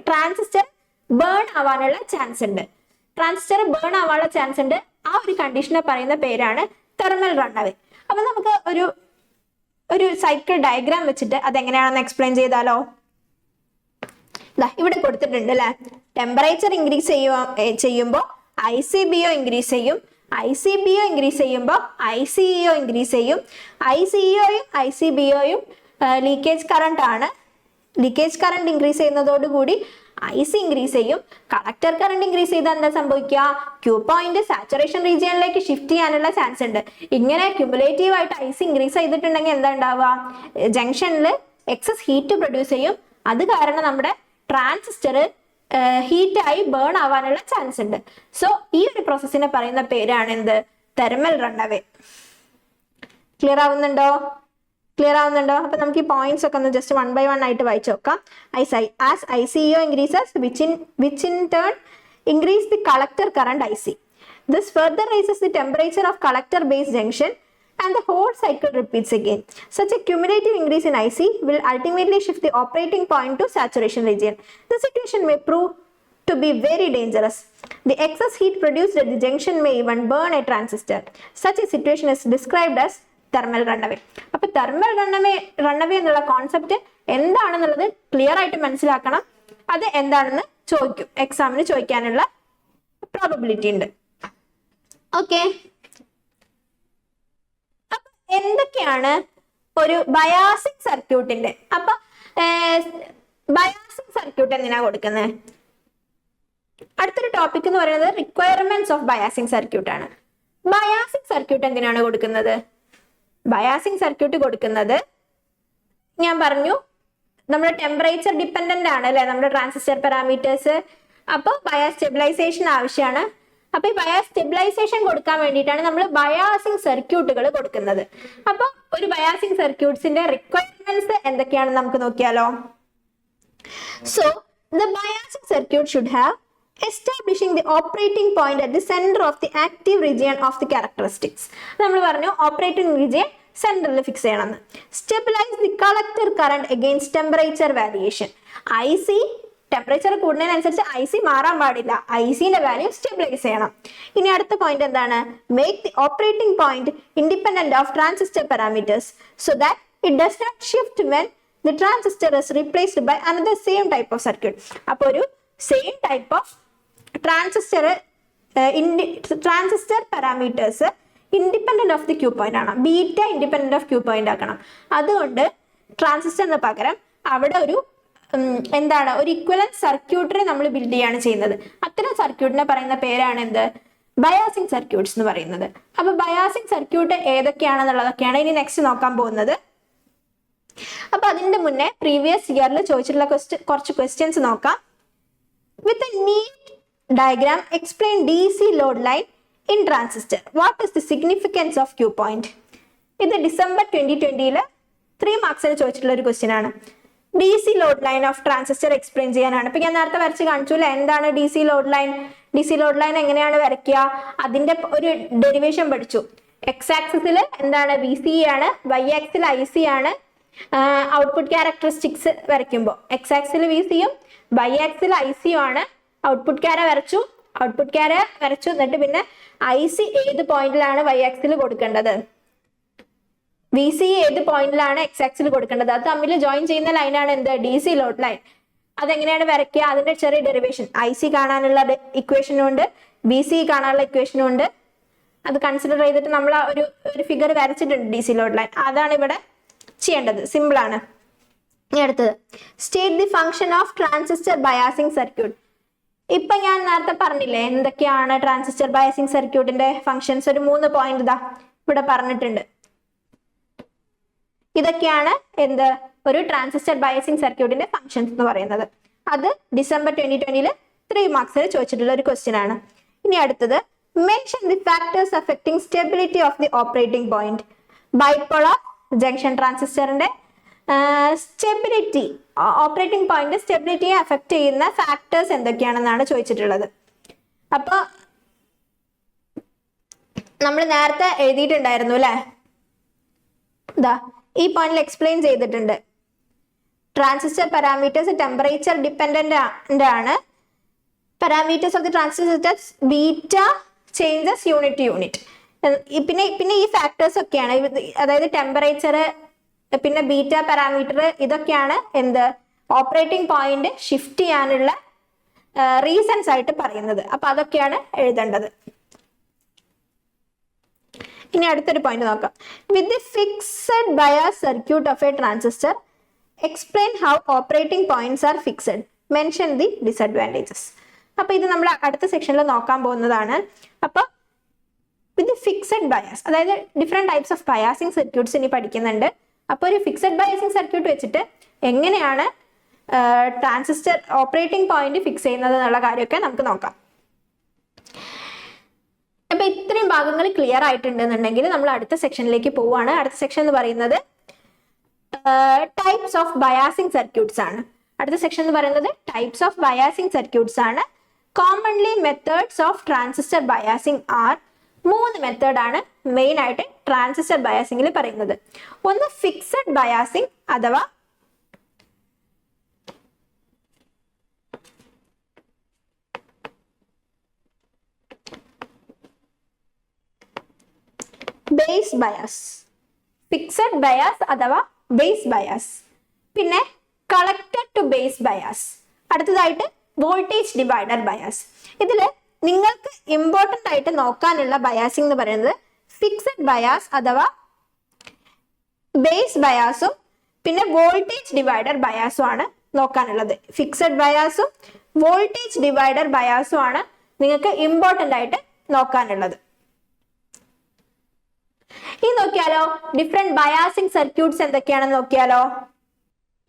ട്രാൻസിസ്റ്റർ ബേൺ ആവാനുള്ള ചാൻസ് ഉണ്ട്. ട്രാൻസിസ്റ്റർ ബേൺ ആവാനുള്ള ചാൻസ് ഉണ്ട്. ആ ഒരു കണ്ടീഷനെ പറയുന്ന പേരാണ് തെർമൽ റണ്ണവേ. അപ്പൊ നമുക്ക് ഒരു സൈക്കിൾ ഡയഗ്രാം വെച്ചിട്ട് അതെങ്ങനെയാണെന്ന് എക്സ്പ്ലെയിൻ ചെയ്താലോ. ഇവിടെ കൊടുത്തിട്ടുണ്ട് അല്ലെ. ടെമ്പറേച്ചർ ഇൻക്രീസ് ചെയ്യുമ്പോൾ ICBO ഇൻക്രീസ് ചെയ്യും. ICBO ഇൻക്രീസ് ചെയ്യുമ്പോൾ ICEO ഇൻക്രീസ് ചെയ്യും. ICEOയും ICBOയും ലീക്കേജ് കറണ്ട് ആണ്. ലീക്കേജ് കറണ്ട് ഇൻക്രീസ് ചെയ്യുന്നതോടുകൂടി IC ഇൻക്രീസ് ചെയ്യും. കളക്ടർ കറണ്ട് ഇൻക്രീസ് ചെയ്താൽ എന്താ സംഭവിക്കുക? ക്യൂ പോയിന്റ് സാച്ചുറേഷൻ റീജിയനിലേക്ക് ഷിഫ്റ്റ് ചെയ്യാനുള്ള ചാൻസ് ഉണ്ട്. ഇങ്ങനെ ക്യുമുലേറ്റീവ് ആയിട്ട് IC ഇൻക്രീസ് ചെയ്തിട്ടുണ്ടെങ്കിൽ എന്താ ഉണ്ടാവുക? ജംഗ്ഷനിൽ എക്സസ് ഹീറ്റ് പ്രൊഡ്യൂസ് ചെയ്യും. അത് കാരണം നമ്മുടെ ട്രാൻസിസ്റ്റർ ഹീറ്റായി ബേൺ ആവാനുള്ള ചാൻസ് ഉണ്ട്. സോ ഈ ഒരു പ്രോസസ്സിനെ പറയുന്ന പേരാണ് എന്ത്? Thermal runaway. ക്ലിയർ ആവുന്നുണ്ടോ? അപ്പൊ നമുക്ക് ഈ പോയിന്റ്സ് ഒക്കെ ഒന്ന് ജസ്റ്റ് 1 by 1 ആയിട്ട് വായിച്ചു നോക്കാം. As ICEO increases, which in turn increase the collector current IC. This further raises the temperature of collector base junction and the whole cycle repeats again. Such a cumulative increase in IC will ultimately shift the operating point to saturation region. The situation may prove to be very dangerous. The excess heat produced at the junction may even burn a transistor. Such a situation is described as thermal runaway. അപ്പൊ thermal runaway എന്നുള്ള concept എന്താണെന്നുള്ളത് clear ആയിട്ട് മനസ്സിലാക്കണം. അത് എന്താണെന്ന് ചോദിക്കും, എക്സാമിന് ചോദിക്കാനുള്ള പ്രോബബിലിറ്റി ഉണ്ട്. ഓക്കെ, അപ്പൊ എന്തൊക്കെയാണ് ഒരു ബയാസിംഗ് സർക്യൂട്ടിന്റെ? അപ്പൊ ബയാസിംഗ് സർക്യൂട്ട് എന്തിനാ കൊടുക്കുന്നത്? അടുത്തൊരു ടോപ്പിക് എന്ന് പറയുന്നത് റിക്വയർമെന്റ്സ് ഓഫ് ബയാസിംഗ് സർക്യൂട്ട് ആണ്. ബയാസിംഗ് സർക്യൂട്ട് എന്തിനാണ് കൊടുക്കുന്നത്? ബയാസിംഗ് സർക്യൂട്ട് കൊടുക്കുന്നത് ഞാൻ പറഞ്ഞു നമ്മുടെ ടെമ്പറേച്ചർ ഡിപ്പെൻഡന്റ് ആണ് അല്ലെ, നമ്മുടെ ട്രാൻസിസ്റ്റർ പാരാമീറ്റേഴ്സ്. അപ്പോൾ ബയാസ് സ്റ്റെബിലൈസേഷൻ ആവശ്യമാണ്. അപ്പൊ ഈ ബയാസ് സ്റ്റെബിലൈസേഷൻ കൊടുക്കാൻ വേണ്ടിയിട്ടാണ് നമ്മൾ ബയാസിംഗ് സർക്യൂട്ടുകൾ കൊടുക്കുന്നത്. അപ്പൊ ഒരു ബയാസിംഗ് സർക്യൂട്ട്സിന്റെ റിക്വയർമെന്റ്സ് എന്തൊക്കെയാണെന്ന് നമുക്ക് നോക്കിയാലോ. So the biasing circuit should have establishing the operating point at the center of the active region of the characteristics. നമ്മൾ പറഞ്ഞു ഓപ്പറേറ്റിംഗ് റീജിയൻ സെന്ററിൽ ഫിക്സ് ചെയ്യണമെന്ന്. Stabilise the collector current against temperature variation. IC temperature കൂടുന്നതിനനുസരിച്ച് IC മാറാൻ പാടില്ല. ICന്റെ value stabilise ചെയ്യണം. ഇനി അടുത്ത പോയിന്റ് എന്താണ്? Make the operating point independent of transistor parameters so that it does not shift when the transistor is replaced by another same type of circuit. അപ്പോൾ ഒരു same type of transistor parameters independent of the Q point ആണ്. Beta independent of Q point ആക്കണം. അതുകൊണ്ട് ട്രാൻസിസ്റ്ററിന് പകരം അവിടെ ഒരു എന്താണ്, ഒരു ഇക്വലന്റ് സർക്യൂട്ടിനെ നമ്മൾ ബിൽഡ് ചെയ്യാണ് ചെയ്യുന്നത്. അത്തരം സർക്യൂട്ടിനെ പറയുന്ന പേരാണ് എന്ത്? ബയാസിംഗ് സർക്യൂട്ട്സ് എന്ന് പറയുന്നത്. അപ്പൊ ബയാസിംഗ് സർക്യൂട്ട് ഏതൊക്കെയാണെന്നുള്ളതൊക്കെയാണ് ഇനി നെക്സ്റ്റ് നോക്കാൻ പോകുന്നത്. അപ്പൊ അതിന്റെ മുന്നേ പ്രീവിയസ് ഇയറിൽ ചോദിച്ചിട്ടുള്ള കുറച്ച് ക്വസ്റ്റ്യൻസ് നോക്കാം. With a neat diagram, explain DC load line in transistor. What is the significance of Q point? ഇത് ഡിസംബർ 2020 3 മാർക്സിന് ചോദിച്ചിട്ടുള്ള ഒരു ക്വസ്റ്റ്യൻ ആണ്. DC load line of transistor explain ചെയ്യാനാണ്. ഇപ്പൊ ഞാൻ നേരത്തെ വരച്ച് കാണിച്ചു അല്ലെ, എന്താണ് DC load line? DC load line എങ്ങനെയാണ് വരയ്ക്കുക? അതിന്റെ ഒരു ഡെറിവേഷൻ പഠിച്ചു. X ആക്സിസിൽ എന്താണ്? VCE ആണ്, Y ആക്സിൽ IC ആണ്. ഔട്ട്പുട്ട് ക്യാരക്ടറിസ്റ്റിക്സ് വരയ്ക്കുമ്പോൾ X ആക്സിൽ VCയും Y ആക്സിൽ ICയും ആണ്. ഔട്ട്പുട്ട് ക്യാര വരച്ചു എന്നിട്ട് പിന്നെ IC ഏത് പോയിന്റിലാണ് Y ആക്സിൽ കൊടുക്കേണ്ടത്, VCE ഏത് പോയിന്റിലാണ് X ആക്സിൽ കൊടുക്കേണ്ടത്, അത് തമ്മിൽ ജോയിൻ ചെയ്യുന്ന ലൈനാണ് എന്ത്? DC load line. അതെങ്ങനെയാണ് വരയ്ക്കുക? അതിന്റെ ചെറിയ ഡെറിവേഷൻ. IC കാണാനുള്ള ഇക്വേഷനും ഉണ്ട്, VCE കാണാനുള്ള ഇക്വേഷനും ഉണ്ട്. അത് കൺസിഡർ ചെയ്തിട്ട് നമ്മൾ ഒരു ഫിഗർ വരച്ചിട്ടുണ്ട് DC ലോഡ് ലൈൻ. അതാണ് ഇവിടെ ചെയ്യേണ്ടത്. സിമ്പിൾ ആണ്. ഇനി അടുത്തത് state the function of transistor biasing circuit. ഇപ്പൊ ഞാൻ നേരത്തെ പറഞ്ഞില്ലേ എന്തൊക്കെയാണ് ട്രാൻസിസ്റ്റർ ബയാസിംഗ് സർക്യൂട്ടിന്റെ ഫംഗ്ഷൻസ്. ഒരു 3 പോയിന്റ് ഇതാ ഇവിടെ പറഞ്ഞിട്ടുണ്ട്. ഇതൊക്കെയാണ് എന്ത്? ഒരു ട്രാൻസിസ്റ്റർ ബയാസിംഗ് സർക്യൂട്ടിന്റെ ഫംഗ്ഷൻസ് എന്ന് പറയുന്നത്. അത് ഡിസംബർ 2020 3 മാർക്സിന് ചോദിച്ചിട്ടുള്ള ഒരു ക്വസ്റ്റ്യൻ ആണ്. ഇനി അടുത്തത് mention the factors affecting stability of the operating point. Bipolar junction ട്രാൻസിസ്റ്ററിന്റെ സ്റ്റെബിലിറ്റി, ഓപ്പറേറ്റിംഗ് പോയിന്റ് സ്റ്റെബിലിറ്റിയെ അഫക്ട് ചെയ്യുന്ന ഫാക്ടേഴ്സ് എന്തൊക്കെയാണെന്നാണ് ചോദിച്ചിട്ടുള്ളത്. അപ്പൊ നമ്മൾ നേരത്തെ എഴുതിയിട്ടുണ്ടായിരുന്നു അല്ലെ, ഇതാ ഈ പോയിന്റിൽ എക്സ്പ്ലെയിൻ ചെയ്തിട്ടുണ്ട്. ട്രാൻസിസ്റ്റർ പാരാമീറ്റേഴ്സ് ടെമ്പറേച്ചർ ഡിപ്പെൻഡന്റ് ആണ്. Parameters of the transistor beta changes unit to unit. പിന്നെ ഈ ഫാക്ടേഴ്സ് ഒക്കെയാണ്, അതായത് ടെമ്പറേച്ചർ പിന്നെ ബീറ്റ പാരാമീറ്റർ, ഇതൊക്കെയാണ് എന്ത്? ഓപ്പറേറ്റിംഗ് പോയിന്റ് ഷിഫ്റ്റ് ചെയ്യാനുള്ള റീസൺസ് ആയിട്ട് പറയുന്നത്. അപ്പൊ അതൊക്കെയാണ് എഴുതേണ്ടത്. ഇനി അടുത്തൊരു പോയിന്റ് നോക്കാം. With the fixed bias circuit of a transistor explain how operating points are fixed. Mention the disadvantages. അപ്പൊ ഇത് നമ്മൾ അടുത്ത സെക്ഷനിൽ നോക്കാൻ പോകുന്നതാണ്. അപ്പൊ വിത്ത് ഫിക്സഡ് ബയാസ്, അതായത് different types of biasing circuits ഇനി പഠിക്കുന്നുണ്ട്. അപ്പോൾ ഒരു ഫിക്സഡ് ബയാസിംഗ് സർക്യൂട്ട് വെച്ചിട്ട് എങ്ങനെയാണ് ട്രാൻസിസ്റ്റർ ഓപ്പറേറ്റിംഗ് പോയിന്റ് ഫിക്സ് ചെയ്യുന്നത് എന്നുള്ള കാര്യമൊക്കെ നമുക്ക് നോക്കാം. അപ്പൊ ഇത്രയും ഭാഗങ്ങൾ ക്ലിയർ ആയിട്ടുണ്ടെന്നുണ്ടെങ്കിൽ നമ്മൾ അടുത്ത സെക്ഷനിലേക്ക് പോവുകയാണ്. അടുത്ത സെക്ഷൻ എന്ന് പറയുന്നത് ടൈപ്സ് ഓഫ് ബയാസിംഗ് സർക്യൂട്ട്സ് ആണ്. അടുത്ത സെക്ഷൻ എന്ന് പറയുന്നത് ടൈപ്സ് ഓഫ് ബയാസിംഗ് സർക്യൂട്ട്സ് ആണ്. Commonly methods of transistor biasing are, 3 method ആണ് മെയിൻ ആയിട്ട് ട്രാൻസിസ്റ്റർ ബയാസിംഗിൽ പറയുന്നത്. ഒന്ന് ഫിക്സഡ് ബയാസിംഗ് അഥവാ ബേസ് ബയാസ്, ഫിക്സഡ് ബയാസ് അഥവാ ബേസ് ബയാസ്. പിന്നെ കളക്ടഡ് ടു ബേസ് ബയാസ്. അടുത്തതായിട്ട് വോൾട്ടേജ് ഡിവൈഡർ ബയാസ്. ഇതിൽ നിങ്ങൾക്ക് ഇമ്പോർട്ടൻ്റ് ആയിട്ട് നോക്കാനുള്ള ബയാസിംഗ് എന്ന് പറയുന്നത് ഫിക്സഡ് ബയാസ് അഥവാ ബേസ് ബയാസും പിന്നെ വോൾട്ടേജ് ഡിവൈഡർ ബയാസും ആണ് നോക്കാനുള്ളത്. ഫിക്സഡ് ബയാസും വോൾട്ടേജ് ഡിവൈഡർ ബയാസും ആണ് നിങ്ങൾക്ക് ഇമ്പോർട്ടൻ്റ് ആയിട്ട് നോക്കാനുള്ളത്. ഈ നോക്കിയാലോ, ഡിഫറെന്റ് ബയാസിംഗ് സർക്യൂട്ട്സ് എന്തൊക്കെയാണെന്ന് നോക്കിയാലോ.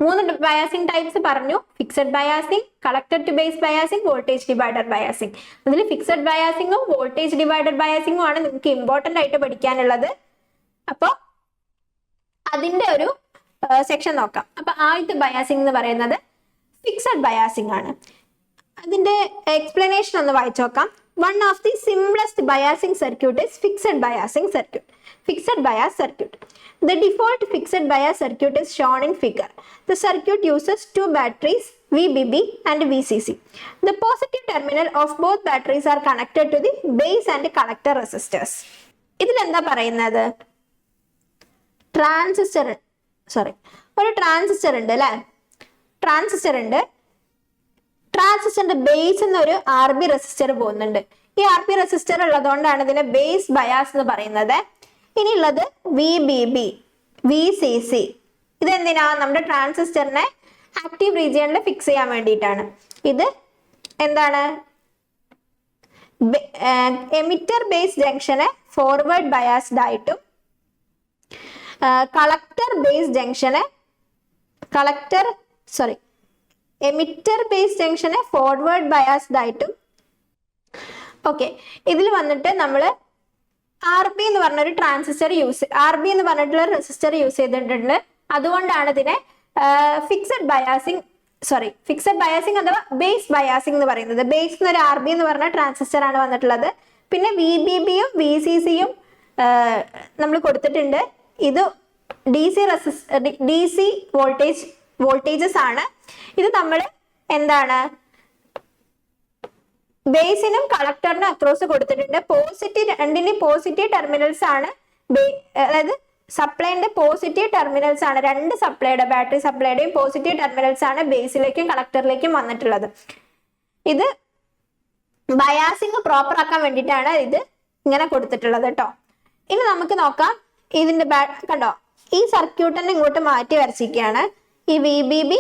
3 ബയാസിംഗ് ടൈപ്സ് പറഞ്ഞു. Fixed biasing, collected to base biasing, voltage divider biasing. അതിൽ ഫിക്സഡ് ബയാസിംഗും വോൾട്ടേജ് ഡിവൈഡർ ബയാസിംഗും ആണ് നിങ്ങൾക്ക് ഇമ്പോർട്ടൻ്റ് ആയിട്ട് പഠിക്കാനുള്ളത്. അപ്പോൾ അതിന്റെ ഒരു സെക്ഷൻ നോക്കാം. അപ്പൊ ആദ്യത്തെ ബയാസിംഗ് എന്ന് പറയുന്നത് ഫിക്സഡ് ബയാസിംഗ് ആണ്. അതിന്റെ എക്സ്പ്ലനേഷൻ ഒന്ന് വായിച്ചു നോക്കാം. One of the simplest biasing circuit is fixed biasing circuit. Fixed bias circuit. The default fixed bias circuit is shown in figure. The circuit uses 2 batteries, VBB and VCC. The positive terminal of both batteries are connected to the base and collector resistors. ഇതിൽ എന്താ പറയുന്നത്? ഒരു transistor ഉണ്ട് അല്ലേ? ട്രാൻസിസ്റ്ററിന്റെ base എന്നൊരു RB resistor പോകുന്നുണ്ട്. ഈ RB റെസിസ്റ്റർ ഉള്ളതുകൊണ്ടാണ് ഇതിനെ ബേസ് ബയാസ് എന്ന് പറയുന്നത്. ഇനിയുള്ളത് VBB, VCC. ഇതെന്തിനാ? നമ്മുടെ ട്രാൻസിസ്റ്ററിനെ ആക്റ്റീവ് റീജിയനിൽ ഫിക്സ് ചെയ്യാൻ വേണ്ടിയിട്ടാണ്. ഇത് എന്താണ്? എമിറ്റർ ബേസ് ജംഗ്ഷനെ ഫോർവേഡ് ബയാസ്ഡ് ആയിട്ടും എമിറ്റർ ബേസ് ജംഗ്ഷനെ ഫോർവേഡ് ബയാസ്ഡ് ആയിട്ടും. ഓക്കെ, ഇതിൽ വന്നിട്ട് നമ്മൾ RB എന്ന് പറഞ്ഞൊരു ട്രാൻസിസ്റ്റർ RB എന്ന് പറഞ്ഞിട്ടുള്ള റെസിസ്റ്റർ യൂസ് ചെയ്തിട്ടുണ്ട്. അതുകൊണ്ടാണ് ഇതിനെ ഫിക്സഡ് ബയാസിംഗ് അഥവാ ബേസ് ബയാസിംഗ് എന്ന് പറയുന്നത്. ബേസ് എന്നൊരു RB എന്ന് പറഞ്ഞ ട്രാൻസിസ്റ്റർ ആണ് വന്നിട്ടുള്ളത്. പിന്നെ VBBയും VCCയും നമ്മൾ കൊടുത്തിട്ടുണ്ട്. ഇത് DC വോൾട്ടേജസ് ആണ്. ഇത് നമ്മൾ എന്താണ് ബേസിനും കളക്ടറിനും അക്രോസ് കൊടുത്തിട്ടുണ്ട്. രണ്ടിന്റെ പോസിറ്റീവ് ടെർമിനൽസ് ആണ്, അതായത് സപ്ലൈന്റെ പോസിറ്റീവ് ടെർമിനൽസ് ആണ്. 2 സപ്ലൈയുടെ, ബാറ്ററി സപ്ലൈയുടെയും പോസിറ്റീവ് ടെർമിനൽസ് ആണ് ബേസിലേക്കും കളക്ടറിലേക്കും വന്നിട്ടുള്ളത്. ഇത് ബയാസിംഗ് പ്രോപ്പർ ആക്കാൻ വേണ്ടിയിട്ടാണ് ഇത് ഇങ്ങനെ കൊടുത്തിട്ടുള്ളത് കേട്ടോ. ഇനി നമുക്ക് നോക്കാം. ഇതിന്റെ കണ്ടോ, ഈ സർക്യൂട്ടിനെ ഇങ്ങോട്ട് മാറ്റി വരച്ചിരിക്കുകയാണ്. ഈ VBB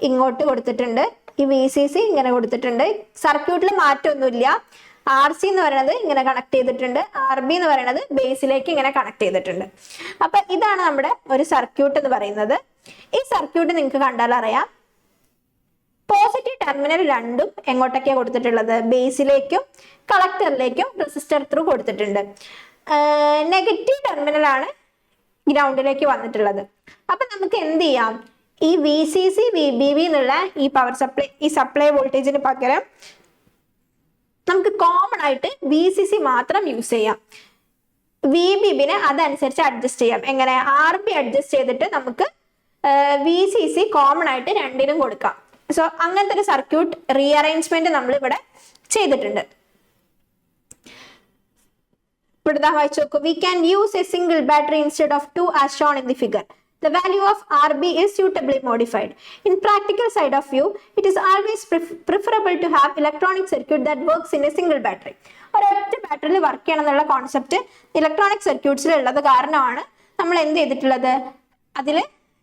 ഇങ്ങോട്ട് കൊടുത്തിട്ടുണ്ട്, ഈ VCC ഇങ്ങനെ കൊടുത്തിട്ടുണ്ട്. സർക്യൂട്ടിൽ മാറ്റമൊന്നുമില്ല. RC എന്ന് പറയുന്നത് ഇങ്ങനെ കണക്ട് ചെയ്തിട്ടുണ്ട്, RB എന്ന് പറയുന്നത് ബേസിലേക്ക് ഇങ്ങനെ കണക്ട് ചെയ്തിട്ടുണ്ട്. അപ്പൊ ഇതാണ് നമ്മുടെ ഒരു സർക്യൂട്ട് എന്ന് പറയുന്നത്. ഈ സർക്യൂട്ട് നിങ്ങൾക്ക് കണ്ടാൽ അറിയാം, പോസിറ്റീവ് ടെർമിനൽ രണ്ടും എങ്ങോട്ടൊക്കെയാണ് കൊടുത്തിട്ടുള്ളത്? ബേസിലേക്കും കളക്ടറിലേക്കും റെസിസ്റ്റർ ത്രൂ കൊടുത്തിട്ടുണ്ട്. നെഗറ്റീവ് ടെർമിനൽ ആണ് ഗ്രൗണ്ടിലേക്ക് വന്നിട്ടുള്ളത്. അപ്പൊ നമുക്ക് എന്ത് ചെയ്യാം? ഈ VCC VBB എന്നുള്ള ഈ പവർ സപ്ലൈ, ഈ സപ്ലൈ വോൾട്ടേജിന് പകരം നമുക്ക് കോമൺ ആയിട്ട് VCC മാത്രം യൂസ് ചെയ്യാം. VBBനെ അതനുസരിച്ച് അഡ്ജസ്റ്റ് ചെയ്യാം. എങ്ങനെ? RB അഡ്ജസ്റ്റ് ചെയ്തിട്ട് നമുക്ക് VCC കോമൺ ആയിട്ട് രണ്ടിനും കൊടുക്കാം. സോ അങ്ങനത്തെ ഒരു സർക്യൂട്ട് റീഅറേഞ്ച്മെന്റ് നമ്മൾ ഇവിടെ ചെയ്തിട്ടുണ്ട്. ഇവിടെ വായിച്ചു നോക്കൂ. We can use a single battery instead of 2 as shown in the figure. The value of RB is suitably modified. In practical side of view, it is always preferable to have electronic circuit that works in a single battery. ഒരൊറ്റ ബാറ്ററിയിൽ work ചെയ്യണം എന്നുള്ള concept electronic സർക്യൂട്ട്സിൽ ഉള്ളത് കാരണമാണ് നമ്മൾ എന്ത് ചെയ്തിട്ടുള്ളത്? അതിൽ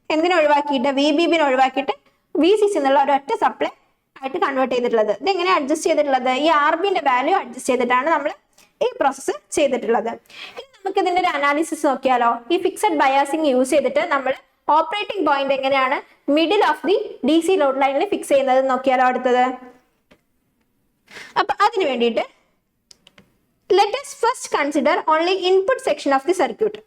എന്തിനെ ഒഴിവാക്കിയിട്ട് VBBനെ ഒഴിവാക്കിയിട്ട് VCC എന്നുള്ള ഒരൊറ്റ സപ്ലൈ ആയിട്ട് കൺവേർട്ട് ചെയ്തിട്ടുള്ളത്. ഇതെങ്ങനെ അഡ്ജസ്റ്റ് ചെയ്തിട്ടുള്ളത്? ഈ RBന്റെ വാല്യൂ അഡ്ജസ്റ്റ് ചെയ്തിട്ടാണ് നമ്മൾ ഈ പ്രോസസ്സ് ചെയ്തിട്ടുള്ളത്. ഇനി നമുക്ക് ഇതിന്റെ ഒരു അനാലിസിസ് നോക്കിയാലോ. ഈ ഫിക്സഡ് ബയാസിംഗ് യൂസ് ചെയ്തിട്ട് നമ്മൾ ഓപ്പറേറ്റിംഗ് പോയിന്റ് എങ്ങനെയാണ് middle of the DC load ലൈനിൽ ഫിക്സ് ചെയ്യുന്നത് നോക്കിയാലോ അടുത്തത്. അപ്പൊ അതിനു വേണ്ടിയിട്ട് let us first consider only input section of the circuit.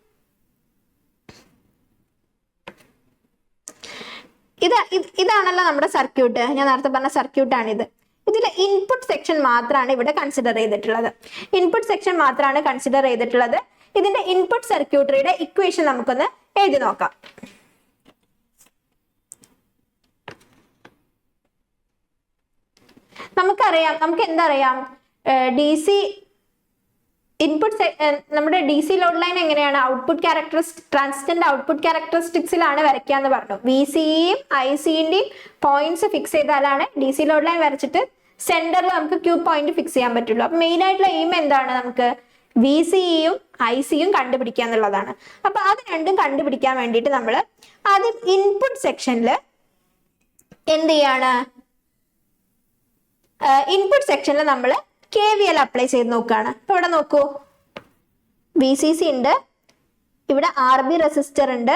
ഇതാണല്ലോ നമ്മുടെ സർക്യൂട്ട്. ഞാൻ നേരത്തെ പറഞ്ഞ സർക്യൂട്ടാണിത്. ഇതിലെ ഇൻപുട്ട് സെക്ഷൻ മാത്രമാണ് ഇവിടെ കൺസിഡർ ചെയ്തിട്ടുള്ളത്. ഇൻപുട്ട് സെക്ഷൻ മാത്രമാണ് കൺസിഡർ ചെയ്തിട്ടുള്ളത്. ഇതിന്റെ ഇൻപുട്ട് സർക്യൂട്ടറിയുടെ ഇക്വേഷൻ നമുക്കൊന്ന് എഴുതി നോക്കാം. നമുക്ക് എന്തറിയാം, DC ഇൻപുട്ട് നമ്മുടെ DC ലോഡ് ലൈൻ എങ്ങനെയാണ് ഔട്ട്പുട്ട് ക്യാരക്ടറിസ്റ്റിക് ട്രാൻസിസ്റ്ററിന്റെ ഔട്ട്പുട്ട് ക്യാരക്ടറിസ്റ്റിക്സിലാണ് വരയ്ക്കാന്ന് പറഞ്ഞു. VCയും ICന്റെയും പോയിന്റ്സ് ഫിക്സ് ചെയ്താലാണ് DC ലോഡ് ലൈൻ വരച്ചിട്ട് സെന്ററിൽ നമുക്ക് Q പോയിന്റ് ഫിക്സ് ചെയ്യാൻ പറ്റുള്ളൂ. അപ്പൊ മെയിൻ ആയിട്ടുള്ള എയിം എന്താണ്, നമുക്ക് VCയും ICയും കണ്ടുപിടിക്കുക എന്നുള്ളതാണ്. അപ്പൊ അത് രണ്ടും കണ്ടുപിടിക്കാൻ വേണ്ടിയിട്ട് നമ്മൾ ആദ്യം ഇൻപുട്ട് സെക്ഷനിൽ എന്ത് ചെയ്യാണ്, ഇൻപുട്ട് സെക്ഷനിൽ നമ്മൾ KVL അപ്ലൈ ചെയ്ത് നോക്കുകയാണ്. അപ്പൊ ഇവിടെ നോക്കൂ, VCC ഉണ്ട്, ഇവിടെ RB റെസിസ്റ്റർ ഉണ്ട്,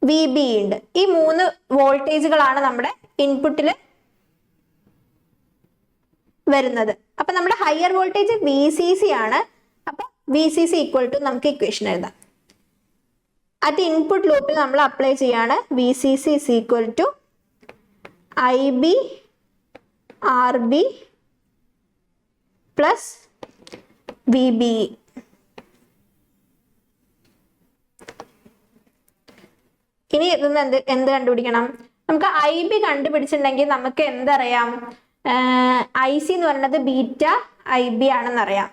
VB ഉണ്ട്. ഈ 3 വോൾട്ടേജുകളാണ് നമ്മുടെ ഇൻപുട്ടിൽ വരുന്നത്. അപ്പൊ നമ്മുടെ ഹയർ വോൾട്ടേജ് VCC ആണ്. അപ്പൊ VCC ഈക്വൽ ടു നമുക്ക് ഇക്വേഷൻ എഴുതാം. അറ്റ് ഇൻപുട്ട് ലൂപ്പിൽ നമ്മൾ അപ്ലൈ ചെയ്യാണ് VCC is equal to IB RB plus VB. ഇനി ഇതൊന്ന് എന്ത് കണ്ടുപിടിക്കണം, നമുക്ക് IB കണ്ടുപിടിച്ചിട്ടുണ്ടെങ്കിൽ നമുക്ക് എന്തറിയാം, IC എന്ന് പറയുന്നത് ബീറ്റ IB ആണെന്ന് അറിയാം.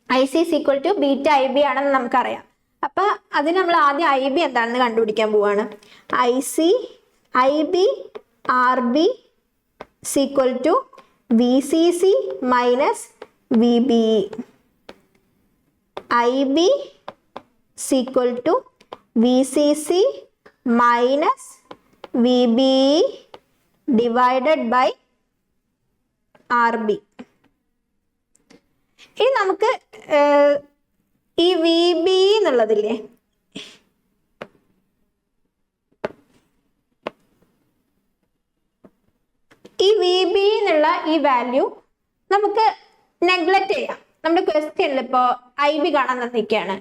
IC is equal to beta IB ആണെന്ന് നമുക്കറിയാം. അപ്പൊ അതിന് നമ്മൾ ആദ്യം IB എന്താണെന്ന് കണ്ടുപിടിക്കാൻ പോവാണ്. IB RB is equal to VCC minus VBE. IB is equal to VCC minus VBE divided by RB. ഇനി നമുക്ക് ഈ VB എന്നുള്ളതില്ലേ, ഈ VB എന്നുള്ള ഈ വാല്യൂ നമുക്ക് നെഗ്ലക്ട് ചെയ്യാം. നമ്മുടെ ക്വസ്റ്റ്യനിൽ ഇപ്പോ IB കാണാൻ തന്നിരിക്കുകയാണ്.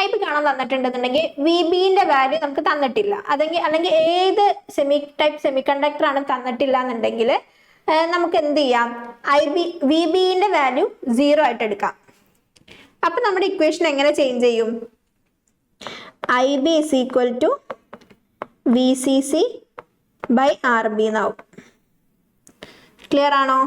IB കാണാൻ തന്നിട്ടുണ്ടെന്നുണ്ടെങ്കിൽ VBന്റെ വാല്യൂ നമുക്ക് തന്നിട്ടില്ല, അല്ലെങ്കിൽ ഏത് സെമി കണ്ടക്ടർ ആണ് തന്നിട്ടില്ല എന്നുണ്ടെങ്കിൽ നമുക്ക് എന്ത് ചെയ്യാം, VBന്റെ വാല്യൂ 0 ആയിട്ട് എടുക്കാം. അപ്പൊ നമ്മുടെ ഇക്വേഷൻ എങ്ങനെ ചേഞ്ച് ചെയ്യും, IB is equal to VCC by RB എന്നാവും. ക്ലിയർ ആണോ?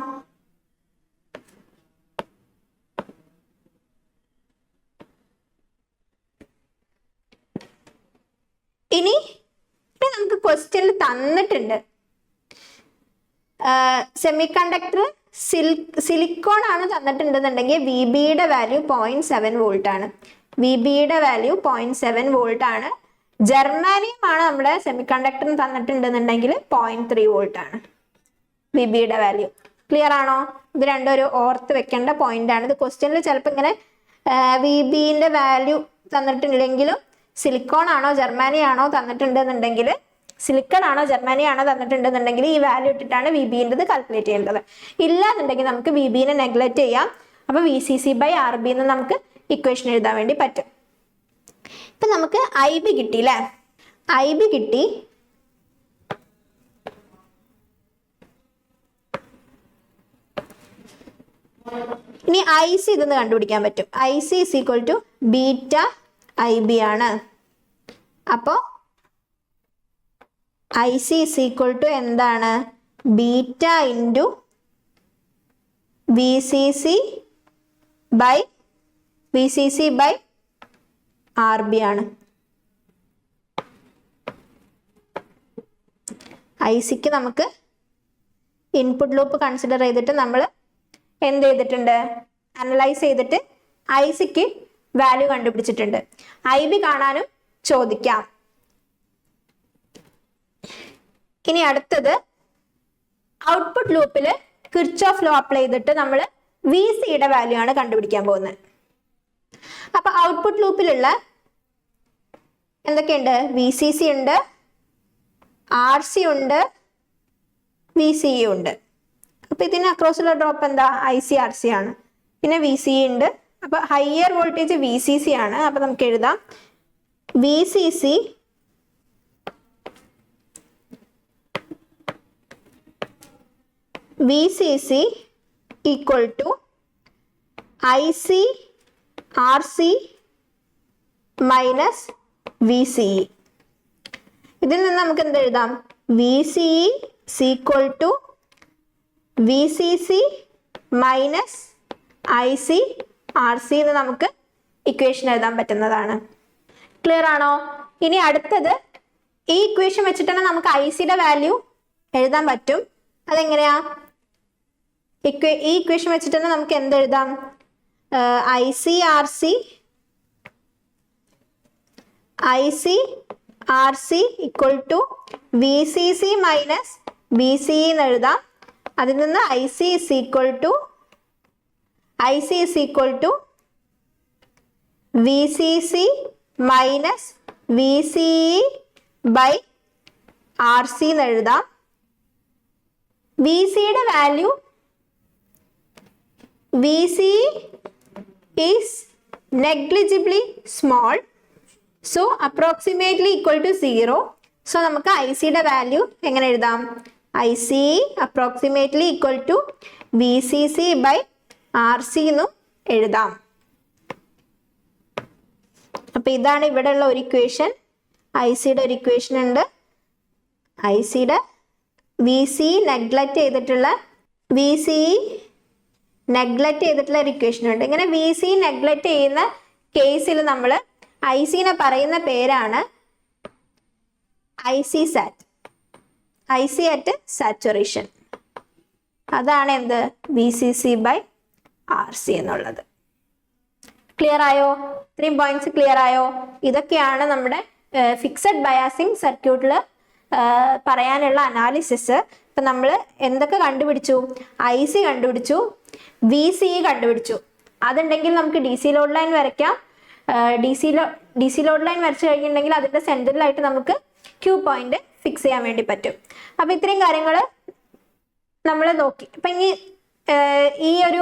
ഇനി നമുക്ക് ക്വസ്റ്റ്യനിൽ തന്നിട്ടുണ്ട് സെമി കണ്ടക്ടർ സിലിക്കോൺ ആണ് തന്നിട്ടുണ്ടെന്നുണ്ടെങ്കിൽ VBയുടെ വാല്യൂ 0.7 വോൾട്ട് ആണ്. VBയുടെ വാല്യൂ 0.7 വോൾട്ട് ആണ്. ജർമാനിയം ആണ് നമ്മുടെ സെമി കണ്ടക്ടറിന് തന്നിട്ടുണ്ടെന്നുണ്ടെങ്കിൽ 0.3 വോൾട്ട് ആണ് VBയുടെ വാല്യൂ. ക്ലിയർ ആണോ? ഇത് രണ്ടും ഒരു ഓർത്ത് വെക്കേണ്ട പോയിന്റ് ആണ്. ഇത് ക്വസ്റ്റ്യനിൽ ചിലപ്പോൾ ഇങ്ങനെ VBന്റെ വാല്യൂ തന്നിട്ടില്ലെങ്കിലും സിലിക്കോൺ ആണോ ജർമാനി ആണോ തന്നിട്ടുണ്ടെന്നുണ്ടെങ്കിൽ, സിലിക്കൺ ആണോ ജർമാനി ആണോ തന്നിട്ടുണ്ടെന്നുണ്ടെങ്കിൽ ഈ വാല്യൂ ഇട്ടിട്ടാണ് VBൻ്റെത് കാൽക്കുലേറ്റ് ചെയ്യേണ്ടത്. ഇല്ല എന്നുണ്ടെങ്കിൽ നമുക്ക് VBനെ നെഗ്ലക്ട് ചെയ്യാം. അപ്പൊ VCC by RB എന്ന് നമുക്ക് ഇക്വേഷൻ എഴുതാൻ വേണ്ടി പറ്റും. ഇപ്പൊ നമുക്ക് IB കിട്ടി അല്ലേ, IB കിട്ടി. ഇനി IC ഇതെന്ന് കണ്ടുപിടിക്കാൻ പറ്റും. IC is equal to beta IB ആണ്. അപ്പോ IC is equal to എന്താണ്, beta into VCC by RB ആണ്. ICക്ക് നമുക്ക് ഇൻപുട്ട് ലൂപ്പ് കൺസിഡർ ചെയ്തിട്ട് നമ്മൾ എന്ത് ചെയ്തിട്ടുണ്ട്, അനലൈസ് ചെയ്തിട്ട് ICക്ക് വാല്യൂ കണ്ടുപിടിച്ചിട്ടുണ്ട്. IB കാണാനും ചോദിക്കാം. ഇനി അടുത്തത് ഔട്ട്പുട്ട് ലൂപ്പിൽ കിർച്ചോഫ് ലോ അപ്ലൈ ചെയ്തിട്ട് നമ്മൾ VCയുടെ വാല്യൂ ആണ് കണ്ടുപിടിക്കാൻ പോകുന്നത്. അപ്പൊ ഔട്ട്പുട്ട് ലൂപ്പിലുള്ള എന്തൊക്കെയുണ്ട്? VCC ഉണ്ട്, RC ഉണ്ട്, VCE ഉണ്ട്. അപ്പൊ ഇതിന് അക്രോസുള്ള ഡ്രോപ്പ് എന്താ? ICRC ആണ്. പിന്നെ VCE ഉണ്ട്. അപ്പൊ ഹയർ വോൾട്ടേജ് VCC ആണ്. അപ്പൊ നമുക്ക് എഴുതാം VCC equal to ICRC minus VCE. ഇതിൽ നിന്ന് നമുക്ക് എന്ത് എഴുതാം? VCE equal to VCC minus ICRC എന്ന് നമുക്ക് ഇക്വേഷൻ എഴുതാൻ പറ്റുന്നതാണ്. ക്ലിയർ ആണോ? ഇനി അടുത്തത് ഈ ഇക്വേഷൻ വെച്ചിട്ട് തന്നെ നമുക്ക് ICയുടെ വാല്യൂ എഴുതാൻ പറ്റും. അതെങ്ങനെയാ? ഈ ഇക്വേഷൻ വെച്ചിട്ട് തന്നെ നമുക്ക് എന്ത് എഴുതാം? ICRC equal to VCC minus VCE എന്ന് എഴുതാം. അതിൽ നിന്ന് IC equal to VCC minus VCE by RC എന്ന് എഴുതാം. VCയുടെ value VCE is negligibly small, so approximately equal to 0. So നമുക്ക് ICയുടെ വാല്യൂ എങ്ങനെ എഴുതാം? ICE approximately equal to VCC by RC എന്നും എഴുതാം. അപ്പൊ ഇതാണ് ഇവിടെയുള്ള ഒരു ഇക്വേഷൻ. ICയുടെ ഒരു ഇക്വേഷൻ ഉണ്ട്. ICയുടെ VCE നെഗ്ലക്റ്റ് ചെയ്തിട്ടുള്ള ഒരു ഇക്വേഷൻ ഉണ്ട്. ഇങ്ങനെ VCE നെഗ്ലക്റ്റ് ചെയ്യുന്ന കേസിൽ നമ്മൾ ICനെ പറയുന്ന പേരാണ് IC at saturation. അതാണ് എന്ത്? VCC by RC എന്നുള്ളത്. ക്ലിയർ ആയോ? ഇത്രയും പോയിന്റ്സ് ക്ലിയർ ആയോ? ഇതൊക്കെയാണ് നമ്മുടെ ഫിക്സഡ് ബയാസിങ് സർക്യൂട്ടിൽ പറയാനുള്ള അനാലിസിസ്. ഇപ്പം നമ്മൾ എന്തൊക്കെ കണ്ടുപിടിച്ചു? IC കണ്ടുപിടിച്ചു, VCE കണ്ടുപിടിച്ചു. അതുണ്ടെങ്കിൽ നമുക്ക് DC ലോഡ് ലൈൻ വരയ്ക്കാം. DC ലോഡ് ലൈൻ വരച്ചു കഴിഞ്ഞിട്ടുണ്ടെങ്കിൽ അതിൻ്റെ സെൻറ്ററിലായിട്ട് നമുക്ക് Q പോയിന്റ് ഫിക്സ് ചെയ്യാൻ വേണ്ടി പറ്റും. അപ്പം ഇത്രയും കാര്യങ്ങൾ നമ്മൾ നോക്കി. അപ്പം ഇനി ഈ ഒരു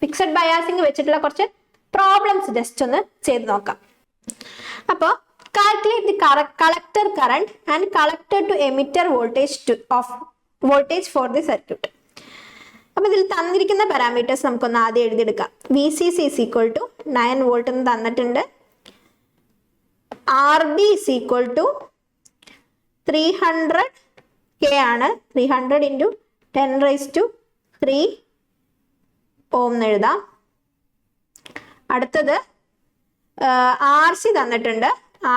ഫിക്സഡ് ബയാസിങ് വെച്ചിട്ടുള്ള കുറച്ച് പ്രോബ്ലംസ് ജസ്റ്റ് ഒന്ന് ചെയ്ത് നോക്കാം. അപ്പോൾ calculate the collector current and collector to emitter voltage for the circuit. അപ്പോൾ ഇതിൽ തന്നിരിക്കുന്ന പാരാമീറ്റേഴ്സ് നമുക്കൊന്ന് ആദ്യം എഴുതിയെടുക്കാം. VCC is equal to 9 volt എന്ന് തന്നിട്ടുണ്ട്. RB is equal to 300K ആണ്. 300 into 10⁻³ ഓം എന്ന് എഴുതാം. അടുത്തത് RC തന്നിട്ടുണ്ട്.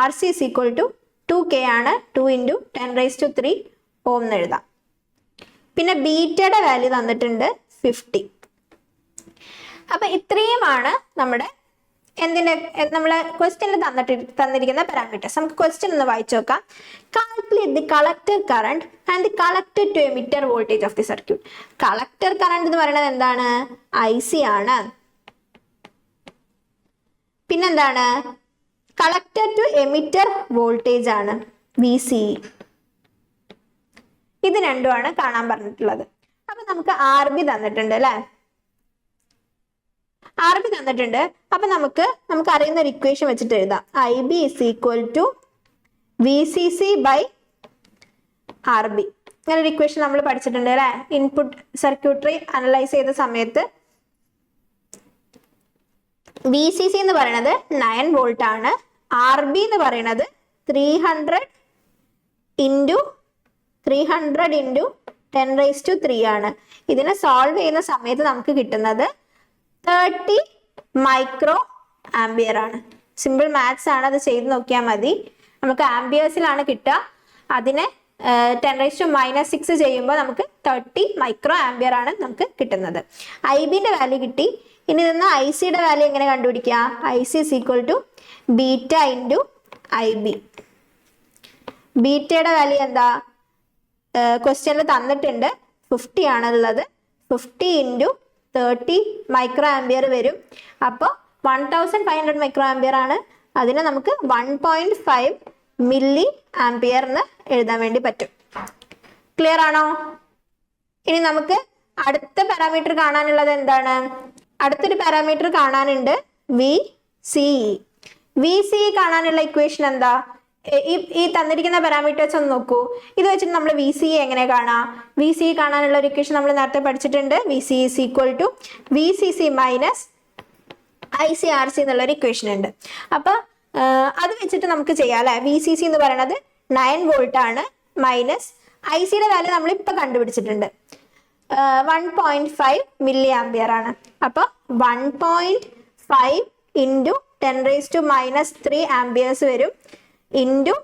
RC is equal to 2K ആണ്. 2 into 10⁻³ ഓം എന്ന് എഴുതാം. പിന്നെ ബീറ്റയുടെ വാല്യൂ തന്നിട്ടുണ്ട് 50. അപ്പൊ ഇത്രയുമാണ് നമ്മുടെ നമ്മളെ ക്വസ്റ്റ്യനിൽ തന്നിരിക്കുന്ന പാരാമീറ്റേഴ്സ്. നമുക്ക് ക്വസ്റ്റ്യൻ ഒന്ന് വായിച്ചു നോക്കാം. Calculate the collector current and the collector to emitter voltage of the circuit. Collector current എന്ന് പറയുന്നത് എന്താണ്? IC ആണ്. പിന്നെന്താണ്? കളക്ടർ ടു എമിറ്റർ വോൾട്ടേജ് ആണ് VCE. ഇത് രണ്ടുമാണ് കാണാൻ പറഞ്ഞിട്ടുള്ളത്. അപ്പൊ നമുക്ക് RB തന്നിട്ടുണ്ട് അല്ലെ? RB തന്നിട്ടുണ്ട്. അപ്പൊ നമുക്ക് അറിയുന്ന ഒരു ഇക്വേഷൻ വെച്ചിട്ട് എഴുതാം. IB is equal to VCC by RB. അങ്ങനെ ഒരു ഇക്വേഷൻ നമ്മൾ പഠിച്ചിട്ടുണ്ട് അല്ലെ? ഇൻപുട്ട് സർക്യൂട്ടറി അനലൈസ് ചെയ്ത സമയത്ത് VCC എന്ന് പറയുന്നത് 9 വോൾട്ട് ആണ്. RB എന്ന് പറയുന്നത് 300 into 10⁻³ ആണ്. ഇതിനെ സോൾവ് ചെയ്യുന്ന സമയത്ത് നമുക്ക് കിട്ടുന്നത് 30 മൈക്രോ ആംബിയർ ആണ്. സിമ്പിൾ മാത്സ് ആണ്, അത് ചെയ്ത് നോക്കിയാൽ മതി. നമുക്ക് ആംബിയേഴ്സിലാണ് കിട്ടുക. അതിനെ 10⁻⁻6 ചെയ്യുമ്പോൾ നമുക്ക് 30 മൈക്രോ ആംബിയർ ആണ് നമുക്ക് കിട്ടുന്നത്. IBന്റെ വാല്യൂ കിട്ടി. ഇനി നിന്ന് ICയുടെ വാല്യൂ എങ്ങനെ കണ്ടുപിടിക്കുക? IC is equal to beta into IB. ബീറ്റയുടെ വാല്യൂ എന്താ? ക്വസ്റ്റ്യനിൽ തന്നിട്ടുണ്ട് 50 ആണുള്ളത്. 50 into 30 മൈക്രോ ആംബിയർ വരും. അപ്പോൾ 1500 മൈക്രോ ആംബിയർ ആണ് അതിനെ നമുക്ക് 1.5 മില്ലി ആംപിയർ എന്ന് എഴുതാൻ വേണ്ടി പറ്റും. ക്ലിയർ ആണോ? ഇനി നമുക്ക് അടുത്ത പാരാമീറ്റർ കാണാനുള്ളത് എന്താണ്? അടുത്തൊരു പാരാമീറ്റർ കാണാനുണ്ട് VCE. VCE കാണാനുള്ള ഇക്വേഷൻ എന്താ? ഈ തന്നിരിക്കുന്ന പാരാമീറ്റേഴ്സ് ഒന്ന് നോക്കൂ. ഇത് വെച്ചിട്ട് നമ്മൾ VCE എങ്ങനെ കാണാം? VCE കാണാനുള്ള ഒരു ഇക്വേഷൻ നമ്മൾ നേരത്തെ പഠിച്ചിട്ടുണ്ട്. VCE is equal to VCC minus ICRC എന്നുള്ളൊരു ഇക്വേഷൻ ഉണ്ട്. അപ്പൊ അത് വെച്ചിട്ട് നമുക്ക് ചെയ്യാം അല്ലെ. VCC എന്ന് പറയുന്നത് 9 വോൾട്ട് ആണ്, മൈനസ് ICയുടെ വാല്യൂ നമ്മൾ ഇപ്പൊ കണ്ടുപിടിച്ചിട്ടുണ്ട് 1.5 മില്ലി ആംപിയർ ആണ്. അപ്പൊ 1.5 ഇൻറ്റു 10⁻³ ആംപിയേഴ്സ് വരും, ഇൻറ്റു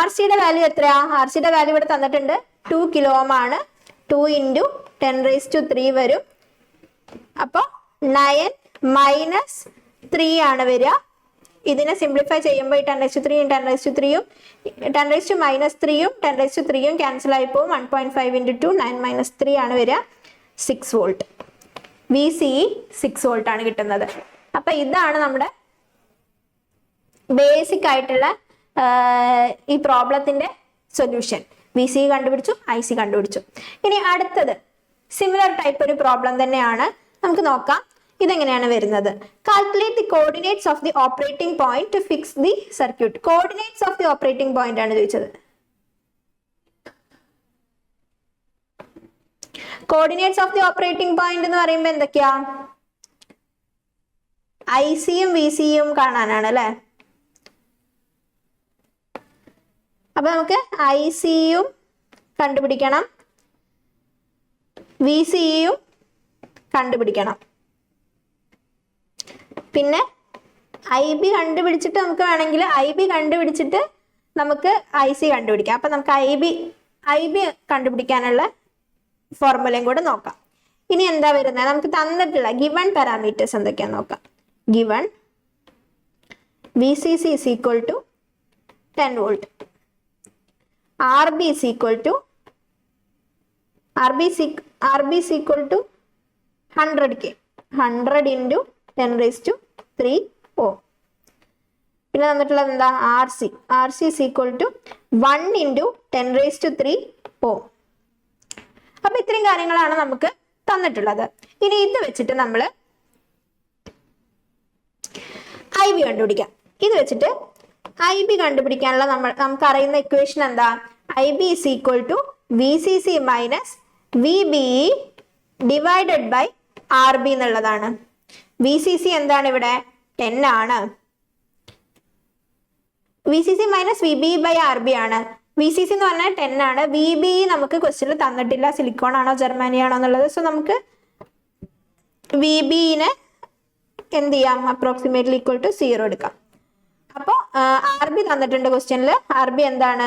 RCയുടെ വാല്യൂ എത്രയാ? RCയുടെ വാല്യൂ ഇവിടെ തന്നിട്ടുണ്ട് 2 കിലോ ഓം ആണ്. 2 ഇൻറ്റു 10⁻³ വരും. അപ്പോൾ 9 മൈനസ് 3 ആണ് വരിക. ഇതിനെ സിംപ്ലിഫൈ ചെയ്യുമ്പോൾ 10⁻³ 10⁻³ 10⁻³ 10⁻³ ക്യാൻസൽ ആയി പോകും. 1.5 ഇൻറ്റു 2 9 - 3 ആണ് വരിക. 6 വോൾട്ട്. VCE 6 വോൾട്ട് ആണ് കിട്ടുന്നത്. അപ്പൊ ഇതാണ് നമ്മുടെ ബേസിക് ആയിട്ടുള്ള ഈ പ്രോബ്ലത്തിന്റെ സൊല്യൂഷൻ. VCE കണ്ടുപിടിച്ചു, IC കണ്ടുപിടിച്ചു. ഇനി അടുത്തത് സിമിലർ ടൈപ്പ് ഒരു പ്രോബ്ലം തന്നെയാണ്. നമുക്ക് നോക്കാം ഇതെങ്ങനെയാണ് വരുന്നത്. Calculate the coordinates of the operating point two fix the circuit. Coordinates of the operating point ആണ് ചോദിച്ചത്. Coordinates of the operating point എന്ന് പറയുമ്പോൾ എന്തൊക്കെയാ? ICയും VCയും കാണാനാണ് അല്ലെ. അപ്പൊ നമുക്ക് ICയും കണ്ടുപിടിക്കണം, VCയും കണ്ടുപിടിക്കണം. പിന്നെ IB കണ്ടുപിടിച്ചിട്ട് നമുക്ക് വേണമെങ്കിൽ IB കണ്ടുപിടിച്ചിട്ട് നമുക്ക് IC കണ്ടുപിടിക്കാം. അപ്പൊ നമുക്ക് IB കണ്ടുപിടിക്കാനുള്ള ഫോർമുലയും കൂടെ നോക്കാം. ഇനി എന്താ വരുന്നത്? നമുക്ക് തന്നിട്ടുള്ള ഗിവൺ പാരാമീറ്റേഴ്സ് എന്തൊക്കെയാന്ന് നോക്കാം. Given VCC is equal to 10 volt, RB is equal to 100K, 100 into 10⁻³ ohm. പിന്നെ തന്നിട്ടുള്ളത് എന്താ? RC is equal to 1 into 10⁻³ ohm. അപ്പൊ ഇത്രയും കാര്യങ്ങളാണ് നമുക്ക് തന്നിട്ടുള്ളത്. ഇനി ഇത് വെച്ചിട്ട് നമ്മൾ IB കണ്ടുപിടിക്കാം. ഇത് വെച്ചിട്ട് IB കണ്ടുപിടിക്കാനുള്ള നമുക്ക് അറിയുന്ന ഇക്വേഷൻ എന്താ? IB is equal to VCC minus VBE divided by RB എന്നുള്ളതാണ്. VCC എന്താണ് ഇവിടെ? 10 ആണ്. VCC minus VBE by RB ആണ്. VCC എന്ന് പറഞ്ഞാൽ 10 ആണ്. VBE നമുക്ക് ക്വസ്റ്റ്യനിൽ തന്നിട്ടില്ല, സിലിക്കോൺ ആണോ ജർമ്മനി ആണോ എന്നുള്ളത്. സോ നമുക്ക് VBE-നെ എന്ത് ചെയ്യാം? അപ്രോക്സിമേറ്റ്ലി ഈക്വൽ ടു 0 എടുക്കാം. അപ്പോൾ RB തന്നിട്ടുണ്ട് ക്വസ്റ്റ്യനിൽ. RB എന്താണ്?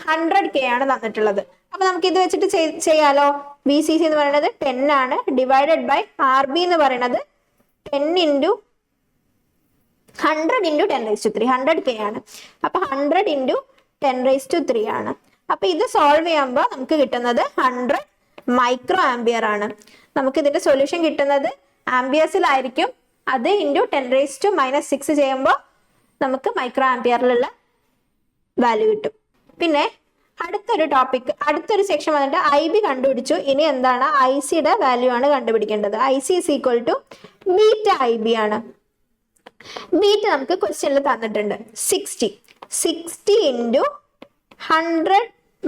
100K ആണ് തന്നിട്ടുള്ളത്. അപ്പൊ നമുക്ക് ഇത് വെച്ചിട്ട് ചെയ്യാലോ. VCC എന്ന് പറയുന്നത് 10 ആണ്, ഡിവൈഡഡ് ബൈ RB എന്ന് പറയുന്നത് 10 into 100 into 10⁻³ 100K ആണ്. അപ്പൊ 100 into 10⁻³ ആണ്. അപ്പൊ ഇത് സോൾവ് ചെയ്യുമ്പോൾ നമുക്ക് കിട്ടുന്നത് 100 മൈക്രോ ആംപിയർ ആണ്. നമുക്ക് ഇതിന്റെ സൊല്യൂഷൻ കിട്ടുന്നത് ആംപിയേഴ്സിലായിരിക്കും. അത് ഇൻറ്റു 10⁻⁻6 ചെയ്യുമ്പോൾ നമുക്ക് മൈക്രോ ആംപിയറിലുള്ള വാല്യൂ കിട്ടും. പിന്നെ അടുത്തൊരു സെക്ഷൻ വന്നിട്ട് IB കണ്ടുപിടിച്ചു. ഇനി എന്താണ്? ICയുടെ വാല്യൂ ആണ് കണ്ടുപിടിക്കേണ്ടത്. IC is equal to beta IB ആണ്. ബീറ്റ നമുക്ക് ക്വസ്റ്റ്യനിൽ തന്നിട്ടുണ്ട് 60 ഇൻറ്റു 100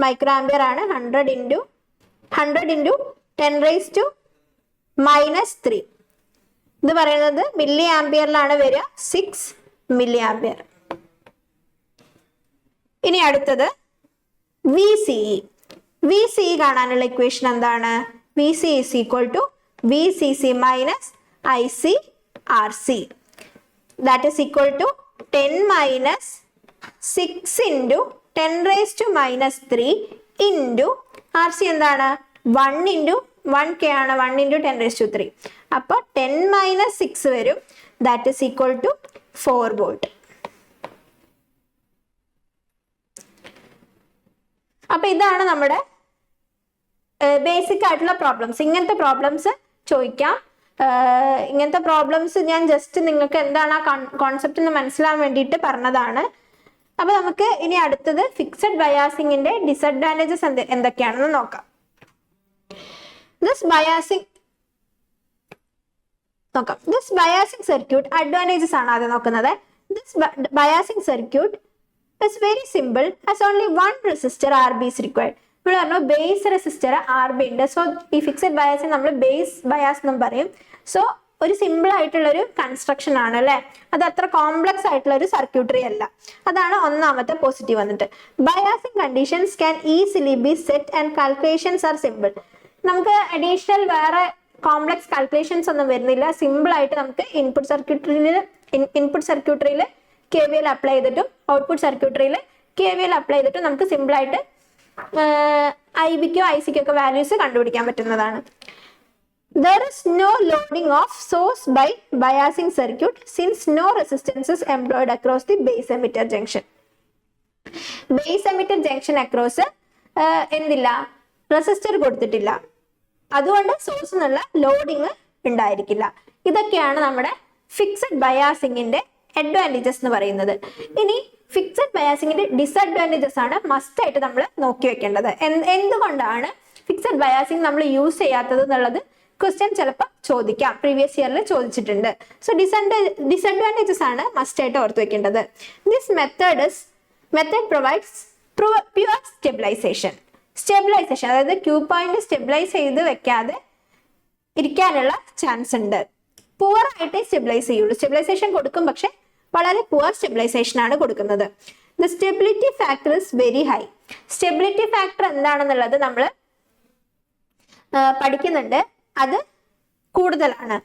മൈക്രോ ആംപിയർ ആണ്. 100 ഇൻറ്റു 10⁻⁻³ ഇത് പറയുന്നത് മില്ലി ആംപിയറിലാണ് വരിക. 6 മില്ലി ആംപിയർ. ഇനി അടുത്തത് VCE കാണാനുള്ള ഇക്വേഷൻ എന്താണ്? VCE is equal to VCC minus ICRC. That is equal to 10 minus 6 into 10⁻³ into RC എന്താണ്? 1 into 1K ആണ്. 1 into 10⁻³. അപ്പോൾ 10 minus 6 വരും. That is equal to 4 volt. അപ്പൊ ഇതാണ് നമ്മുടെ ബേസിക് ആയിട്ടുള്ള പ്രോബ്ലംസ്. ഇങ്ങനത്തെ പ്രോബ്ലംസ് ചോദിക്കാം. ഇങ്ങനത്തെ പ്രോബ്ലംസ് ഞാൻ ജസ്റ്റ് നിങ്ങൾക്ക് എന്താണ് ആ കോൺസെപ്റ്റ് എന്ന് മനസ്സിലാൻ വേണ്ടിയിട്ട് പറഞ്ഞതാണ്. അപ്പൊ നമുക്ക് ഇനി അടുത്തത് ഫിക്സഡ് ബയാസിങ്ങിന്റെ ഡിസഡ്വാൻറ്റേജസ് എന്തൊക്കെയാണെന്ന് നോക്കാം. ദിസ് ബയാസിംഗ് സർക്യൂട്ട് അഡ്വാൻറ്റേജസ് ആണ് ആദ്യം നോക്കുന്നത്. This biasing circuit is very simple, has only one resistor RB is required. നമ്മൾ പറഞ്ഞു ബേസ് റെസിസ്റ്റർ RB ഉണ്ട്. സോ ഈ ഫിക്സഡ് ബയാസിംഗ് നമ്മൾ ബേസ് ബയാസ് എന്നും പറയും. സോ ഒരു സിമ്പിൾ ആയിട്ടുള്ള ഒരു കൺസ്ട്രക്ഷൻ ആണ് അല്ലെ, അത് അത്ര കോംപ്ലക്സ് ആയിട്ടുള്ള ഒരു സർക്യൂട്ടറി അല്ല. അതാണ് ഒന്നാമത്തെ പോസിറ്റീവ് വന്നിട്ട്. Biasing conditions can easily B set and calculations are simple. നമുക്ക് അഡീഷണൽ വേറെ കോംപ്ലക്സ് കാൽക്കുലേഷൻസ് ഒന്നും വരുന്നില്ല. സിമ്പിൾ ആയിട്ട് നമുക്ക് ഇൻപുട്ട് സർക്യൂട്ടറിയിൽ KVL അപ്ലൈ ചെയ്തിട്ടും ഔട്ട്പുട്ട് സർക്യൂട്ടറിയിൽ KVL അപ്ലൈ ചെയ്തിട്ടും നമുക്ക് സിമ്പിൾ ആയിട്ട് IBക്കോ ICക്കോ ഒക്കെ വാല്യൂസ് കണ്ടുപിടിക്കാൻ പറ്റുന്നതാണ്. There is no loading of source by biasing circuit since no resistance is employed across the base emitter junction. Base emitter junction across എന്തില്ല, resistor കൊടുത്തിട്ടില്ല, അതുകൊണ്ട് സോഴ്സിനുള്ള ലോഡിങ് ഉണ്ടായിരിക്കില്ല. ഇതൊക്കെയാണ് നമ്മുടെ ഫിക്സഡ് ബയാസിങ്ങിന്റെ അഡ്വാൻറ്റേജസ് എന്ന് പറയുന്നത്. ഇനി ഫിക്സഡ് ബയാസിങ്ങിന്റെ ഡിസഡ്വാൻറ്റേജസ് ആണ് മസ്റ്റ് ആയിട്ട് നമ്മൾ നോക്കി വെക്കേണ്ടത്. എന്തുകൊണ്ടാണ് ഫിക്സഡ് ബയാസിങ് നമ്മൾ യൂസ് ചെയ്യാത്തത് എന്നുള്ളത് ക്വസ്റ്റ്യൻ ചിലപ്പോൾ ചോദിക്കാം, പ്രീവിയസ് ഇയറിൽ ചോദിച്ചിട്ടുണ്ട്. സോ ഡിസഡ്വാൻറ്റേജസ് ആണ് മസ്റ്റ് ആയിട്ട് ഓർത്ത് വെക്കേണ്ടത്. This method provides pure stabilization, അതായത് ക്യൂ പോയിന്റ് സ്റ്റെബിലൈസ് ചെയ്ത് വെക്കാതെ ഇരിക്കാനുള്ള ചാൻസ് ഉണ്ട്. പുവർ ആയിട്ട് സ്റ്റെബിലൈസ് ചെയ്യുള്ളൂ, സ്റ്റെബിലൈസേഷൻ കൊടുക്കും പക്ഷെ വളരെ പുവർ സ്റ്റെബിലൈസേഷൻ ആണ് കൊടുക്കുന്നത്. The stability factor is very high. Stability factor എന്താണെന്നുള്ളത് നമ്മൾ പഠിക്കുന്നുണ്ട്, അത് കൂടുതലാണ്.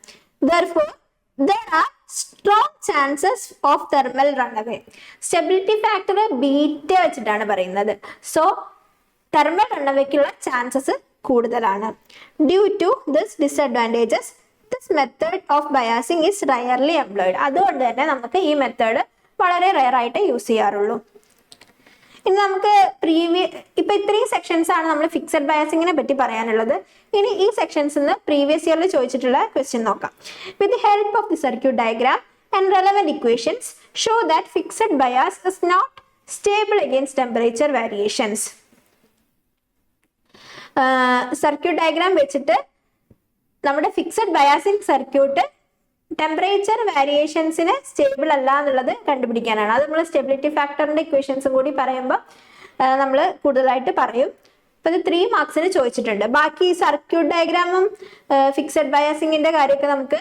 Therefore, there are strong chances of thermal runaway. Stability factor ബീറ്റ വെച്ചിട്ടാണ് പറയുന്നത്. സോ തെർമൽ റണ്ണവേക്കുള്ള ചാൻസസ് കൂടുതലാണ്. Due to this disadvantages this method of biasing is rarely employed. അതുകൊണ്ട് തന്നെ നമുക്ക് ഈ മെത്തേഡ് വളരെ റയർ ആയിട്ട് യൂസ് ചെയ്യാറുള്ളൂ. ഇനി നമുക്ക് ഇപ്പൊ ഇത്രയും സെക്ഷൻസ് ആണ് നമ്മൾ ഫിക്സഡ് ബയാസിങ്ങിനെ പറ്റി പറയാനുള്ളത്. ഇനി ഈ സെക്ഷൻസ് പ്രീവിയസ് ഇയറിൽ ചോദിച്ചിട്ടുള്ള ക്വസ്റ്റ്യൻ നോക്കാം. With the help of the circuit diagram and relevant equations show that fixed bias is not stable against temperature variations. Circuit diagram വെച്ചിട്ട് നമ്മുടെ ഫിക്സഡ് ബയാസിംഗ് സർക്യൂട്ട് ടെമ്പറേച്ചർ വേരിയേഷൻസിന് സ്റ്റേബിൾ അല്ല എന്നുള്ളത് കണ്ടുപിടിക്കാനാണ്. അത് നമ്മൾ സ്റ്റെബിലിറ്റി ഫാക്ടറിന്റെ ഇക്വേഷൻസും കൂടി പറയുമ്പോൾ നമ്മൾ കൂടുതലായിട്ട് പറയും. അപ്പൊ ഇത് 3 മാർക്സിന് ചോദിച്ചിട്ടുണ്ട്. ബാക്കി സർക്യൂട്ട് ഡയഗ്രാമും ഫിക്സഡ് ബയാസിങ്ങിന്റെ കാര്യമൊക്കെ നമുക്ക്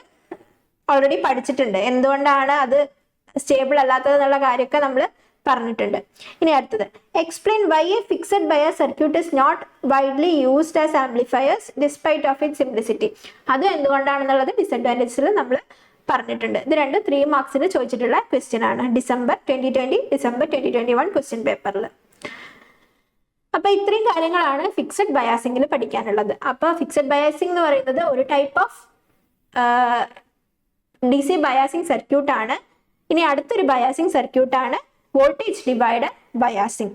ഓൾറെഡി പഠിച്ചിട്ടുണ്ട്. എന്തുകൊണ്ടാണ് അത് സ്റ്റേബിൾ അല്ലാത്തത് എന്നുള്ള കാര്യമൊക്കെ നമ്മൾ പറഞ്ഞിട്ടുണ്ട്. ഇനി അടുത്തത് explain why a fixed bias circuit is not widely used as amplifiers despite of it simplicity. അത് എന്തുകൊണ്ടാണെന്നുള്ളത് ഡിസഡ്വാൻറ്റേജസിൽ നമ്മൾ പറഞ്ഞിട്ടുണ്ട്. ഇത് രണ്ടും 3 മാർക്സിന് ചോദിച്ചിട്ടുള്ള ക്വസ്റ്റ്യൻ ആണ് ഡിസംബർ 2020, ഡിസംബർ 2021 ക്വസ്റ്റ്യൻ പേപ്പറിൽ. അപ്പൊ ഇത്രയും കാര്യങ്ങളാണ് ഫിക്സഡ് ബയാസിംഗിൽ പഠിക്കാനുള്ളത്. അപ്പൊ ഫിക്സഡ് ബയാസിംഗ് എന്ന് പറയുന്നത് ഒരു type of DC biasing circuit ആണ്. ഇനി അടുത്തൊരു ബയാസിംഗ് സർക്യൂട്ട് ആണ് voltage divider biasing.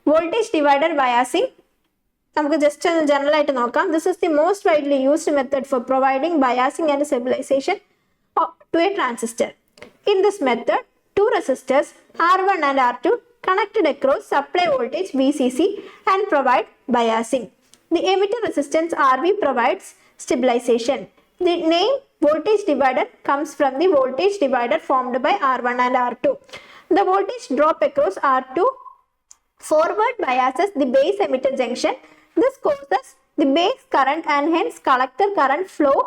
Voltage divider biasing നമുക്ക് ജസ്റ്റ് ഒന്ന് ജനറൽ ആയിട്ട് നോക്കാം. This is the most widely used method for providing biasing and stabilization to a transistor. In this method, 2 resistors R1 and R2 connected across supply voltage VCC and provide biasing. The emitter resistance RV provides stabilization. The name voltage divider comes from the voltage divider formed by R1 and R2. The voltage drop across R2 forward biases the base emitter junction. This causes the base current and hence collector current flow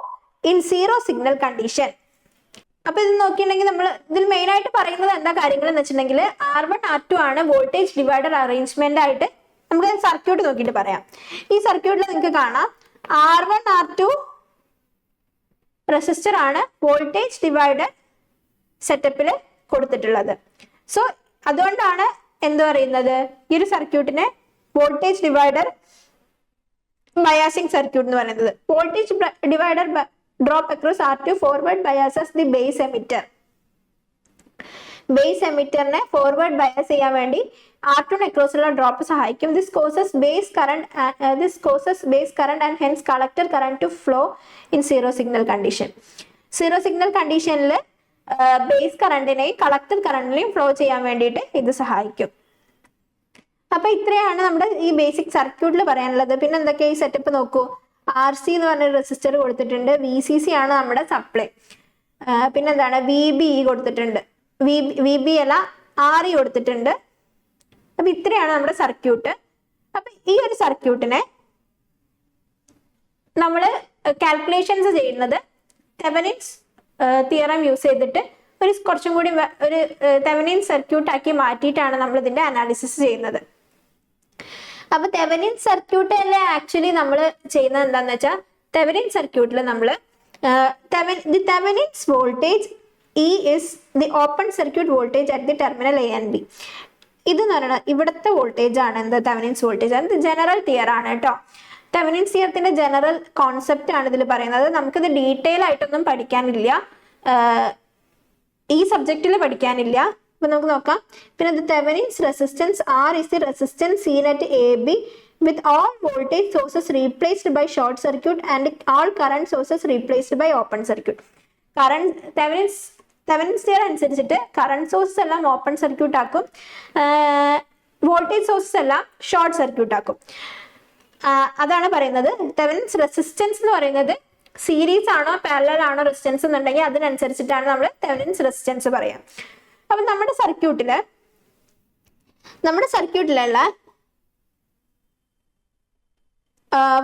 in zero signal condition. അപ്പൊ ഇത് നോക്കിയിട്ടുണ്ടെങ്കിൽ നമ്മൾ ഇതിൽ main ആയിട്ട് പറയുന്നത് എന്താ കാര്യങ്ങൾ എന്ന് വെച്ചിട്ടുണ്ടെങ്കിൽ R1 R2 ആണ് വോൾട്ടേജ് ഡിവൈഡർ അറേഞ്ച്മെന്റ് ആയിട്ട്. നമുക്ക് സർക്യൂട്ട് നോക്കിയിട്ട് പറയാം. ഈ സർക്യൂട്ടിൽ നിങ്ങൾക്ക് കാണാം R1 R2 റെസിസ്റ്റർ ആണ് വോൾട്ടേജ് ഡിവൈഡർ സെറ്റപ്പിൽ കൊടുത്തിട്ടുള്ളത്. സോ അതുകൊണ്ടാണ് എന്ത് പറയുന്നത് ഈ ഒരു സർക്യൂട്ടിനെ വോൾട്ടേജ് ഡിവൈഡർ ബയാസിംഗ് സർക്യൂട്ട് എന്ന് പറയുന്നത്. Voltage divider drop across R2 forward biases the base emitter. Base എമിറ്ററിനെ ഫോർവേഡ് ബയസ് ചെയ്യാൻ വേണ്ടി R2 അക്രോസുള്ള ഡ്രോപ്പ് സഹായിക്കും. This causes base current and hence collector current to flow in zero signal condition. Zero signal കണ്ടീഷനിൽ base കറണ്ടിനെയും collector കറണ്ടിനെയും flow ചെയ്യാൻ വേണ്ടിയിട്ട് ഇത് സഹായിക്കും. അപ്പൊ ഇത്രയാണ് നമ്മുടെ ഈ ബേസിക് സർക്യൂട്ടിൽ പറയാനുള്ളത്. പിന്നെ എന്തൊക്കെയാ ഈ സെറ്റപ്പ് നോക്കൂ. RC എന്ന് പറഞ്ഞ റെസിസ്റ്റർ കൊടുത്തിട്ടുണ്ട്. VCC ആണ് നമ്മുടെ സപ്ലൈ. പിന്നെന്താണ് VB കൊടുത്തിട്ടുണ്ട്. VB അല്ല RE കൊടുത്തിട്ടുണ്ട്. അപ്പൊ ഇത്രയാണ് നമ്മുടെ സർക്യൂട്ട്. അപ്പൊ ഈ ഒരു സർക്യൂട്ടിനെ നമ്മൾ കാൽക്കുലേഷൻസ് ചെയ്യുന്നത് തെവനിൻസ് തിയറം യൂസ് ചെയ്തിട്ട് കുറച്ചും കൂടി ഒരു തെവനിൻ സർക്യൂട്ട് ആക്കി മാറ്റിയിട്ടാണ് നമ്മൾ ഇതിന്റെ അനാലിസിസ് ചെയ്യുന്നത്. അപ്പൊ തെവനിൻ സർക്യൂട്ടിൽ ആക്ച്വലി നമ്മൾ ചെയ്യുന്നത് എന്താന്ന് വെച്ചാൽ തെവനിൻ സർക്യൂട്ടിൽ നമ്മൾ the Thevenin's voltage E is the open circuit voltage at the terminal A and B. ഇതെന്ന് പറയുന്നത് ഇവിടുത്തെ വോൾട്ടേജ് ആണ്. എന്താ തെവനിൻസ് വോൾട്ടേജ്? അത് ജനറൽ തിയർ ആണ് കേട്ടോ. തെവനിൻസ് തിയറത്തിന്റെ ജനറൽ കോൺസെപ്റ്റ് ആണ് ഇതിൽ പറയുന്നത്. നമുക്കിത് ഡീറ്റെയിൽ ആയിട്ടൊന്നും പഠിക്കാനില്ല, ഈ സബ്ജക്റ്റിൽ പഠിക്കാനില്ല. അപ്പൊ നമുക്ക് നോക്കാം. പിന്നെ the Thevenin's resistance R is the resistance seen at AB with all voltage sources replaced by short circuit and all current sources replaced by open circuit. Current Thevenin's theorem അനുസരിച്ചിട്ട് കറണ്ട് സോഴ്സസ് എല്ലാം open circuit ആക്കും, voltage sources എല്ലാം short circuit ആക്കും. അതാണ് പറയുന്നത്. Thevenin's resistance എന്ന് പറയുന്നത് series ആണോ പാരലൽ ആണോ റെസിസ്റ്റൻസ് എന്നുണ്ടെങ്കിൽ അതിനനുസരിച്ചിട്ടാണ് നമ്മൾ തെവനിൻസ് റെസിസ്റ്റൻസ് പറയാം. അപ്പൊ നമ്മുടെ സർക്യൂട്ടിലുള്ള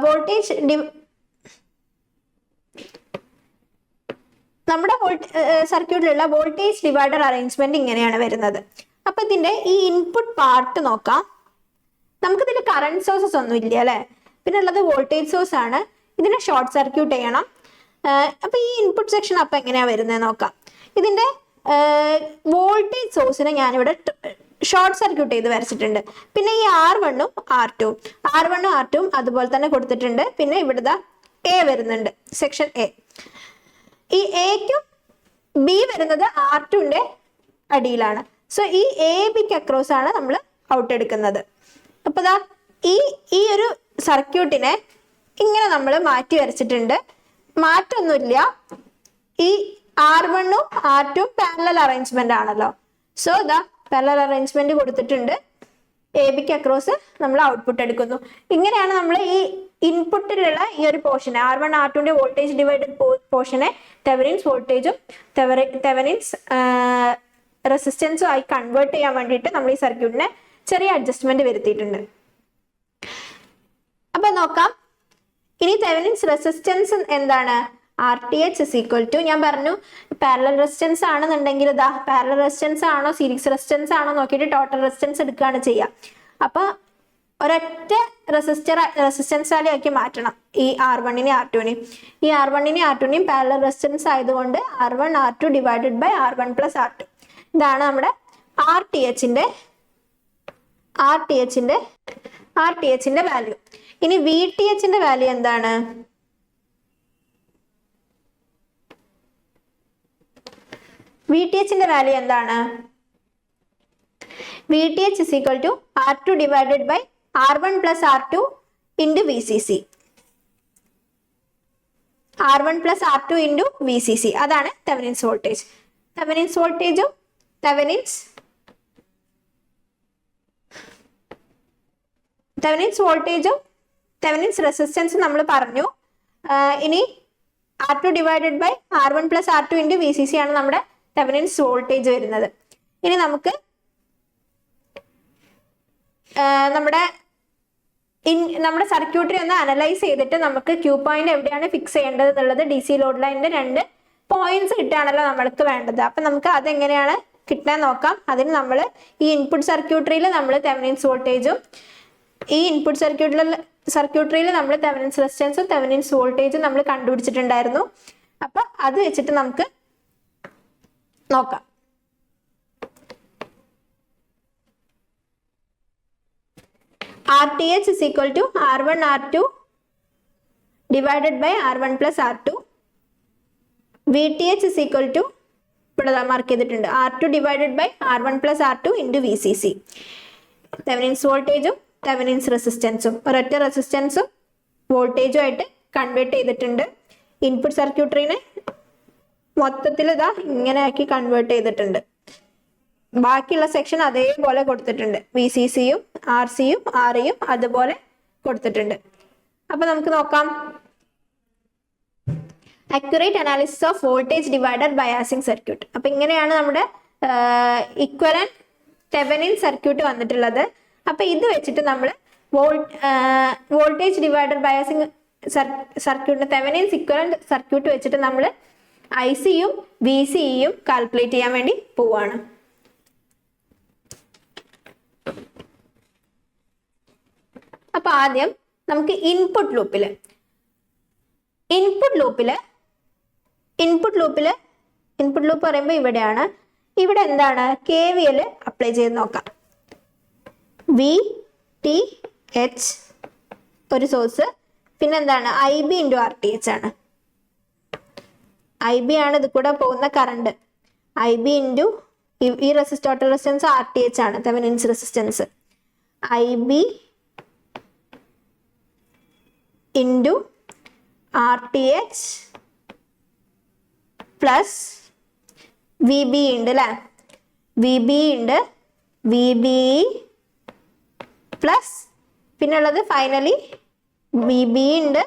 വോൾട്ടേജ് നമ്മുടെ സർക്യൂട്ടിലുള്ള വോൾട്ടേജ് ഡിവൈഡർ അറേഞ്ച്മെന്റ് ഇങ്ങനെയാണ് വരുന്നത്. അപ്പൊ ഇതിന്റെ ഈ ഇൻപുട്ട് പാർട്ട് നോക്കാം. നമുക്കിതിൽ കറണ്ട് സോഴ്സസ് ഒന്നും ഇല്ല അല്ലെ. പിന്നെ ഉള്ളത് വോൾട്ടേജ് സോഴ്സ് ആണ്. ഇതിനെ ഷോർട്ട് സർക്യൂട്ട് ചെയ്യണം. അപ്പൊ ഈ ഇൻപുട്ട് സെക്ഷൻ അപ്പൊ എങ്ങനെയാ വരുന്നത് നോക്കാം. ഇതിന്റെ വോൾട്ടേജ് സോഴ്സിനെ ഞാനിവിടെ ഷോർട്ട് സർക്യൂട്ട് ചെയ്ത് വരച്ചിട്ടുണ്ട്. പിന്നെ ഈ R1ഉം R2ഉം അതുപോലെ തന്നെ കൊടുത്തിട്ടുണ്ട്. പിന്നെ ഇവിടുത്തെ A വരുന്നുണ്ട്, സെക്ഷൻ A. ഈ Aക്കും B വരുന്നത് R2ന്റെ അടിയിലാണ്. സോ ഈ ABക്ക് അക്രോസ് ആണ് നമ്മൾ ഔട്ട് എടുക്കുന്നത്. അപ്പൊ ദാ ഈ ഒരു സർക്യൂട്ടിനെ ഇങ്ങനെ നമ്മൾ മാറ്റി വരച്ചിട്ടുണ്ട്. മാറ്റൊന്നുമില്ല. ഈ R1ഉം R2ഉം പാരലൽ അറേഞ്ച്മെന്റ് ആണല്ലോ. സോ ദാ പാരലൽ അറേഞ്ച്മെന്റ് കൊടുത്തിട്ടുണ്ട്. ABക്ക് അക്രോസ് നമ്മൾ ഔട്ട്പുട്ട് എടുക്കുന്നു. ഇങ്ങനെയാണ് നമ്മൾ ഈ ഇൻപുട്ടിലുള്ള ഈ ഒരു പോർഷനെ R1 R2ന്റെ വോൾട്ടേജ് ഡിവൈഡഡ് പോർഷനെ തെവനിൻസ് വോൾട്ടേജും തെവനിൻസ് റെസിസ്റ്റൻസും ആയി കൺവേർട്ട് ചെയ്യാൻ വേണ്ടിയിട്ട് നമ്മൾ ഈ സർക്യൂട്ടിനെ ചെറിയ അഡ്ജസ്റ്റ്മെന്റ് വരുത്തിയിട്ടുണ്ട്. അപ്പൊ നോക്കാം. ഇനി തെവനിൻസ് റെസിസ്റ്റൻസ് എന്താണ്? RTH is equal to, ഞാൻ പറഞ്ഞു പാരലൽ റെസിസ്റ്റൻസ് ആണെന്നുണ്ടെങ്കിൽ ഇതാ പാരലൽ റെസിസ്റ്റൻസ് ആണോ സീരീസ് റെസിസ്റ്റൻസ് ആണോ നോക്കിയിട്ട് ടോട്ടൽ റെസിസ്റ്റൻസ് എടുക്കുകയാണ് ചെയ്യുക. അപ്പൊ ഒരൊറ്റ റെസിസ്റ്റൻസ് വാല്യൂ ആക്കി മാറ്റണം ഈ R1നെയും R2നെയും. ഈ R1നെയും R2നെയും പാരലൽ റെസിസ്റ്റൻസ് ആയതുകൊണ്ട് R1 R2 divided by R1 plus R2. ഇതാണ് നമ്മുടെ RTHന്റെ വാല്യൂ. ഇനി VTHന്റെ വാല്യൂ എന്താണ്? VTHന്റെ വാല്യൂ എന്താണ്? VTH is equal to R2 divided by R1 plus R2 into VCC. R1 plus R2 into VCC. അതാണ് തെവനിൻസ് വോൾട്ടേജ്. തെവനിൻസ് വോൾട്ടേജും Thevenin's റെസിസ്റ്റൻസും നമ്മൾ പറഞ്ഞു. ഇനി R2 divided by R1 plus R2 into VCC ആണ് നമ്മുടെ തെവനിൻസ് വോൾട്ടേജ് വരുന്നത്. ഇനി നമുക്ക് നമ്മുടെ സർക്യൂട്ടിനെ ഒന്ന് അനലൈസ് ചെയ്തിട്ട് നമുക്ക് ക്യൂ പോയിന്റ് എവിടെയാണ് ഫിക്സ് ചെയ്യേണ്ടത് എന്നുള്ളത് DC ലോഡ് ലൈനിന്റെ 2 പോയിന്റ്സ് കിട്ടാണല്ലോ നമ്മൾക്ക് വേണ്ടത്. അപ്പൊ നമുക്ക് അതെങ്ങനെയാണ് കിട്ടാൻ നോക്കാം. അതിന് നമ്മൾ ഈ ഇൻപുട്ട് സർക്യൂട്ടറിയിൽ നമ്മൾ തെവനിൻസ് വോൾട്ടേജും ഈ ഇൻപുട്ട് സർക്യൂട്ടറിയിൽ നമ്മൾ തെവനിൻസ് റെസിസ്റ്റൻസും തെവനിൻസ് വോൾട്ടേജും നമ്മൾ കണ്ടുപിടിച്ചിട്ടുണ്ടായിരുന്നു. അപ്പൊ അത് വെച്ചിട്ട് നമുക്ക് നോക്കാം. RTH is equal to R1 R2 divided by R1 plus R2. VTH is equal to ഇവിടെ മാർക്ക് ചെയ്തിട്ടുണ്ട്. R2 divided by R1 plus R2 into VCC. Thevenin's വോൾട്ടേജും തെവനിൻസ് റെസിസ്റ്റൻസും ഒരൊറ്റ റെസിസ്റ്റൻസും വോൾട്ടേജും ആയിട്ട് കൺവേർട്ട് ചെയ്തിട്ടുണ്ട്. ഇൻപുട്ട് സർക്യൂട്ടറിനെ മൊത്തത്തിൽ ഇതാ ഇങ്ങനെ ആക്കി കൺവേർട്ട് ചെയ്തിട്ടുണ്ട്. ബാക്കിയുള്ള സെക്ഷൻ അതേപോലെ കൊടുത്തിട്ടുണ്ട്. VCCയും RCയും REയും അതുപോലെ കൊടുത്തിട്ടുണ്ട്. അപ്പൊ നമുക്ക് നോക്കാം. Accurate analysis of voltage divider biasing circuit. അപ്പൊ ഇങ്ങനെയാണ് നമ്മുടെ ഇക്വലന്റ് തെവനിൻ സർക്യൂട്ട് വന്നിട്ടുള്ളത്. അപ്പൊ ഇത് വെച്ചിട്ട് നമ്മൾ വോൾട്ടേജ് ഡിവൈഡർ ബയാസിംഗ് സർക്യൂട്ടിന്റെ തെവനിൻസ് ഇക്വലന്റ് സർക്യൂട്ട് വെച്ചിട്ട് നമ്മൾ ICയും VCയും കാൽക്കുലേറ്റ് ചെയ്യാൻ വേണ്ടി പോവാണ്. അപ്പൊ ആദ്യം നമുക്ക് ഇൻപുട്ട് ലൂപ്പ് പറയുമ്പോൾ ഇവിടെയാണ്. ഇവിടെ എന്താണ് KVL അപ്ലൈ ചെയ്ത് നോക്കാം. VTH ഒരു സോഴ്സ്, പിന്നെ എന്താണ് IB ഇൻറ്റു RTH ആണ്. IB ആണ് ഇത് കൂടെ പോകുന്ന കറണ്ട്. IB ഇൻറ്റു ഈ ടോട്ടൽ റെസിസ്റ്റൻസ് RTH ആണ്, Thevenin's resistance. IB into RTH plus VB ഉണ്ട് അല്ലേ, VB ഉണ്ട്, VBE പ്ലസ് പിന്നെ ഉള്ളത് ഫൈനലി VB ഉണ്ട്,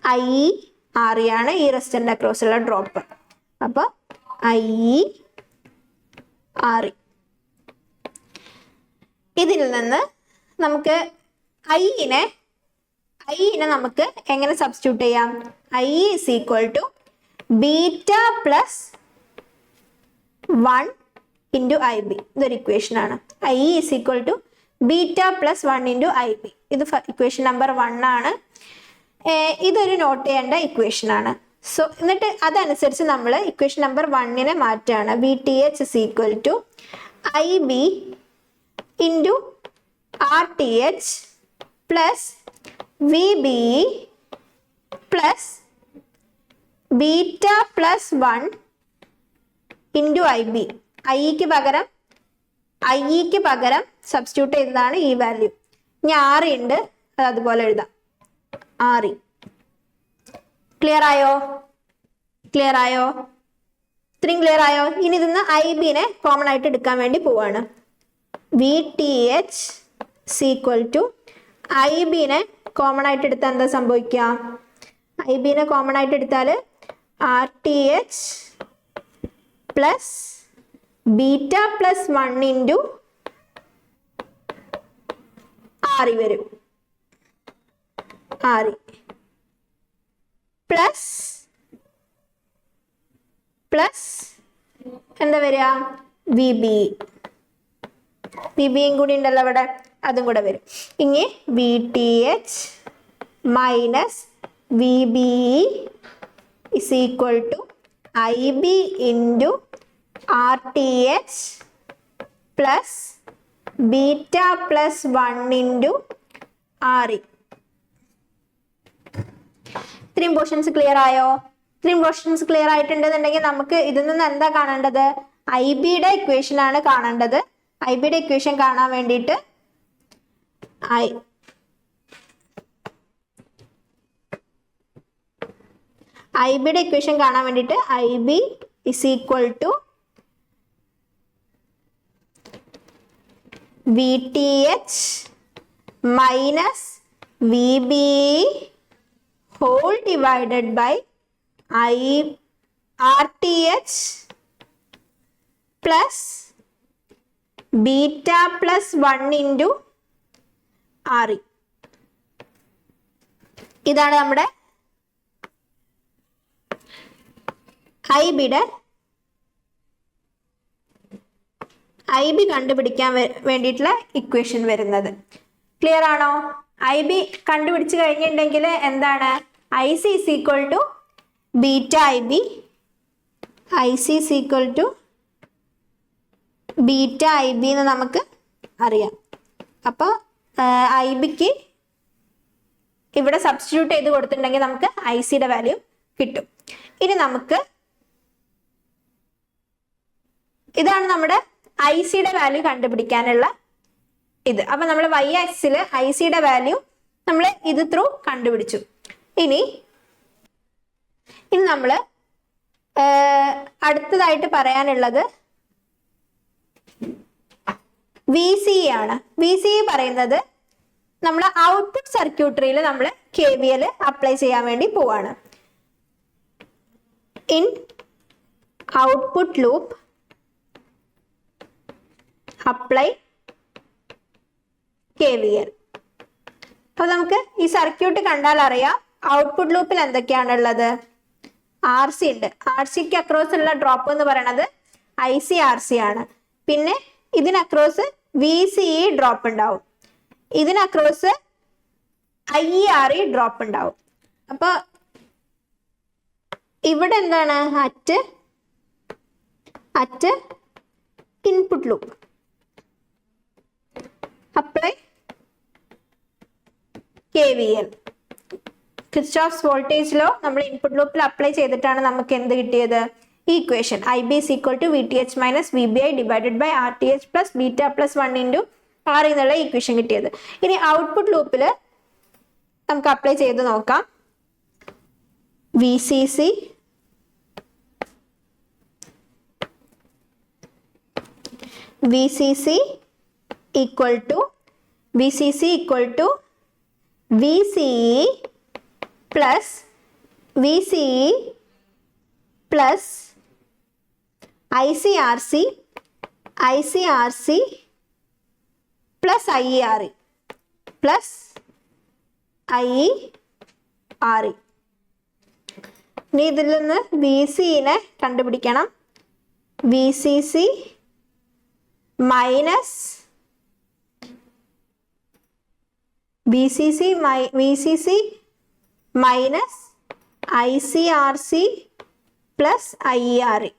IE RE ആണ് ഈ റെസിസ്റ്ററിന്റെ അക്രോസ് ഉള്ള ഡ്രോപ്പ്. അപ്പൊ IE RE. ഇതിൽ നിന്ന് നമുക്ക് IE-നെ നമുക്ക് എങ്ങനെ സബ്സ്റ്റിറ്റ്യൂട്ട് ചെയ്യാം? IE is equal to beta plus 1 into IB. ഇതൊരു ഇക്വേഷൻ ആണ്. IE is equal to beta plus 1 into IB. ഇത് ഇക്വേഷൻ നമ്പർ 1 ആണ്. ഇതൊരു നോട്ട് ചെയ്യേണ്ട ഇക്വേഷൻ ആണ്. സോ എന്നിട്ട് അതനുസരിച്ച് നമ്മൾ ഇക്വേഷൻ നമ്പർ 1-നെ മാറ്റുകയാണ്. VTH is equal to IB into RTH plus VBE plus beta plus 1 into IB. IEക്ക് പകരം സബ്സ്റ്റിറ്റ്യൂട്ട് ചെയ്തതാണ് ഈ വാല്യൂ. ഇനി RE ഉണ്ട്, അത് അതുപോലെ എഴുതാം. RE. ക്ലിയർ ആയോ? ഇത്രയും ക്ലിയർ ആയോ? ഇനി ഇതിന്ന് IB-നെ കോമൺ ആയിട്ട് എടുക്കാൻ വേണ്ടി പോവാണ്. VTH ഈക്വൽ ടു IB-നെ കോമൺ ആയിട്ട് എടുത്താൽ എന്താ സംഭവിക്കുക? IB-നെ കോമൺ ആയിട്ട് എടുത്താൽ RTH plus beta plus 1 into RE വരും. RE പ്ലസ് എന്താ വരിക? VBE കൂടി ഉണ്ടല്ലോ അവിടെ, അതും കൂടെ വരും. ഇനി VTH minus VBE is equal to IB into RTH plus beta plus 1 into RE. ഇത്രയും പോർഷൻസ് ക്ലിയർ ആയോ? ഇത്രയും പോർഷൻസ് ക്ലിയർ ആയിട്ടുണ്ടെന്നുണ്ടെങ്കിൽ നമുക്ക് ഇതിൽ നിന്ന് എന്താ കാണേണ്ടത്? IB-യുടെ ഇക്വേഷൻ ആണ് കാണേണ്ടത്. IB-യുടെ ഇക്വേഷൻ കാണാൻ വേണ്ടിയിട്ട് IB-യുടെ ഇക്വേഷൻ കാണാൻ വേണ്ടിയിട്ട് IB is equal to VTH minus VBE whole divided by RTH plus beta plus 1 into RE. ഇതാണ് നമ്മുടെ IB കണ്ടുപിടിക്കാൻ വേണ്ടിയിട്ടുള്ള ഇക്വേഷൻ വരുന്നത്. ക്ലിയർ ആണോ? IB കണ്ടുപിടിച്ച് കഴിഞ്ഞിട്ടുണ്ടെങ്കിൽ എന്താണ്? IC is equal to beta IB. IC is equal to beta IB എന്ന് നമുക്ക് അറിയാം. അപ്പോൾ IBക്ക് ഇവിടെ സബ്സ്റ്റിറ്റ്യൂട്ട് ചെയ്ത് കൊടുത്തിട്ടുണ്ടെങ്കിൽ നമുക്ക് ICയുടെ വാല്യൂ കിട്ടും. ഇനി നമുക്ക് ഇതാണ് നമ്മുടെ ഐ സിയുടെ വാല്യൂ കണ്ടുപിടിക്കാനുള്ള ഇത്. അപ്പൊ നമ്മൾ y ആക്സിൽ ഐ സിയുടെ വാല്യൂ നമ്മൾ ഇത് ത്രൂ കണ്ടുപിടിച്ചു. ഇനി നമ്മൾ അടുത്തതായിട്ട് പറയാനുള്ളത് വി സി ആണ്. വി സി പറയുന്നത് നമ്മൾ ഔട്ട്പുട്ട് സർക്യൂട്ടറിയിൽ നമ്മൾ KVL അപ്ലൈ ചെയ്യാൻ വേണ്ടി പോവാണ്. In output loop apply KVL. അപ്പൊ നമുക്ക് ഈ സർക്യൂട്ട് കണ്ടാൽ അറിയാം ഔട്ട്പുട്ട് ലൂപ്പിൽ എന്തൊക്കെയാണുള്ളത്. RC ഉണ്ട്. RCക്ക് അക്രോസ് ഉള്ള ഡ്രോപ്പ് എന്ന് പറയുന്നത് IC/RC ആണ്. പിന്നെ ഇതിനക്രോസ് VCE ഡ്രോപ്പ് ഉണ്ടാവും. ഇതിനക്രോസ് IERE ഡ്രോപ്പ് ഉണ്ടാവും. അപ്പൊ ഇവിടെ എന്താണ് at input loop apply KVL. Kirchhoff's voltage law നമ്മൾ ഇൻപുട്ട് ലൂപ്പിൽ അപ്ലൈ ചെയ്തിട്ടാണ് നമുക്ക് എന്ത് കിട്ടിയത്? Equation IB = VTH - VBI / RTH + β + 1 × R എന്നുള്ള ഇക്വേഷൻ കിട്ടിയത്. ഇനി ഔട്ട്പുട്ട് ലൂപ്പിൽ നമുക്ക് അപ്ലൈ ചെയ്ത് നോക്കാം. VCC = VCE plus ICRC plus IERE plus IERE. ഇനി ഇതിൽ നിന്ന് VCനെ കണ്ടുപിടിക്കണം. VCC minus ICRC plus IERE.